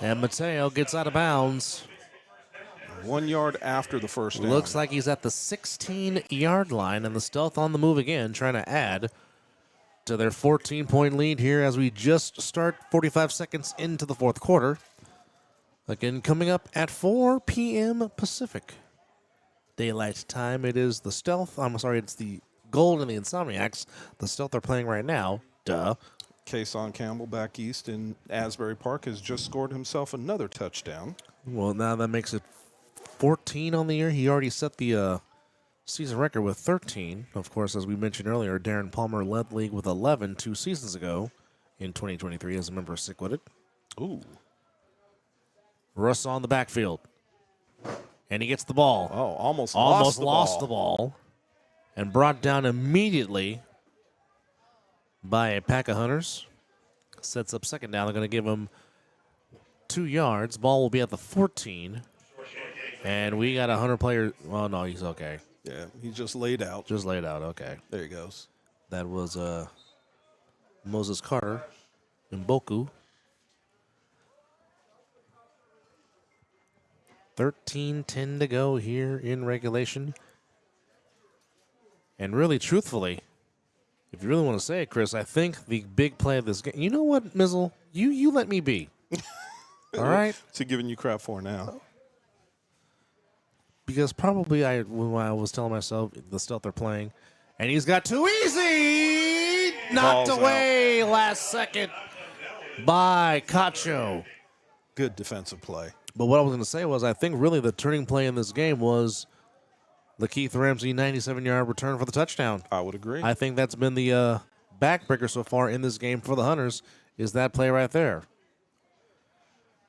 Speaker 1: And Mateo gets out of bounds.
Speaker 2: 1 yard after the first down.
Speaker 1: Looks like he's at the 16-yard line, and the Stealth on the move again, trying to add to their 14-point lead here as we just start 45 seconds into the fourth quarter. Again, coming up at 4 p.m. Pacific Daylight Time, it is the Stealth. It's the Gold and the Insomniacs. The Stealth are playing right now. Duh.
Speaker 2: Kason Campbell back east in Asbury Park has just scored himself another touchdown.
Speaker 1: Well, now that makes it 14 on the year. He already set the season record with 13. Of course, as we mentioned earlier, Darren Palmer led the league with 11 2 seasons ago in 2023 as a member of Sick-Witted.
Speaker 2: Ooh.
Speaker 1: Russ on the backfield. And he gets the ball.
Speaker 2: Oh, almost
Speaker 1: lost the ball. And brought down immediately by a pack of Hunters. Sets up second down. They're going to give him 2 yards. Ball will be at the 14. And we got a Hunter player. Well, no, he's okay.
Speaker 2: Yeah, he just laid out.
Speaker 1: Just laid out, okay.
Speaker 2: There he goes.
Speaker 1: That was Moses Carter in Boku. 13-10 to go here in regulation. And really, truthfully, if you really want to say it, Chris, I think the big play of this game. You know what, Mizzle? You let me be. All right?
Speaker 2: What's he giving you crap for now?
Speaker 1: Because probably when I was telling myself the stealth they're playing, and he's got too easy. Knocked
Speaker 2: Ball's
Speaker 1: away last second by Cacho.
Speaker 2: Good defensive play.
Speaker 1: But what I was going to say was I think really the turning play in this game was the Keith Ramsey 97-yard return for the touchdown.
Speaker 2: I would agree.
Speaker 1: I think that's been the backbreaker so far in this game for the Hunters is that play right there.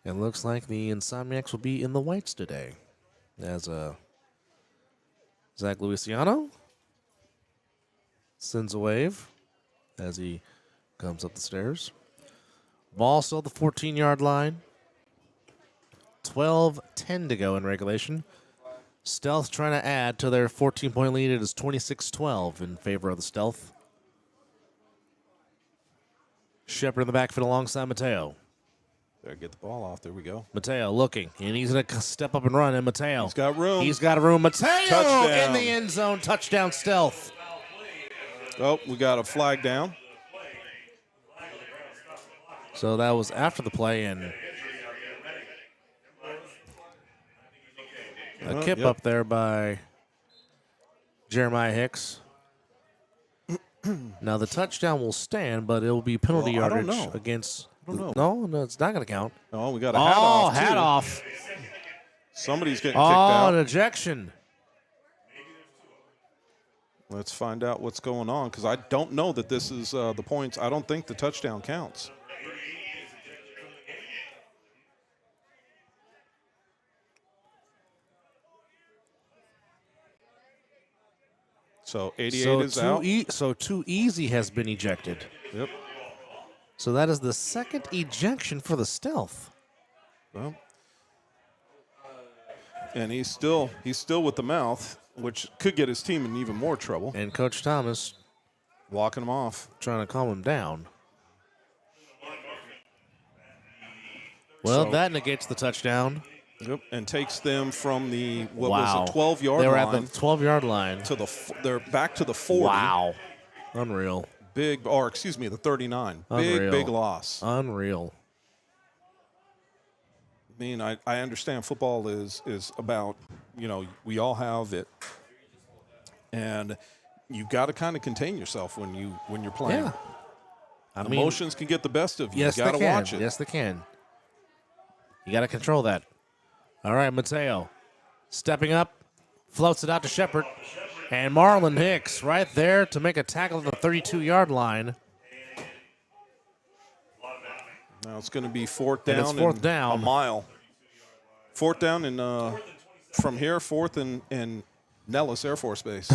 Speaker 1: It looks like the Insomniacs will be in the whites today. As Zach Luciano sends a wave as he comes up the stairs. Ball still at the 14-yard line. 12:10 to go in regulation. Stealth trying to add to their 14-point lead. It is 26-12 in favor of the Stealth. Shepard in the backfield alongside Mateo.
Speaker 2: There, get the ball off. There we go.
Speaker 1: Mateo looking, and he's going to step up and run. And Mateo.
Speaker 2: He's got room.
Speaker 1: He's got room. Mateo
Speaker 2: Touchdown.
Speaker 1: in the end zone. Touchdown, Stealth.
Speaker 2: Oh, we got a flag down.
Speaker 1: So that was after the play, and a kip up there by Jeremiah Hicks. Now the touchdown will stand, but it will be penalty
Speaker 2: Well, I
Speaker 1: yardage
Speaker 2: don't know.
Speaker 1: against.
Speaker 2: I don't know.
Speaker 1: No, it's not going to count.
Speaker 2: Oh, we got a hat off.
Speaker 1: hat
Speaker 2: too.
Speaker 1: off.
Speaker 2: Somebody's getting kicked
Speaker 1: Oh, an
Speaker 2: out.
Speaker 1: ejection.
Speaker 2: Let's find out what's going on because I don't know that this is the points. I don't think the touchdown counts. So 88 is out.
Speaker 1: So Too Easy has been ejected.
Speaker 2: Yep.
Speaker 1: So that is the second ejection for the Stealth.
Speaker 2: Well, and he's still with the mouth, which could get his team in even more trouble.
Speaker 1: And Coach Thomas
Speaker 2: Walking him off.
Speaker 1: trying to calm him down. Well,
Speaker 2: So-
Speaker 1: that negates the touchdown.
Speaker 2: Yep. And takes them from the what
Speaker 1: Wow.
Speaker 2: was a 12-yard
Speaker 1: They were
Speaker 2: line
Speaker 1: at the 12-yard line.
Speaker 2: to the they're back to the 40.
Speaker 1: Wow. Unreal.
Speaker 2: Big, or excuse me, the 39.
Speaker 1: Unreal.
Speaker 2: Big loss.
Speaker 1: Unreal.
Speaker 2: I mean, I understand football is about, we all have it, and you got to kind of contain yourself when you're playing.
Speaker 1: Yeah. I mean,
Speaker 2: Emotions can get the best of you.
Speaker 1: yes,
Speaker 2: You got
Speaker 1: they
Speaker 2: to
Speaker 1: can.
Speaker 2: watch it.
Speaker 1: Yes, they can. You got to control that. All right, Mateo stepping up, floats it out to Shepard. And Marlon Hicks right there to make a tackle at the 32-yard line.
Speaker 2: Now it's going to be fourth
Speaker 1: And
Speaker 2: down.
Speaker 1: it's fourth
Speaker 2: and
Speaker 1: down.
Speaker 2: A mile. Fourth down and from here, fourth in Nellis Air Force Base.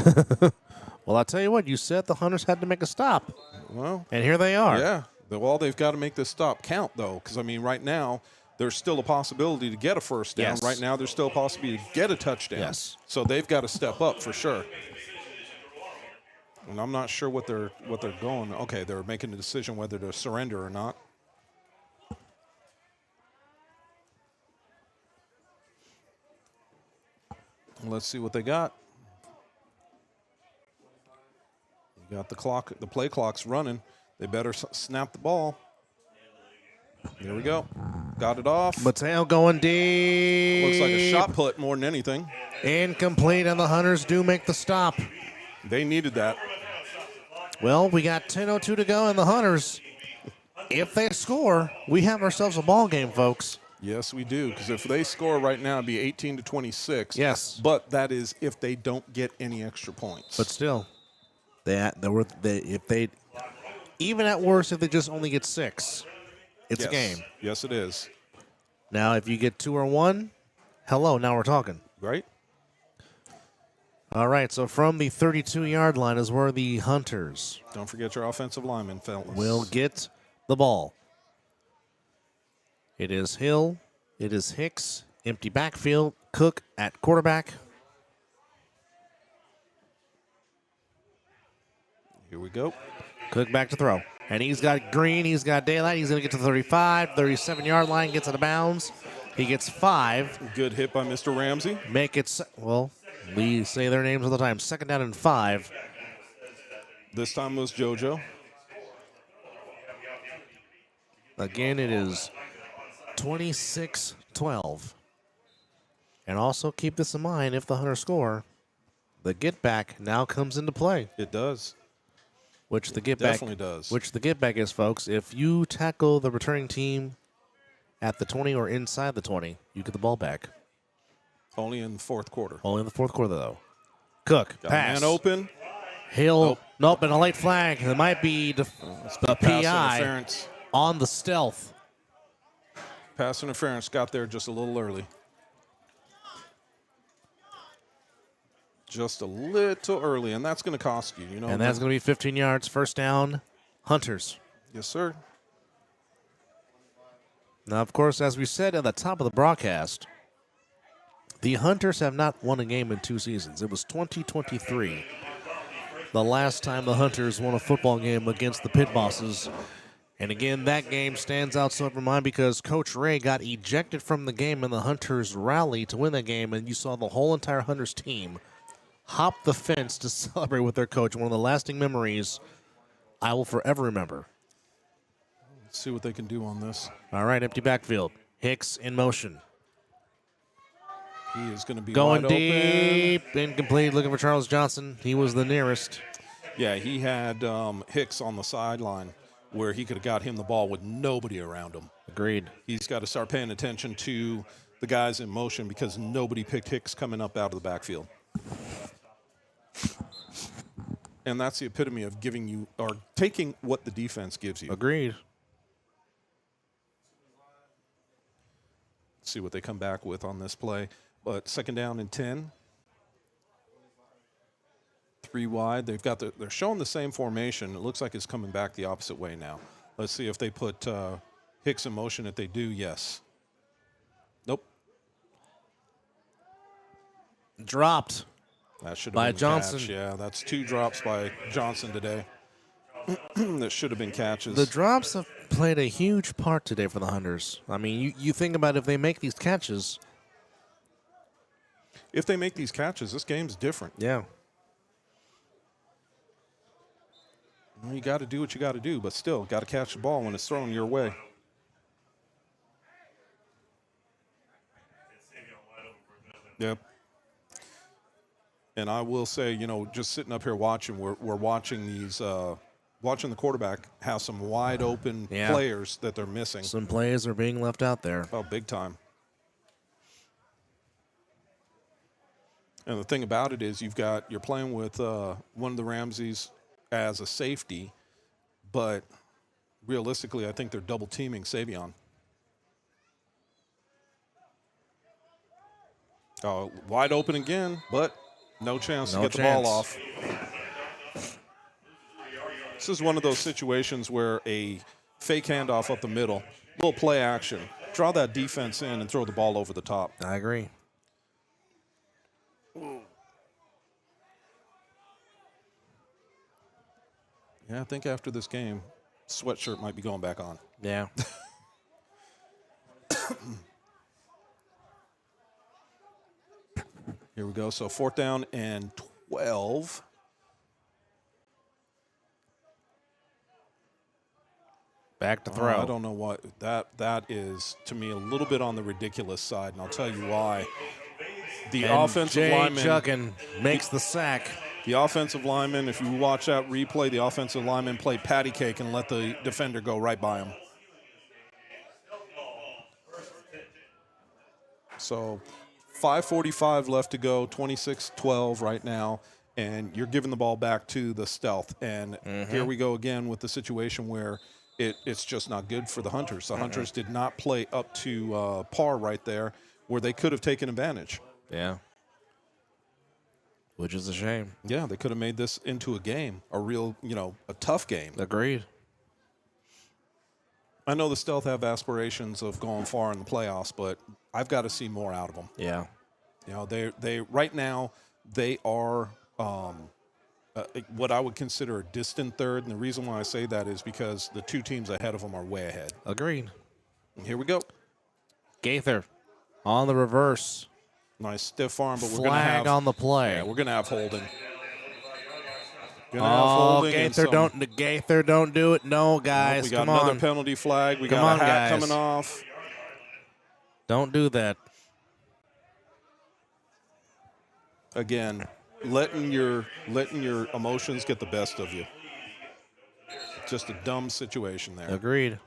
Speaker 1: Well, I'll tell you what, you said the Hunters had to make a stop.
Speaker 2: Well,
Speaker 1: And here they are.
Speaker 2: yeah. Well, they've got to make this stop count, though, because, right now there's still a possibility to get a first down.
Speaker 1: Yes.
Speaker 2: Right now there's still a possibility to get a touchdown.
Speaker 1: Yes.
Speaker 2: So they've got to step up for sure. And I'm not sure what they're going. Okay, they're making a decision whether to surrender or not. Let's see what they got. You got the clock. The play clock's running. They better snap the ball. There we go. Got it off.
Speaker 1: Mateo going deep.
Speaker 2: Looks like a shot put more than anything.
Speaker 1: Incomplete, and the Hunters do make the stop.
Speaker 2: They needed that.
Speaker 1: Well, we got 10:02 to go, and the Hunters, if they score, we have ourselves a ball game, folks.
Speaker 2: Yes, we do. Because if they score right now, it'd be 18-26.
Speaker 1: Yes.
Speaker 2: But that is if they don't get any extra points.
Speaker 1: But still, if they even at worst, if they just only get 6, it's
Speaker 2: yes.
Speaker 1: a game.
Speaker 2: Yes, it is.
Speaker 1: Now, if you get 2 or 1, hello, now we're talking.
Speaker 2: Right?
Speaker 1: All right, so from the 32-yard line is where the Hunters
Speaker 2: Don't forget your offensive lineman, fellas.
Speaker 1: will get the ball. It is Hill. It is Hicks. Empty backfield. Cook at quarterback.
Speaker 2: Here we go.
Speaker 1: Cook back to throw. And he's got Green. He's got daylight. He's going to get to the 35, 37-yard line. Gets out of bounds. He gets 5.
Speaker 2: Good hit by Mr. Ramsey.
Speaker 1: Make it, well, we say their names all the time. 2nd down and 5.
Speaker 2: This time was JoJo.
Speaker 1: Again, it is 26-12. And also keep this in mind, if the Hunters score, the get back now comes into play.
Speaker 2: It does.
Speaker 1: Which the get
Speaker 2: Definitely
Speaker 1: back
Speaker 2: does.
Speaker 1: Which the get back is, folks. If you tackle the returning team at the 20 or inside the 20, you get the ball back.
Speaker 2: Only in the fourth quarter.
Speaker 1: Only in the fourth quarter, though. Cook,
Speaker 2: Got
Speaker 1: pass.
Speaker 2: a man open.
Speaker 1: Hill, nope, and a late flag. It might be the
Speaker 2: Pass
Speaker 1: PI
Speaker 2: interference.
Speaker 1: on the stealth.
Speaker 2: Pass interference got there just a little early. Just a little early, and that's going to cost you.
Speaker 1: And that's going to be 15 yards, first down, Hunters.
Speaker 2: Yes, sir.
Speaker 1: Now, of course, as we said at the top of the broadcast, the Hunters have not won a game in 2 seasons. It was 2023, the last time the Hunters won a football game against the Pit Bosses. And again, that game stands out so in mind because Coach Ray got ejected from the game and the Hunters rallied to win the game, and you saw the whole entire Hunters team hop the fence to celebrate with their coach. One of the lasting memories I will forever remember.
Speaker 2: Let's see what they can do on this.
Speaker 1: All right, empty backfield. Hicks in motion.
Speaker 2: He is going to be
Speaker 1: Going
Speaker 2: wide
Speaker 1: deep,
Speaker 2: open.
Speaker 1: incomplete, looking for Charles Johnson. He was the nearest.
Speaker 2: Yeah, he had Hicks on the sideline where he could have got him the ball with nobody around him.
Speaker 1: Agreed.
Speaker 2: He's got to start paying attention to the guys in motion because nobody picked Hicks coming up out of the backfield. And that's the epitome of giving you or taking what the defense gives you.
Speaker 1: Agreed.
Speaker 2: See what they come back with on this play. But second down and 10. 3 wide. They're showing the same formation. It looks like it's coming back the opposite way now. Let's see if they put Hicks in motion. If they do, yes. Nope.
Speaker 1: Dropped.
Speaker 2: That should have
Speaker 1: By
Speaker 2: been
Speaker 1: Johnson.
Speaker 2: Catch. Yeah, that's 2 drops by Johnson today. That should have been catches.
Speaker 1: The drops have played a huge part today for the Hunters. I mean, you think about if they make these catches.
Speaker 2: If they make these catches, this game's different.
Speaker 1: Yeah.
Speaker 2: You got to do what you got to do, but still, got to catch the ball when it's thrown your way. Yep. And I will say, just sitting up here watching, we're watching these, watching the quarterback have some wide open players that they're missing.
Speaker 1: Some plays are being left out there.
Speaker 2: Oh, big time. And the thing about it is you're playing with one of the Ramseys as a safety, but realistically, I think they're double teaming Savion. Oh, wide open again, but no chance to get the ball off. This is one of those situations where a fake handoff up the middle, little play action, draw that defense in and throw the ball over the top.
Speaker 1: I agree.
Speaker 2: Yeah, I think after this game, sweatshirt might be going back on.
Speaker 1: Yeah.
Speaker 2: Here we go. So 4th down and 12.
Speaker 1: Back to throw.
Speaker 2: I don't know what that is, to me, a little bit on the ridiculous side, and I'll tell you why. The offensive lineman
Speaker 1: Chuckin makes the sack.
Speaker 2: The offensive lineman, if you watch that replay, the offensive lineman played patty cake and let the defender go right by him. So 5:45 left to go, 26-12 right now, and you're giving the ball back to the stealth. And here we go again with the situation where it's just not good for the Hunters. The Hunters did not play up to par right there where they could have taken advantage.
Speaker 1: Yeah. Which is a shame.
Speaker 2: Yeah, they could have made this into a game, a real, a tough game.
Speaker 1: Agreed.
Speaker 2: I know the Stealth have aspirations of going far in the playoffs, but I've got to see more out of them.
Speaker 1: Yeah.
Speaker 2: They right now they are what I would consider a distant third, and the reason why I say that is because the 2 teams ahead of them are way ahead.
Speaker 1: Agreed.
Speaker 2: And here we go.
Speaker 1: Gaither on the reverse.
Speaker 2: Nice stiff arm, but we're going to
Speaker 1: Flag
Speaker 2: have
Speaker 1: on the play.
Speaker 2: Yeah, we're going to have holding. Gonna have holding and
Speaker 1: Gaither, don't do it. No, guys,
Speaker 2: we got
Speaker 1: come
Speaker 2: another
Speaker 1: on.
Speaker 2: penalty flag. We
Speaker 1: Come
Speaker 2: got
Speaker 1: on,
Speaker 2: a hat
Speaker 1: guys.
Speaker 2: coming off.
Speaker 1: Don't do that.
Speaker 2: Again, letting your emotions get the best of you. Just a dumb situation there.
Speaker 1: Agreed.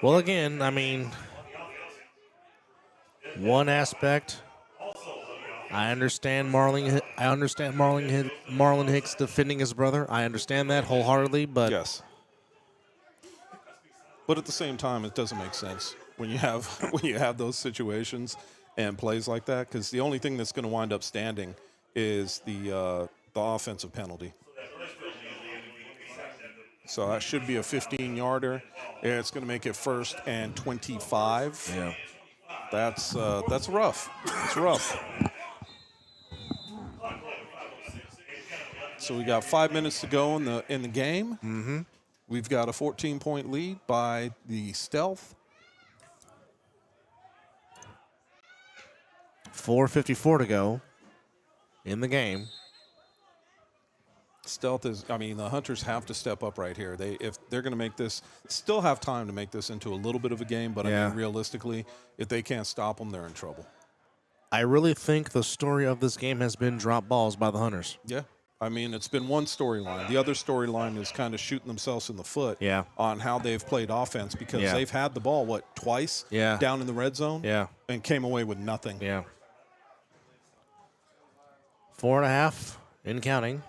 Speaker 1: Well, again, I mean, one aspect, I understand Marlon Hicks defending his brother. I understand that wholeheartedly, but
Speaker 2: Yes. But at the same time, it doesn't make sense when you have those situations and plays like that, because the only thing that's going to wind up standing is the offensive penalty. So that should be a 15-yarder. It's going to make it 1st and 25.
Speaker 1: yeah.
Speaker 2: That's rough. It's rough. So we got 5 minutes to go in the game.
Speaker 1: Mm-hmm.
Speaker 2: We've got a 14-point lead by the Stealth.
Speaker 1: 4:54 to go in the game.
Speaker 2: Stealth is, I mean, the Hunters have to step up right here. If they're going to make this, still have time to make this into a little bit of a game, but I mean, realistically, if they can't stop them, they're in trouble.
Speaker 1: I really think the story of this game has been drop balls by the Hunters.
Speaker 2: Yeah. I mean, it's been one storyline. The other storyline is kind of shooting themselves in the foot on how they've played offense, because they've had the ball, twice down in the red zone and came away with nothing.
Speaker 1: Yeah. 4.5 in counting.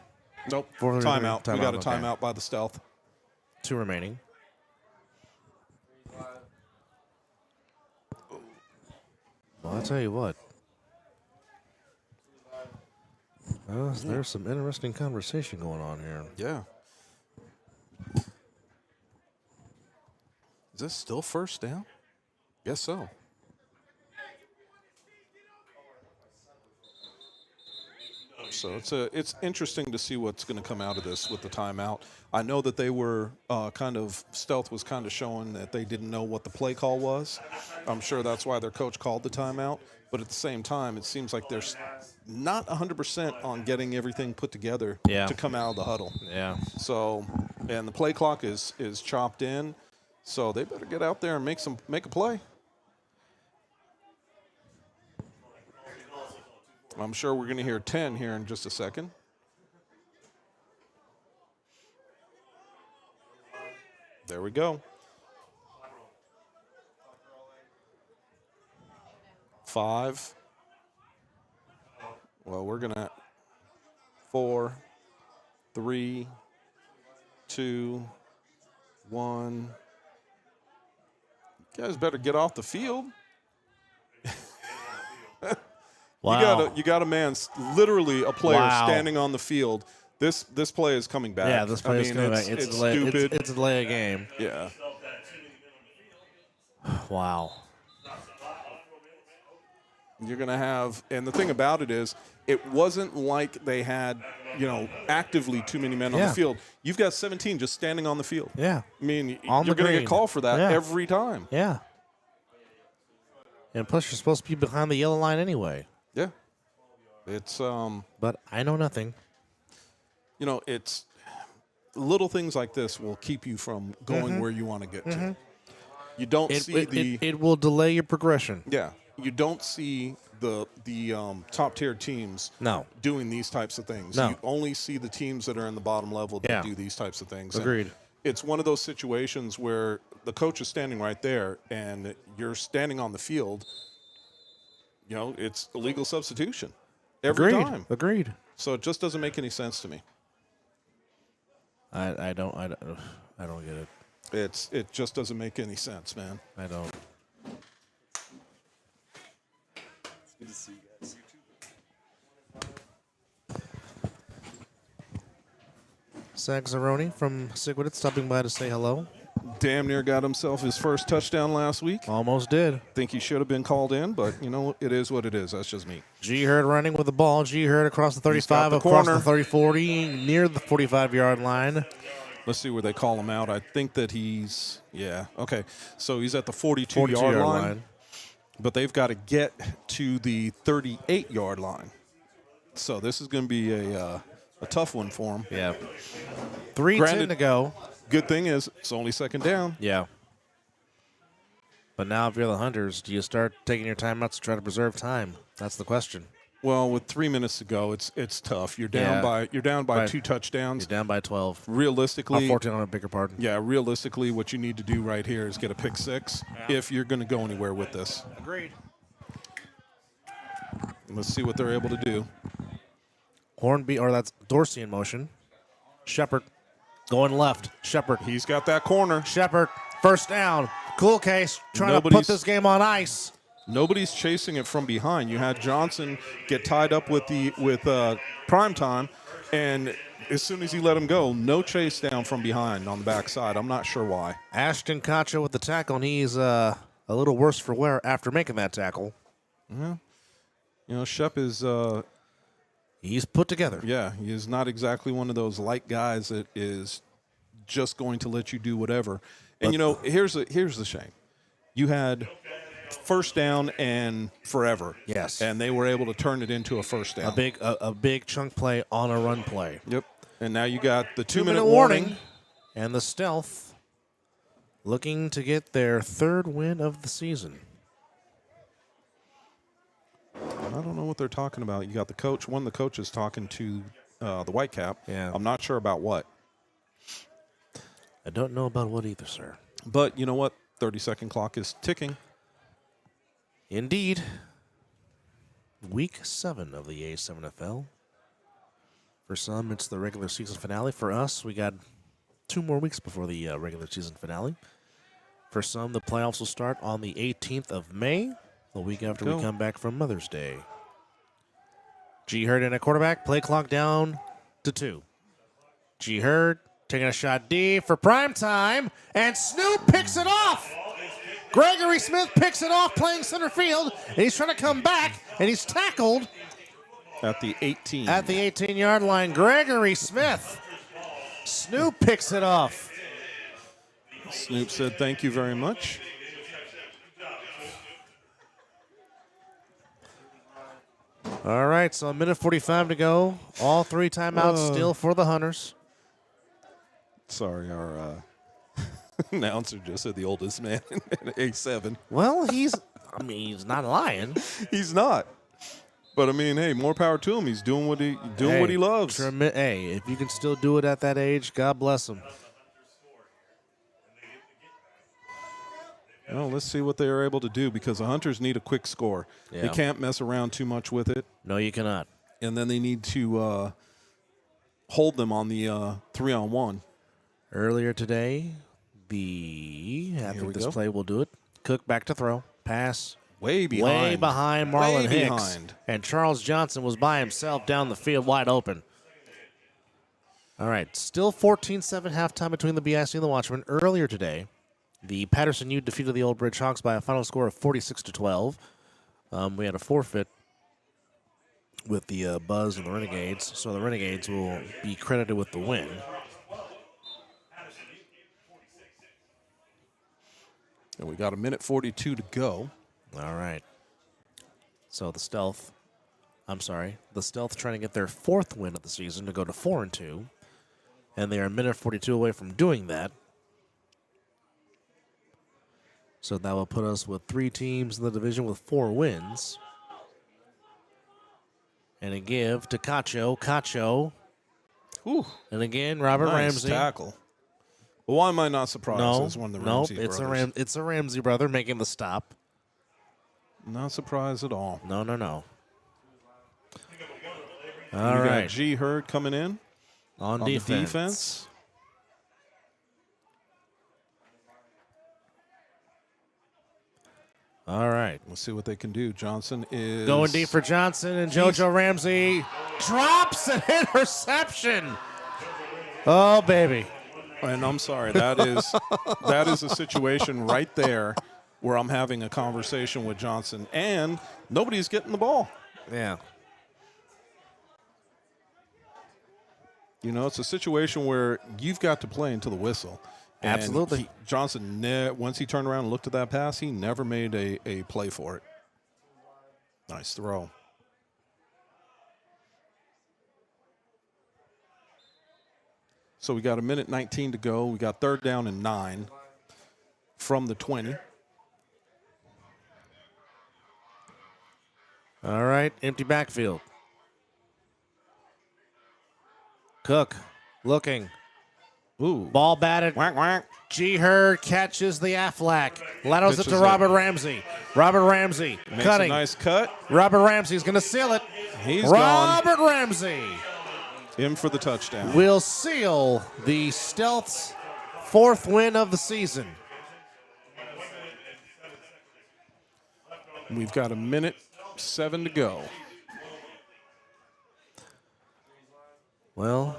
Speaker 2: Nope. Timeout. We got a timeout
Speaker 1: okay.
Speaker 2: by the Stealth.
Speaker 1: 2 remaining. Well, I'll tell you what. There's some interesting conversation going on here.
Speaker 2: Yeah. Is this still 1st down? Guess so. So it's interesting to see what's going to come out of this with the timeout. I know that they were Stealth was kind of showing that they didn't know what the play call was. I'm sure that's why their coach called the timeout. But at the same time, it seems like they're not 100% on getting everything put together to come out of the huddle.
Speaker 1: Yeah.
Speaker 2: So, and the play clock is chopped in, so they better get out there and make a play. I'm sure we're going to hear 10 here in just a second. There we go. 5. Well, we're going to 4, 3, 2, 1. You guys better get off the field.
Speaker 1: Wow.
Speaker 2: You got a man, literally a player standing on the field. This play is coming back.
Speaker 1: Yeah, this play is coming back.
Speaker 2: It's stupid.
Speaker 1: It's a delay of game.
Speaker 2: Yeah.
Speaker 1: Wow.
Speaker 2: You're going to have, and the thing about it is, it wasn't like they had, actively too many men on the field. You've got 17 just standing on the field.
Speaker 1: Yeah.
Speaker 2: I mean,
Speaker 1: you're
Speaker 2: going to get called for that every time.
Speaker 1: Yeah. And plus, you're supposed to be behind the yellow line anyway.
Speaker 2: Yeah. It's
Speaker 1: But I know nothing.
Speaker 2: It's little things like this will keep you from going where you want to get to. You don't see
Speaker 1: it will delay your progression.
Speaker 2: Yeah. You don't see the top tier teams doing these types of things.
Speaker 1: No.
Speaker 2: You only see the teams that are in the bottom level that do these types of things.
Speaker 1: Agreed.
Speaker 2: And it's one of those situations where the coach is standing right there and you're standing on the field. It's illegal substitution every time.
Speaker 1: Agreed.
Speaker 2: So it just doesn't make any sense to me.
Speaker 1: I don't get it.
Speaker 2: It just doesn't make any sense, man.
Speaker 1: I don't.
Speaker 3: It's good to see you guys.
Speaker 1: Saxaroni from Sigwit stopping by to say hello.
Speaker 2: Damn near got himself his first touchdown last week.
Speaker 1: Almost did.
Speaker 2: Think he should have been called in, but it is what it is. That's just me.
Speaker 1: G Hurd running with the ball. G Hurd across the 35,
Speaker 2: the
Speaker 1: across
Speaker 2: corner.
Speaker 1: the 30-40, near the 45-yard line.
Speaker 2: Let's see where they call him out. I think that okay. So he's at the 42-yard line. but they've got to get to the 38-yard line. So this is going to be a tough one for them.
Speaker 1: Yeah. 3:10 to go.
Speaker 2: Good thing is it's only second down.
Speaker 1: Yeah. But now if you're the Hunters, do you start taking your timeouts to try to preserve time? That's the question.
Speaker 2: Well, with 3 minutes to go, it's tough. You're down by 2 touchdowns.
Speaker 1: You're down by 12.
Speaker 2: Realistically,
Speaker 1: 14 on a bigger pardon.
Speaker 2: Yeah, realistically, what you need to do right here is get a pick six if you're going to go anywhere with this.
Speaker 1: Agreed.
Speaker 2: Let's see what they're able to do.
Speaker 1: Hornby, or that's Dorsey in motion. Shepard going left. Shepard.
Speaker 2: He's got that corner.
Speaker 1: Shepard, first down. Cool case, trying to put this game on ice.
Speaker 2: Nobody's chasing it from behind. You had Johnson get tied up with prime time, and as soon as he let him go, no chase down from behind on the backside. I'm not sure why.
Speaker 1: Ashton Cacho with the tackle, and he's a little worse for wear after making that tackle.
Speaker 2: Yeah. You know, Shep is
Speaker 1: he's put together.
Speaker 2: Yeah, he is not exactly one of those light guys that is just going to let you do whatever. And, you know, here's the shame. You had first down and forever.
Speaker 1: Yes.
Speaker 2: And they were able to turn it into a first down.
Speaker 1: A big chunk play on a run play.
Speaker 2: Yep. And now you got the
Speaker 1: 2-minute warning. And the Stealth looking to get their third win of the season.
Speaker 2: I don't know what they're talking about. You got the coach. One of the coaches talking to the Whitecap.
Speaker 1: Yeah.
Speaker 2: I'm not sure about what.
Speaker 1: I don't know about what either, sir.
Speaker 2: But you know what? 30-second clock is ticking.
Speaker 1: Indeed. Week 7 of the A7FL. For some, it's the regular season finale. For us, we got 2 more weeks before the regular season finale. For some, the playoffs will start on the 18th of May, the week after we come back from Mother's Day. G. Hurd in a quarterback. Play clock down to 2. G. Hurd taking a shot deep for prime time, and Snoop picks it off. Gregory Smith picks it off playing center field, and he's trying to come back, and he's tackled
Speaker 2: at the 18.
Speaker 1: At the 18-yard line, Gregory Smith. Snoop picks it off.
Speaker 2: Snoop said, "Thank you very much."
Speaker 1: All right, so a minute 45 to go. All 3 timeouts still for the Hunters.
Speaker 2: Sorry, our announcer just said the oldest man in A7.
Speaker 1: Well, he's not lying.
Speaker 2: He's not. But I mean, hey, more power to him. He's doing what he loves.
Speaker 1: Hey, if you can still do it at that age, God bless him.
Speaker 2: Well, let's see what they are able to do, because the Hunters need a quick score.
Speaker 1: Yeah.
Speaker 2: They can't mess around too much with it.
Speaker 1: No, you cannot.
Speaker 2: And then they need to hold them on the 3-on-1.
Speaker 1: Earlier today, I think this play will do it. Cook back to throw. Pass.
Speaker 2: Way behind
Speaker 1: Marlon Hicks. And Charles Johnson was by himself down the field wide open. All right, still 14-7 halftime between the BIC and the Watchmen. Earlier today, the Patterson U defeated the Old Bridge Hawks by a final score of 46-12. We had a forfeit with the Buzz and the Renegades, so the Renegades will be credited with the win.
Speaker 2: And we got a minute 42 to go.
Speaker 1: All right. So the Stealth trying to get their 4th win of the season to go to 4-2. And they are a minute 42 away from doing that. So that will put us with 3 teams in the division with 4 wins. And a give to Cacho.
Speaker 2: Ooh.
Speaker 1: And again, Robert Ramsey.
Speaker 2: Tackle. Well, why am I not surprised? It's one of the Ramsey brothers.
Speaker 1: It's a Ramsey brother making the stop.
Speaker 2: Not surprised at all.
Speaker 1: No. All
Speaker 2: right.
Speaker 1: right.
Speaker 2: G. Hurd coming in
Speaker 1: on
Speaker 2: the defense.
Speaker 1: All right.
Speaker 2: Let's see what they can do. Johnson is
Speaker 1: going deep for Johnson, and JoJo Ramsey drops an interception. Oh, baby.
Speaker 2: And I'm sorry, that is a situation right there where I'm having a conversation with Johnson, and nobody's getting the ball.
Speaker 1: Yeah.
Speaker 2: You know, it's a situation where you've got to play until the whistle. And
Speaker 1: Absolutely.
Speaker 2: Johnson, once he turned around and looked at that pass, he never made a play for it. Nice throw. So we got 1:19 to go. We got 3rd down and 9 from the 20.
Speaker 1: All right, empty backfield. Cook looking.
Speaker 2: Ooh.
Speaker 1: Ball batted.
Speaker 2: Whack, whack.
Speaker 1: G. Hurd catches the Aflac. Laterals it to
Speaker 2: Pitches it.
Speaker 1: Robert Ramsey. Robert Ramsey
Speaker 2: Makes
Speaker 1: cutting.
Speaker 2: a nice cut.
Speaker 1: Robert Ramsey's going to seal it.
Speaker 2: He's gone.
Speaker 1: Robert Ramsey
Speaker 2: In for the touchdown.
Speaker 1: will seal the Stealth's 4th win of the season.
Speaker 2: We've got 1:07 to go.
Speaker 1: Well,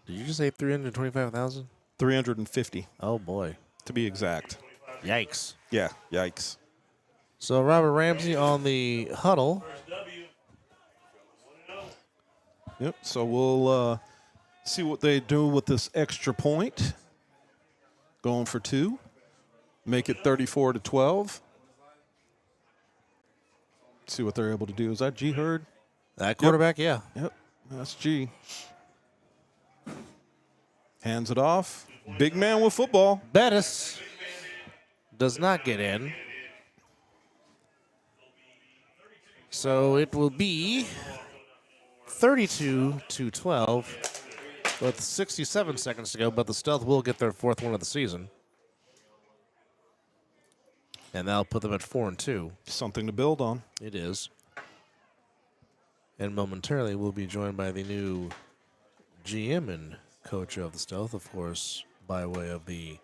Speaker 1: did you just say 325,000?
Speaker 2: 350
Speaker 1: Oh, boy.
Speaker 2: to be exact.
Speaker 1: Yikes.
Speaker 2: Yeah, yikes.
Speaker 1: So Robert Ramsey on the huddle.
Speaker 2: Yep, so we'll see what they do with this extra point. Going for 2. Make it 34-12. See what they're able to do. Is that G. Hurd?
Speaker 1: That quarterback, yeah.
Speaker 2: Yep, that's G. Hands it off. Big man with football.
Speaker 1: Bettis does not get in. So it will be 32-12 with 67 seconds to go, but the Stealth will get their 4th win of the season. And that'll put them at 4-2.
Speaker 2: Something to build on.
Speaker 1: It is. And momentarily we'll be joined by the new GM and coach of the Stealth, of course, by way of the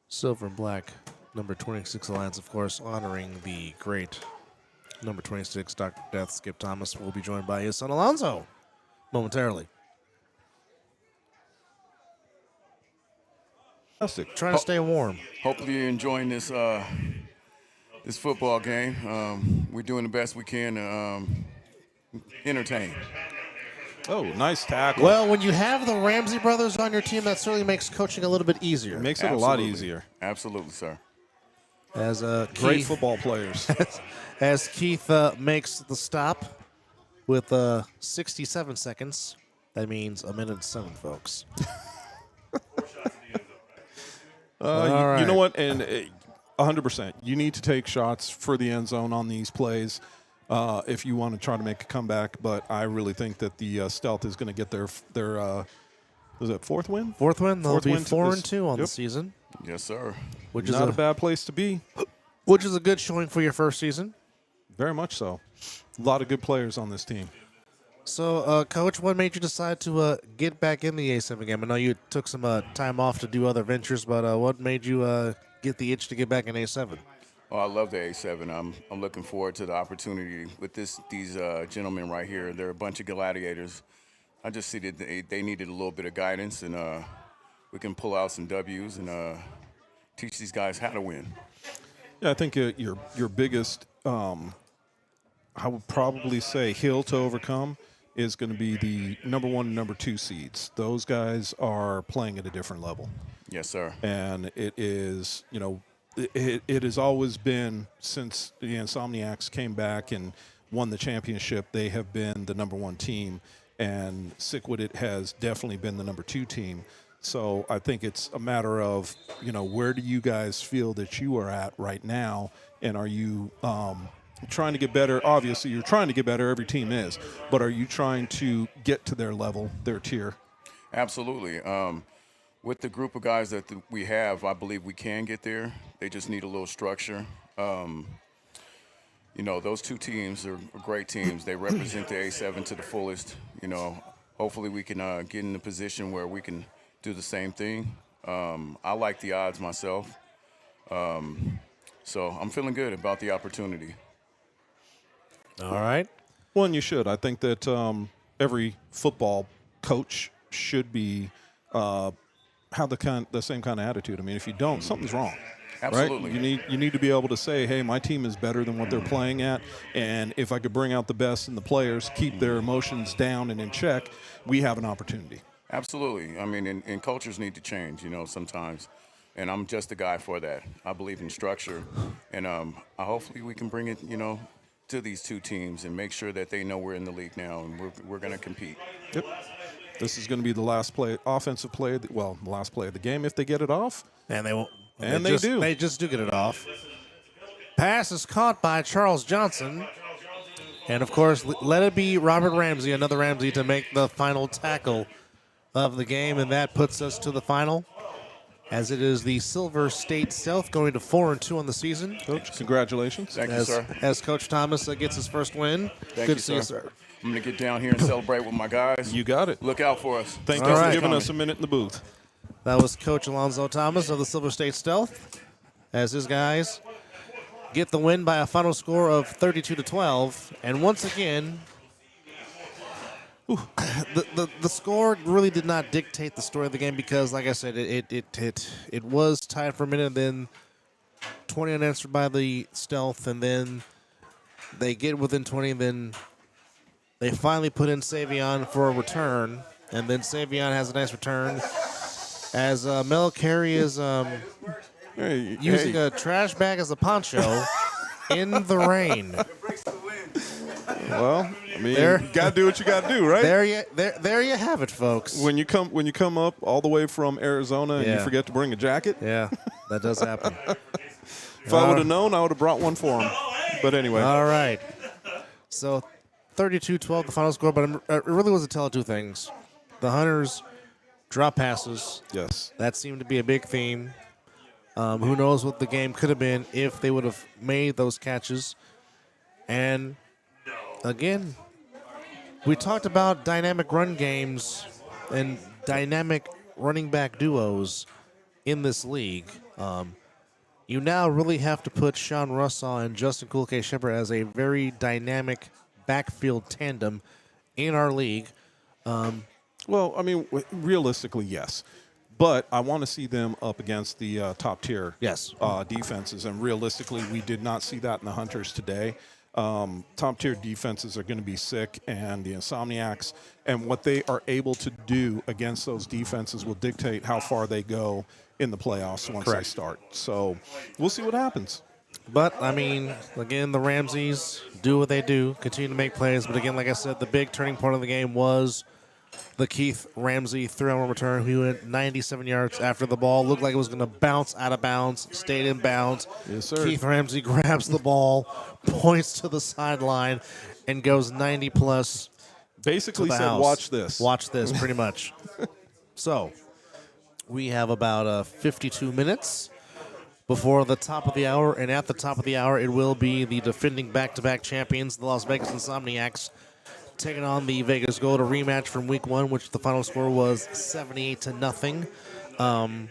Speaker 1: Silver and Black number 26 Alliance, of course, honoring the great number 26, Dr. Death, Skip Thomas. Will be joined by his son Alonzo momentarily.
Speaker 2: Fantastic.
Speaker 1: Trying to stay warm.
Speaker 4: Hopefully you're enjoying this this football game. We're doing the best we can to entertain.
Speaker 2: Oh, nice tackle.
Speaker 1: Well, when you have the Ramsey brothers on your team, that certainly makes coaching a little bit easier.
Speaker 2: Makes it a lot easier.
Speaker 4: Absolutely, sir.
Speaker 1: As
Speaker 2: Great
Speaker 1: Keith,
Speaker 2: football players.
Speaker 1: as Keith makes the stop with 67 seconds. That means 1:07, folks.
Speaker 2: You know what? And 100%. You need to take shots for the end zone on these plays if you want to try to make a comeback. But I really think that the Stealth is going to get their was it 4th win?
Speaker 1: 4th win. They'll
Speaker 2: Fourth
Speaker 1: be
Speaker 2: win to
Speaker 1: 4-2 on the
Speaker 2: Yep.
Speaker 1: season,
Speaker 4: Yes, sir.
Speaker 1: which is
Speaker 2: Not a bad place to be.
Speaker 1: which is a good showing for your first season.
Speaker 2: Very much so. A lot of good players on this team.
Speaker 1: So, Coach, what made you decide to get back in the A7 game? I know you took some time off to do other ventures, but what made you get the itch to get back in A7?
Speaker 4: Oh, I love the A7. I'm looking forward to the opportunity with these gentlemen right here. They're a bunch of gladiators. I just see that they needed a little bit of guidance, and we can pull out some W's and teach these guys how to win.
Speaker 2: Yeah, I think your biggest, I would probably say, hill to overcome is going to be the number 1 and number 2 seeds. Those guys are playing at a different level.
Speaker 4: Yes, sir.
Speaker 2: And it is, it has always been since the Insomniacs came back and won the championship, they have been the number 1 team, and Sick With It has definitely been the number 2 team. So I think it's a matter of, where do you guys feel that you are at right now, and are you trying to get better? Obviously, you're trying to get better. Every team is. But are you trying to get to their level, their tier?
Speaker 4: Absolutely. With the group of guys that we have, I believe we can get there. They just need a little structure. Those 2 teams are great teams. They represent the A7 to the fullest. Hopefully we can get in a position where we can do the same thing. I like the odds myself. So I'm feeling good about the opportunity.
Speaker 1: All right.
Speaker 2: Well, and you should. I think that every football coach should be have the same kind of attitude. I mean, if you don't, something's wrong.
Speaker 4: Absolutely.
Speaker 2: Right? You need to be able to say, hey, my team is better than what they're playing at, and if I could bring out the best in the players, keep their emotions down and in check, we have an opportunity.
Speaker 4: Absolutely. I mean, and cultures need to change, sometimes. And I'm just the guy for that. I believe in structure. And hopefully we can bring it, to these two teams and make sure that they know we're in the league now and we're going to compete.
Speaker 2: Yep. This is going to be the last offensive play, the last play of the game if they get it off.
Speaker 1: And they won't.
Speaker 2: And they do.
Speaker 1: They just do get it off. Pass is caught by Charles Johnson. And, of course, let it be Robert Ramsey, another Ramsey, to make the final tackle of the game. And that puts us to the final, as it is the Silver State Stealth going to 4-2 on the season.
Speaker 2: Coach, congratulations.
Speaker 4: Thank you, sir.
Speaker 1: As Coach Thomas gets his first win.
Speaker 4: Thank you,
Speaker 1: to see you, sir.
Speaker 4: I'm going to get down here and celebrate with my guys.
Speaker 2: You got it.
Speaker 4: Look out for us.
Speaker 2: Thank
Speaker 1: All
Speaker 2: you
Speaker 1: right.
Speaker 2: for giving us a minute in the booth.
Speaker 1: That was Coach Alonzo Thomas of the Silver State Stealth, as his guys get the win by a final score of 32-12. And once again, the score really did not dictate the story of the game because, like I said, it was tied for a minute, and then 20 unanswered by the Stealth, and then they get within 20, and then they finally put in Savion for a return, and then Savion has a nice return. As Mel Carey is using a trash bag as a poncho in the rain.
Speaker 2: Well, I mean,
Speaker 1: There-
Speaker 2: you got to do what you got to do, right?
Speaker 1: There you have it, folks.
Speaker 2: When you come up all the way from Arizona and you
Speaker 1: Yeah.
Speaker 2: forget to bring a jacket,
Speaker 1: Yeah, that does happen.
Speaker 2: if I would have known, I would have brought one for him. But anyway,
Speaker 1: All right. So 32-12 the final score, but it really was a tell of two things. The Hunters drop passes.
Speaker 2: yes.
Speaker 1: That seemed to be a big theme. Who knows what the game could have been if they would have made those catches. And again, we talked about dynamic run games and dynamic running back duos in this league. You now really have to put Sean Russell and Justin Cool K. Shepard as a very dynamic backfield tandem in our league.
Speaker 2: Well, I mean, realistically, yes. But I want to see them up against the top-tier
Speaker 1: Yes.
Speaker 2: defenses. And realistically, we did not see that in the Hunters today. Top-tier defenses are going to be sick, and the Insomniacs and what they are able to do against those defenses will dictate how far they go in the playoffs once they start. So we'll see what happens.
Speaker 1: But, I mean, again, the Ramseys do what they do, continue to make plays. But, again, like I said, the big turning point of the game was the Keith Ramsey three-on-one return. He went 97 yards after the ball. Looked like it was going to bounce out of bounds, stayed in bounds.
Speaker 2: Yes, sir.
Speaker 1: Keith Ramsey grabs the ball, points to the sideline, and goes 90-plus
Speaker 2: Basically
Speaker 1: to the
Speaker 2: said,
Speaker 1: house.
Speaker 2: watch this.
Speaker 1: Watch this, pretty much. So, we have about 52 minutes before the top of the hour, and at the top of the hour, it will be the defending back-to-back champions, the Las Vegas Insomniacs, taking on the Vegas Gold, a rematch from Week 1, which the final score was 78-0. I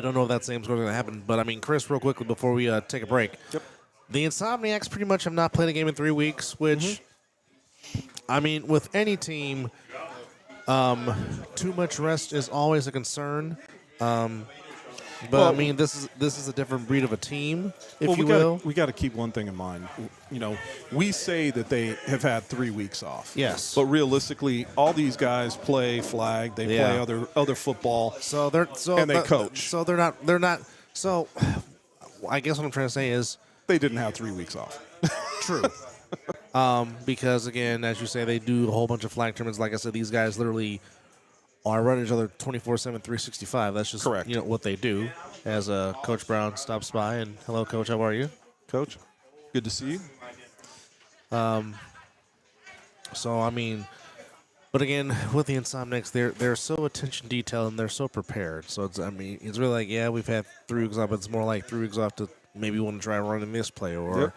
Speaker 1: don't know if that same score is going to happen, but I mean, Chris, real quickly before we take a break.
Speaker 2: Yep.
Speaker 1: The Insomniacs pretty much have not played a game in 3 weeks, which, I mean, with any team, too much rest is always a concern. But
Speaker 2: Well,
Speaker 1: I mean, this is a different breed of a team, if
Speaker 2: Well,
Speaker 1: you will.
Speaker 2: we got to keep one thing in mind. You know, we say that they have had 3 weeks off.
Speaker 1: Yes.
Speaker 2: But realistically, all these guys play flag. They play
Speaker 1: Yeah.
Speaker 2: other football.
Speaker 1: So
Speaker 2: And they coach.
Speaker 1: So they're not. So I guess what I'm trying to say is
Speaker 2: They didn't have 3 weeks off.
Speaker 1: true. Because again, as you say, they do a whole bunch of flag tournaments. Like I said, these guys literally are running each other 24/7, 365. That's just
Speaker 2: Correct.
Speaker 1: what they do. As Coach Brown stops by, and hello, Coach, how are you?
Speaker 2: Coach, good to see you.
Speaker 1: So I mean, but again, with the Insomniacs, they're so attention detailed and they're so prepared. So it's it's really like, yeah, we've had 3 weeks off, but it's more like 3 weeks off to maybe want to try running this play or
Speaker 2: Yep.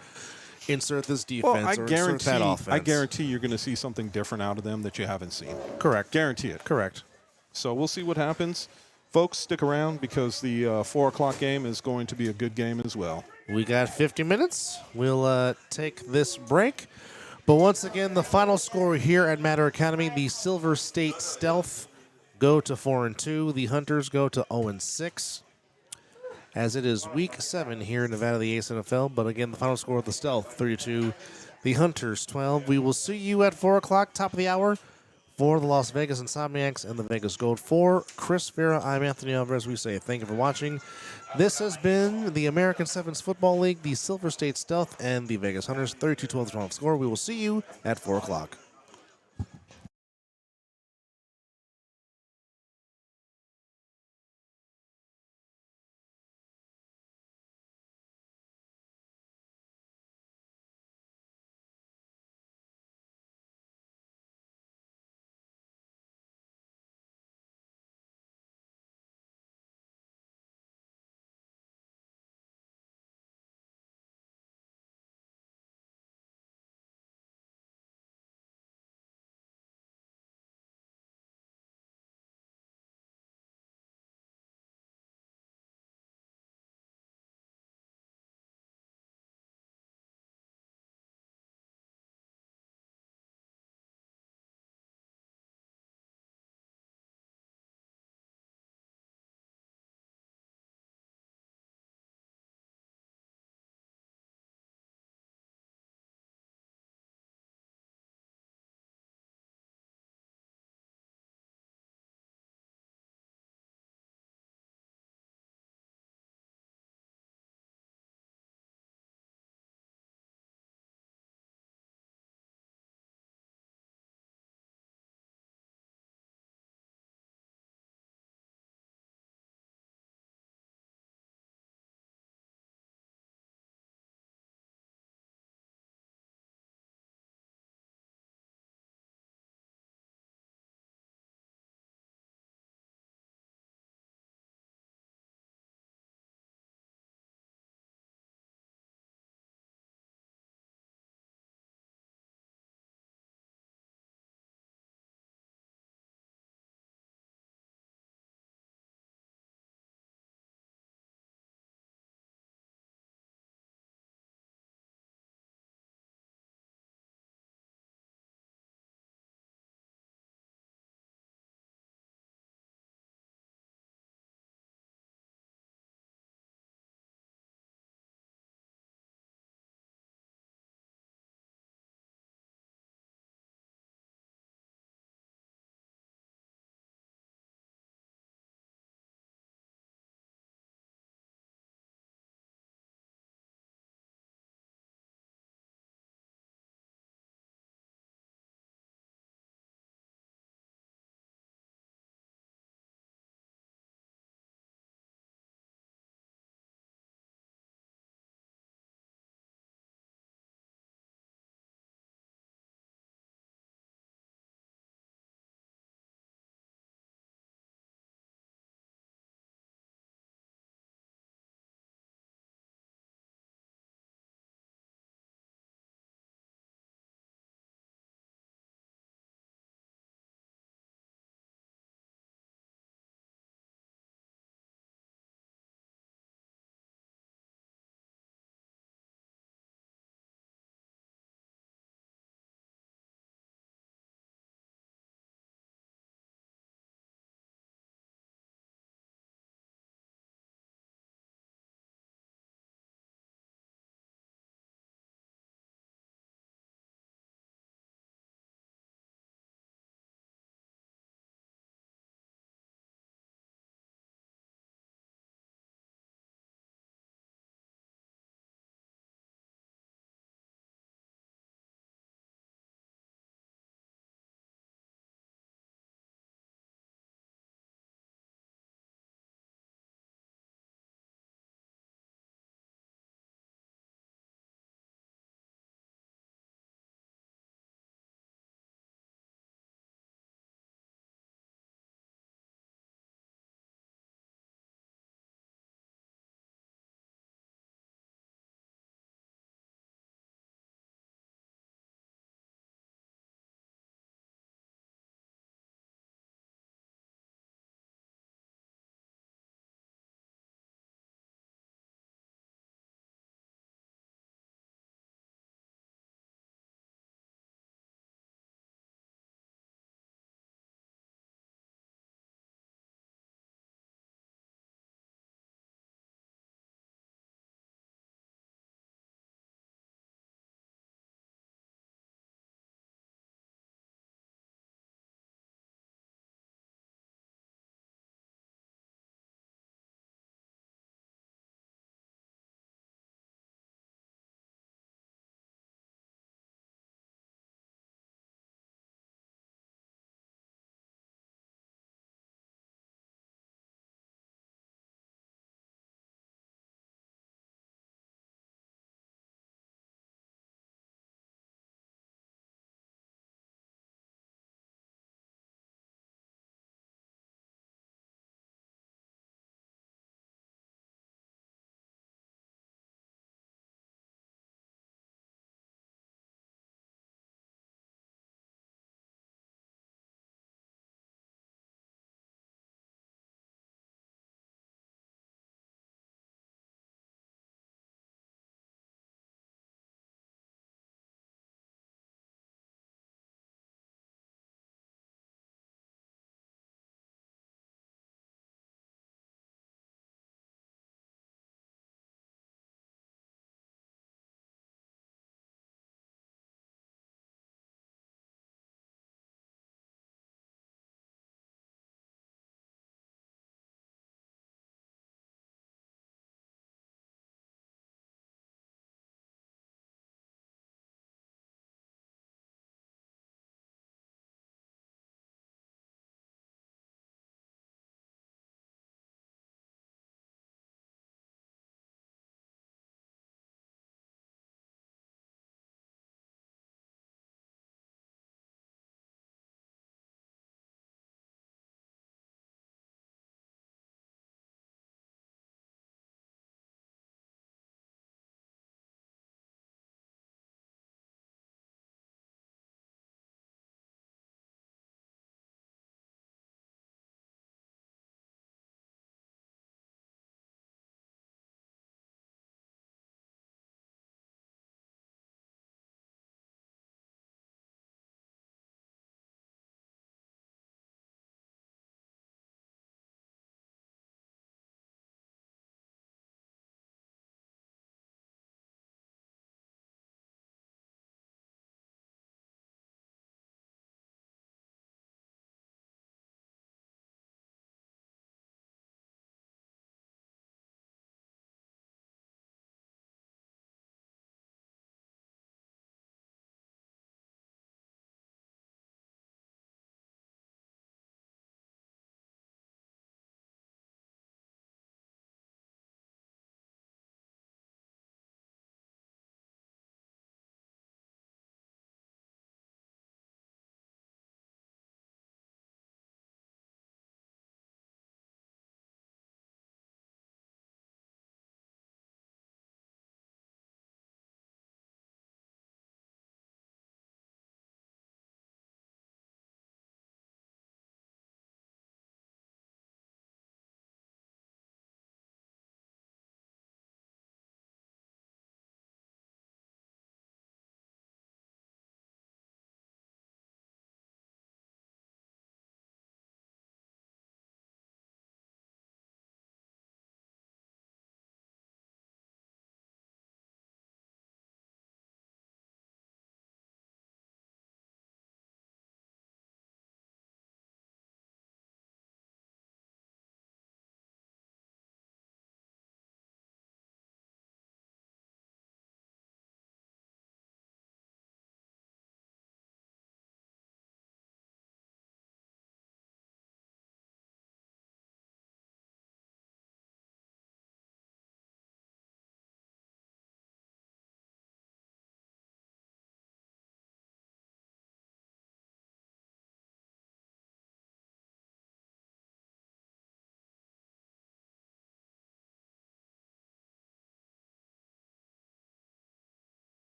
Speaker 1: insert this defense
Speaker 2: Well,
Speaker 1: or insert that offense.
Speaker 2: I guarantee you're going to see something different out of them that you haven't seen.
Speaker 1: Correct.
Speaker 2: Guarantee it.
Speaker 1: Correct.
Speaker 2: So we'll see what happens. Folks, stick around because the 4 o'clock game is going to be a good game as well.
Speaker 1: We got 50 minutes. We'll take this break. But once again, the final score here at Matter Academy, the Silver State Stealth go to 4-2. The Hunters go to 0-6. As it is week 7 here in Nevada, the A7FL. But again, the final score of the Stealth, 32. The Hunters, 12. We will see you at 4 o'clock, top of the hour, for the Las Vegas Insomniacs and the Vegas Gold. For Chris Vera, I'm Anthony Alvarez. We say thank you for watching. This has been the American Sevens Football League, the Silver State Stealth, and the Vegas Hunters. 32-12 the final score. We will see you at 4 o'clock.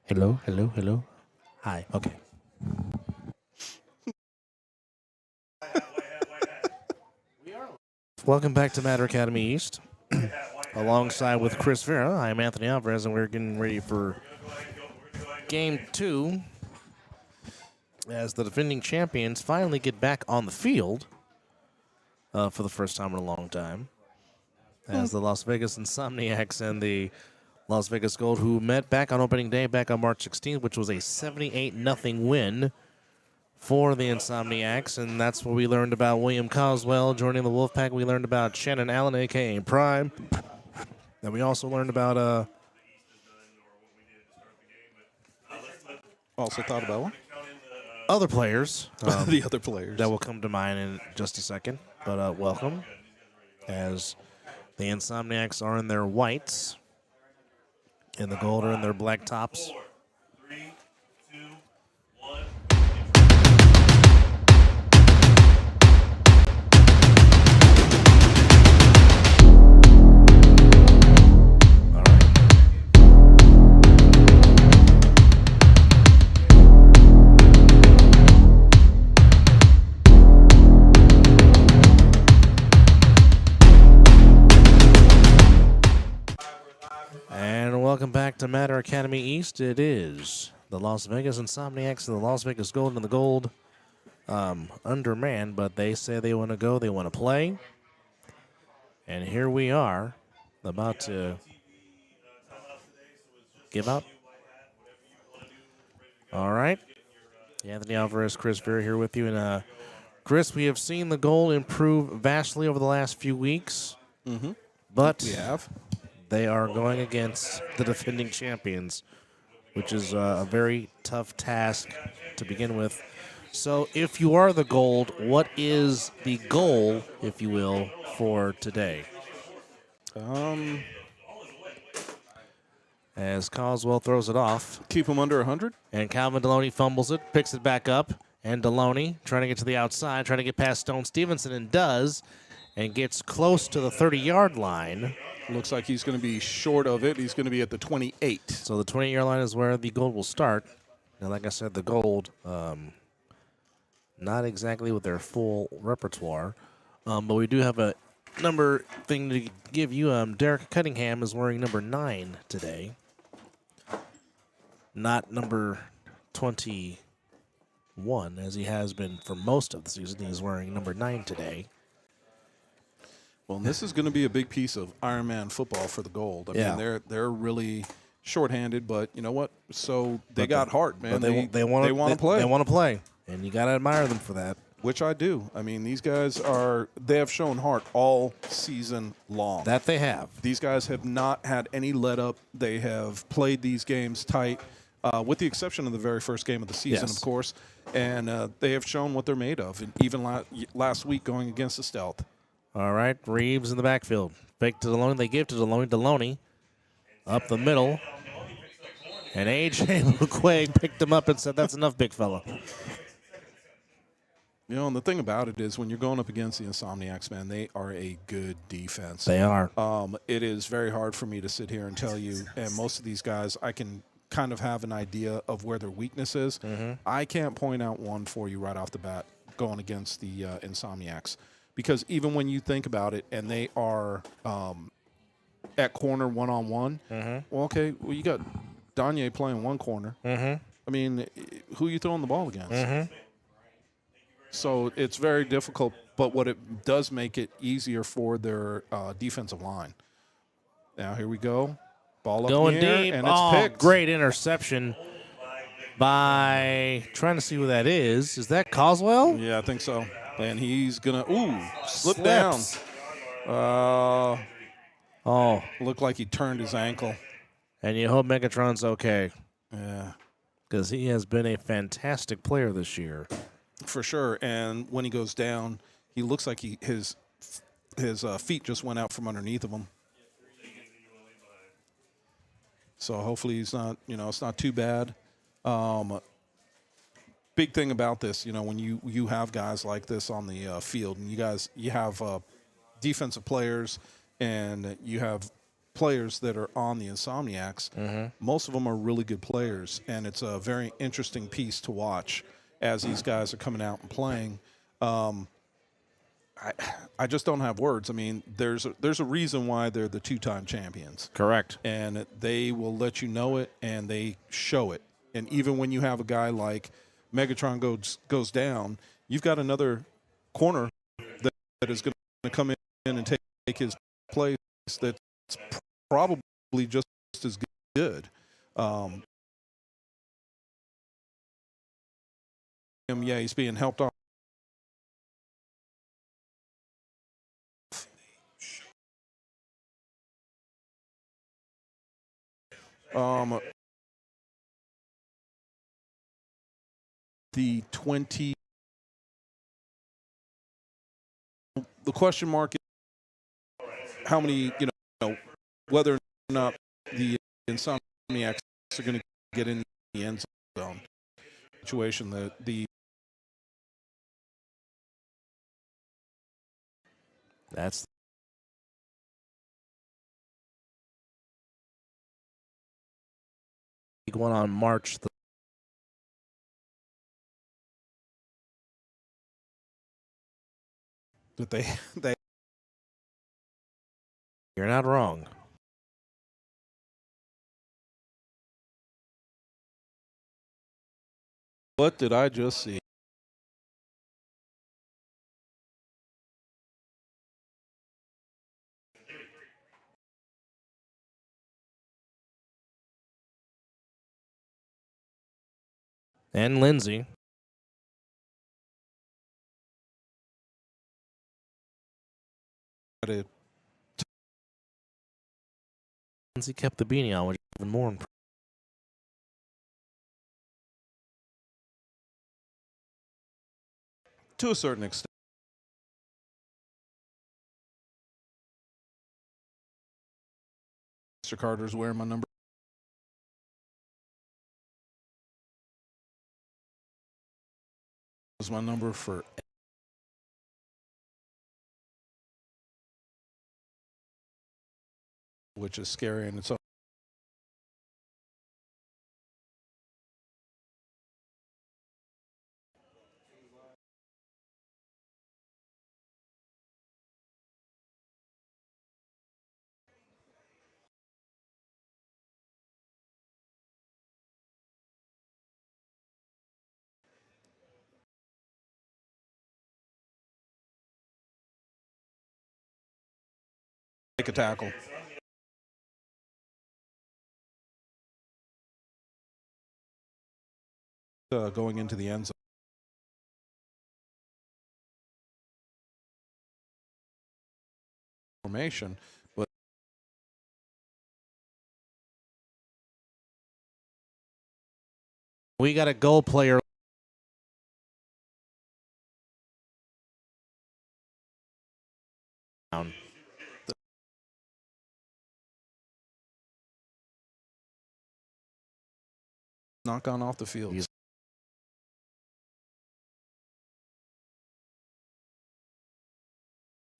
Speaker 1: Hello, hello, hello. Hi. Okay. Welcome back to Matter Academy East. Alongside with Chris Vera, I'm Anthony Alvarez, and we're getting ready for Game 2 as the defending champions finally get back on the field for the first time in a long time. As the Las Vegas Insomniacs and the Las Vegas Gold, who met back on opening day back on March 16th, which was a 78-0 win for the Insomniacs. And that's where we learned about William Coswell joining the Wolfpack. We learned about Shannon Allen, a.k.a. Prime. And we also learned about
Speaker 2: Also thought about
Speaker 1: other players
Speaker 2: the other players.
Speaker 1: that will come to mind in just a second. But welcome, as the Insomniacs are in their whites, and the Gold are in their black tops.
Speaker 3: 3, 2, 1.
Speaker 1: All right. And welcome back to Matter Academy East. It is the Las Vegas Insomniacs and the Las Vegas Gold, and the Gold undermanned, but they say they want to go, they want to play. And here we are, about to give up. All right. Anthony Alvarez, Chris Vera here with you. And Chris, we have seen the Gold improve vastly over the last few weeks.
Speaker 2: Mm-hmm.
Speaker 1: But
Speaker 2: We have.
Speaker 1: they are going against the defending champions, which is a very tough task to begin with. So if you are the Gold, what is the goal, if you will, for today? As Coswell throws it off,
Speaker 2: Keep them under 100.
Speaker 1: and Calvin Deloney fumbles it, picks it back up, and Deloney trying to get to the outside, trying to get past Stone Stevenson, and does, and gets close to the 30-yard line.
Speaker 2: Looks like he's going to be short of it. He's going to be at the 28.
Speaker 1: So the 20-yard line is where the Gold will start. And like I said, the Gold, not exactly with their full repertoire, but we do have a number thing to give you. Derek Cunningham is wearing number 9 today, not number 21, as he has been for most of the season. He's wearing number 9 today.
Speaker 2: Well, and this is going to be a big piece of Ironman football for the Gold. I
Speaker 1: Yeah.
Speaker 2: mean, they're really shorthanded, but you know what? So they
Speaker 1: But
Speaker 2: got heart, man.
Speaker 1: But they want
Speaker 2: to play.
Speaker 1: They want to play, and you got to admire them for that.
Speaker 2: Which I do. I mean, these guys they have shown heart all season long.
Speaker 1: That they have.
Speaker 2: These guys have not had any let up. They have played these games tight, with the exception of the very first game of the season,
Speaker 1: Yes.
Speaker 2: of course. And they have shown what they're made of. And even last week going against the Stealth.
Speaker 1: All right, Reeves in the backfield. Fake to Deloney. They give to Deloney. Deloney up the middle. And A.J. McQuaig picked him up and said, "That's enough, big fella."
Speaker 2: You know, and the thing about it is when you're going up against the Insomniacs, man, they are a good defense.
Speaker 1: They are.
Speaker 2: It is very hard for me to sit here and tell you, and most of these guys, I can kind of have an idea of where their weakness is. I can't point out one for you right off the bat going against the Insomniacs. Because even when you think about it, and they are at corner one-on-one, well, okay, well, you got Danye playing one corner. I mean, who are you throwing the ball against? So it's very difficult, but what it does make it easier for their defensive line. Now, here we go. Ball up
Speaker 1: Going
Speaker 2: in the air,
Speaker 1: deep.
Speaker 2: and it's
Speaker 1: Oh,
Speaker 2: picked.
Speaker 1: great interception by, trying to see who that is. Is that Coswell?
Speaker 2: Yeah, I think so. And he's going to, slip
Speaker 1: Slips.
Speaker 2: down.
Speaker 1: Oh,
Speaker 2: Looked like he turned his ankle.
Speaker 1: and you hope Megatron's okay,
Speaker 2: Yeah,
Speaker 1: because he has been a fantastic player this year.
Speaker 2: for sure. And when he goes down, he looks like his feet just went out from underneath of him. So hopefully he's not, it's not too bad. Big thing about this, when you have guys like this on the field, and you have defensive players, and you have players that are on the Insomniacs, most of them are really good players, and it's a very interesting piece to watch as these guys are coming out and playing. I just don't have words. I mean, there's a reason why they're the two-time champions.
Speaker 1: Correct.
Speaker 2: And they will let you know it, and they show it. And even when you have a guy like Megatron goes down, you've got another corner that is going to come in and take his place that's probably just as good. Yeah, he's being helped off. The question mark is how many, whether or not the Insomniacs are going to get in the end zone situation.
Speaker 1: That's one on March
Speaker 2: that they
Speaker 1: You're not wrong.
Speaker 2: What did I just see?
Speaker 1: And Lindsay. Lindsay kept the beanie on, which is even more impressive.
Speaker 2: To a certain extent. Mr. Carter's wearing my number. Was my number for, which is scary in its own. Take a tackle. Going into the end zone. Formation, but
Speaker 1: We got a goal player.
Speaker 2: not gone off the field.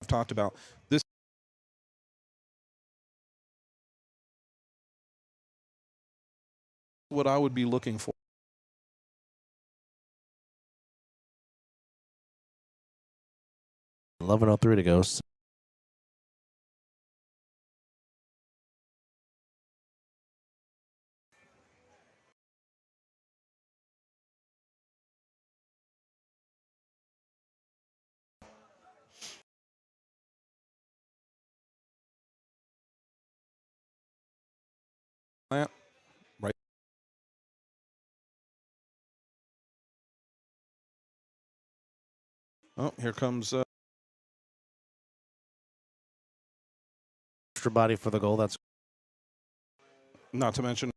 Speaker 2: I've talked about this. What I would be looking for.
Speaker 1: 11:03 to go.
Speaker 2: Right. Oh, here comes.
Speaker 1: Extra body for the goal. That's
Speaker 2: Not to mention.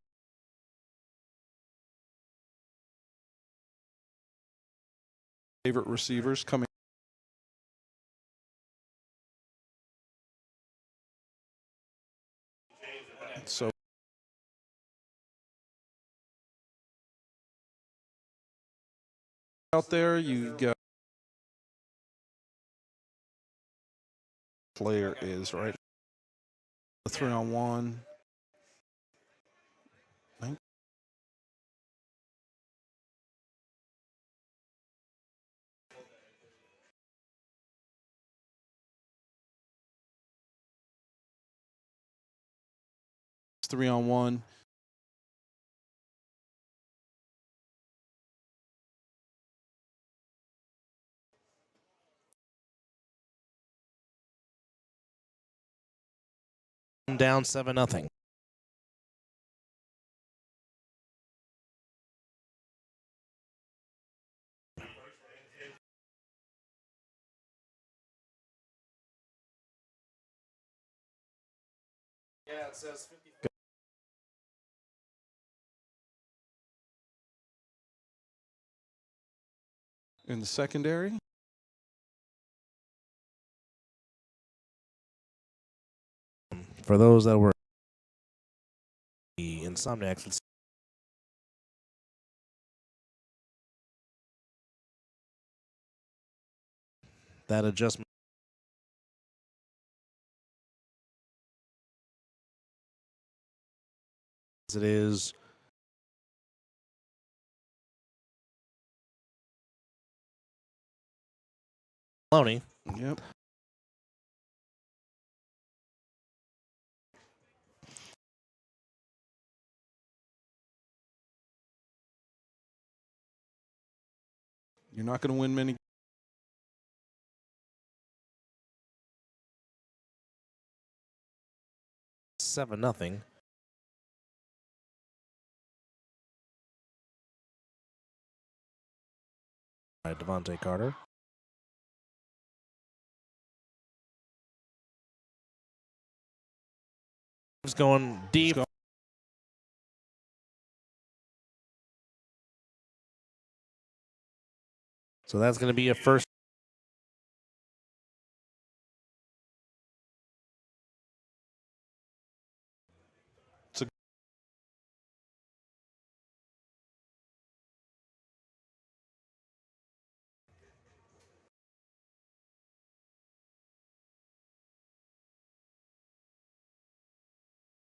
Speaker 2: Favorite receivers coming. So. Out there, you got. Player is right. 3-on-1. It's 3-on-1.
Speaker 1: Down 7-0. Yeah, it says 50.
Speaker 2: In the secondary.
Speaker 1: For those that were the Insomniacs, that adjustment. It is Maloney.
Speaker 2: Yep. You're not going to win many.
Speaker 1: Seven nothing. Devontae Carter. He's going deep. So that's going to be a first.
Speaker 2: It's a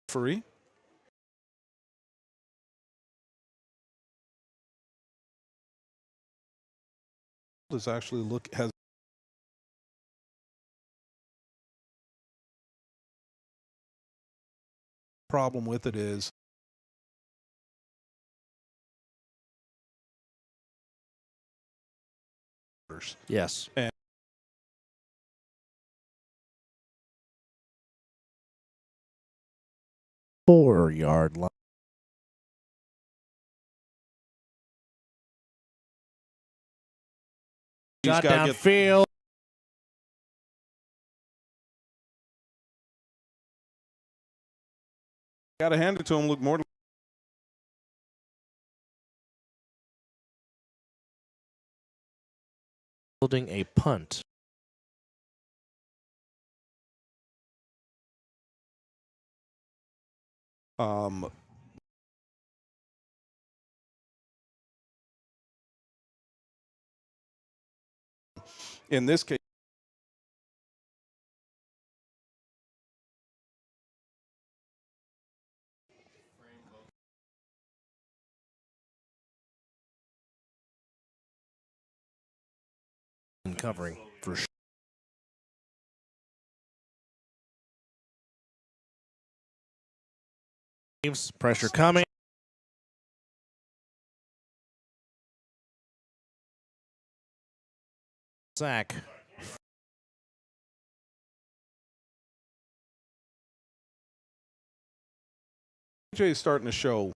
Speaker 2: 3. Does actually has problem with it is
Speaker 1: Yes.
Speaker 2: And
Speaker 1: 4-yard line. Shot downfield.
Speaker 2: got to hand it to him. Look more.
Speaker 1: Building a punt.
Speaker 2: In this case,
Speaker 1: And covering for sure. Pressure coming. Sack.
Speaker 2: AJ is starting to show.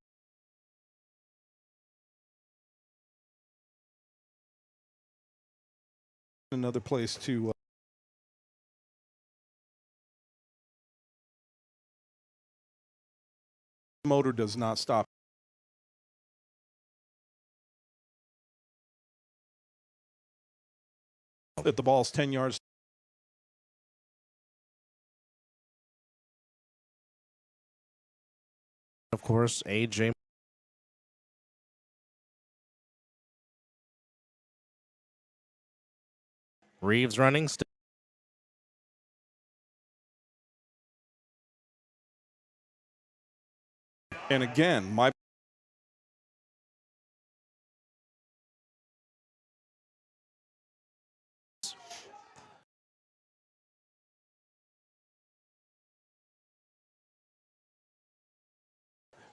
Speaker 2: Another place to motor does not stop. If the ball's 10 yards.
Speaker 1: Of course, AJ. Reeves running.
Speaker 2: And again, my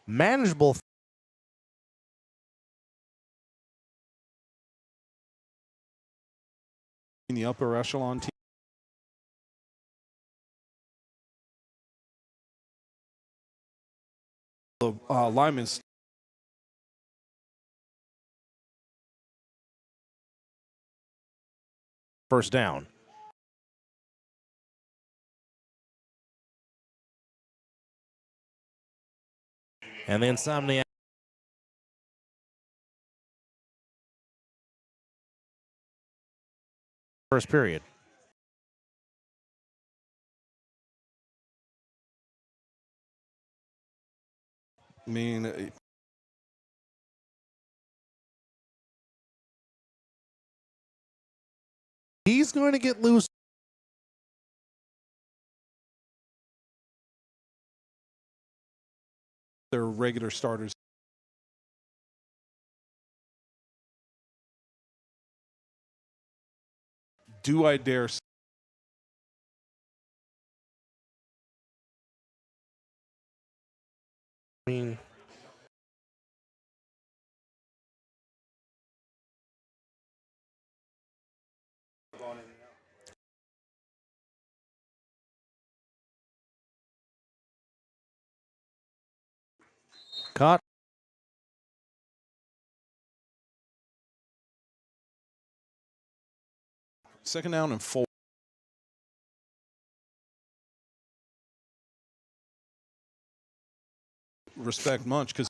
Speaker 1: manageable.
Speaker 2: in the upper echelon team. The linemen
Speaker 1: First down. And the Insomniac. First period.
Speaker 2: I mean,
Speaker 1: He's going to get loose.
Speaker 2: their regular starters. Do I dare
Speaker 1: I mean, caught.
Speaker 2: second down and 4? Respect much because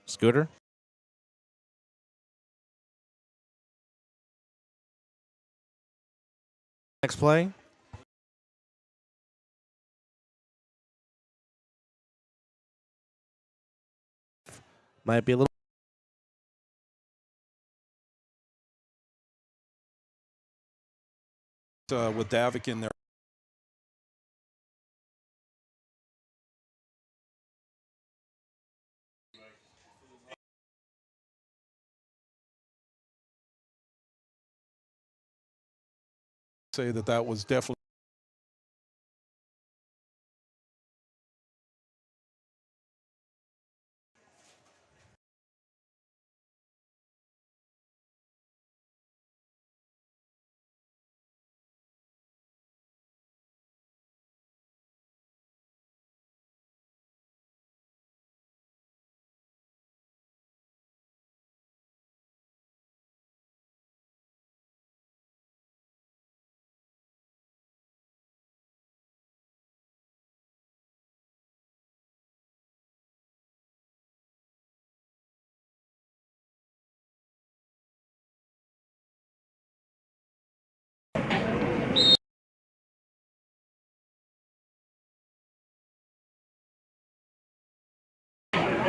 Speaker 1: Scooter. Next play. Might be a little.
Speaker 2: with Davik in there. Say that was definitely.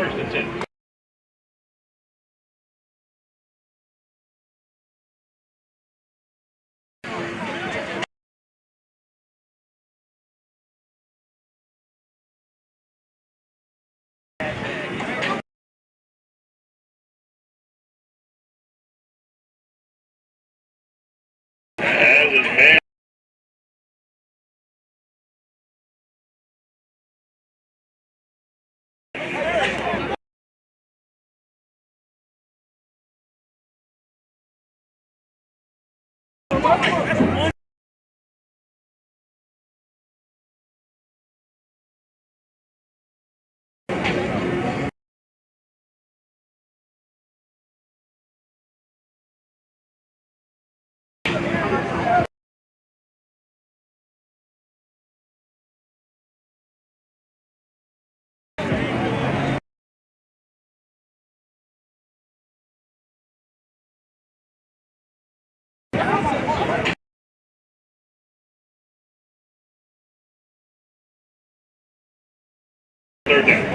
Speaker 3: First and 10. As is man. Third down.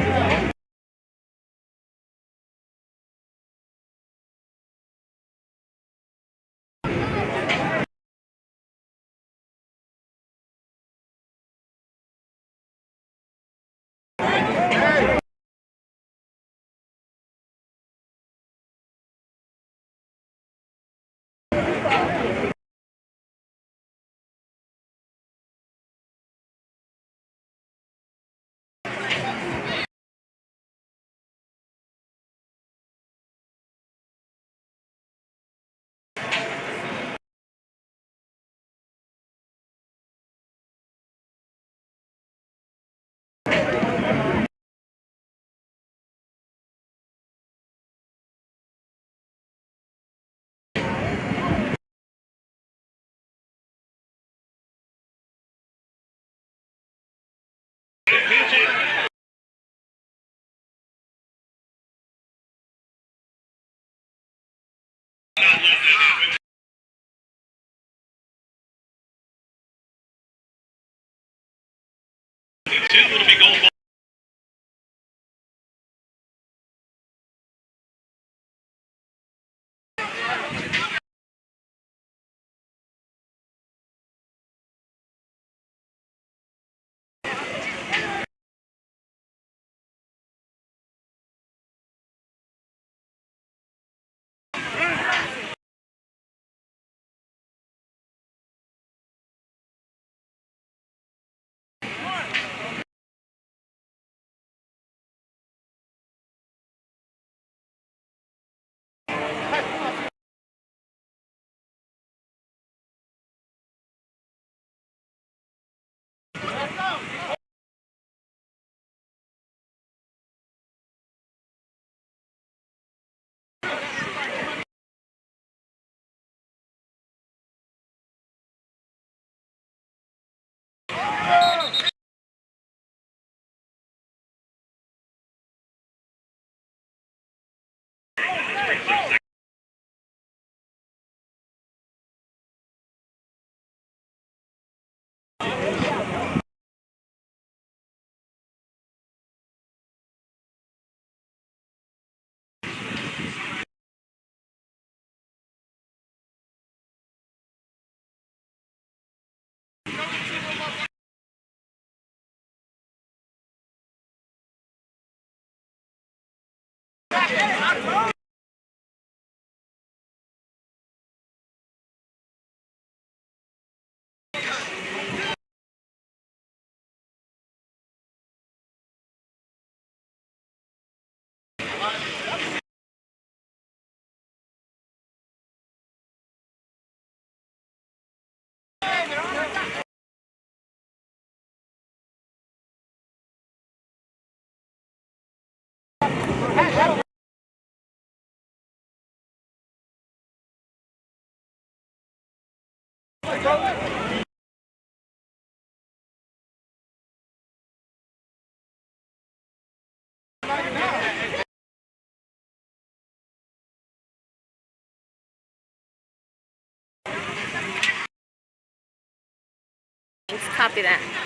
Speaker 5: Let's copy that.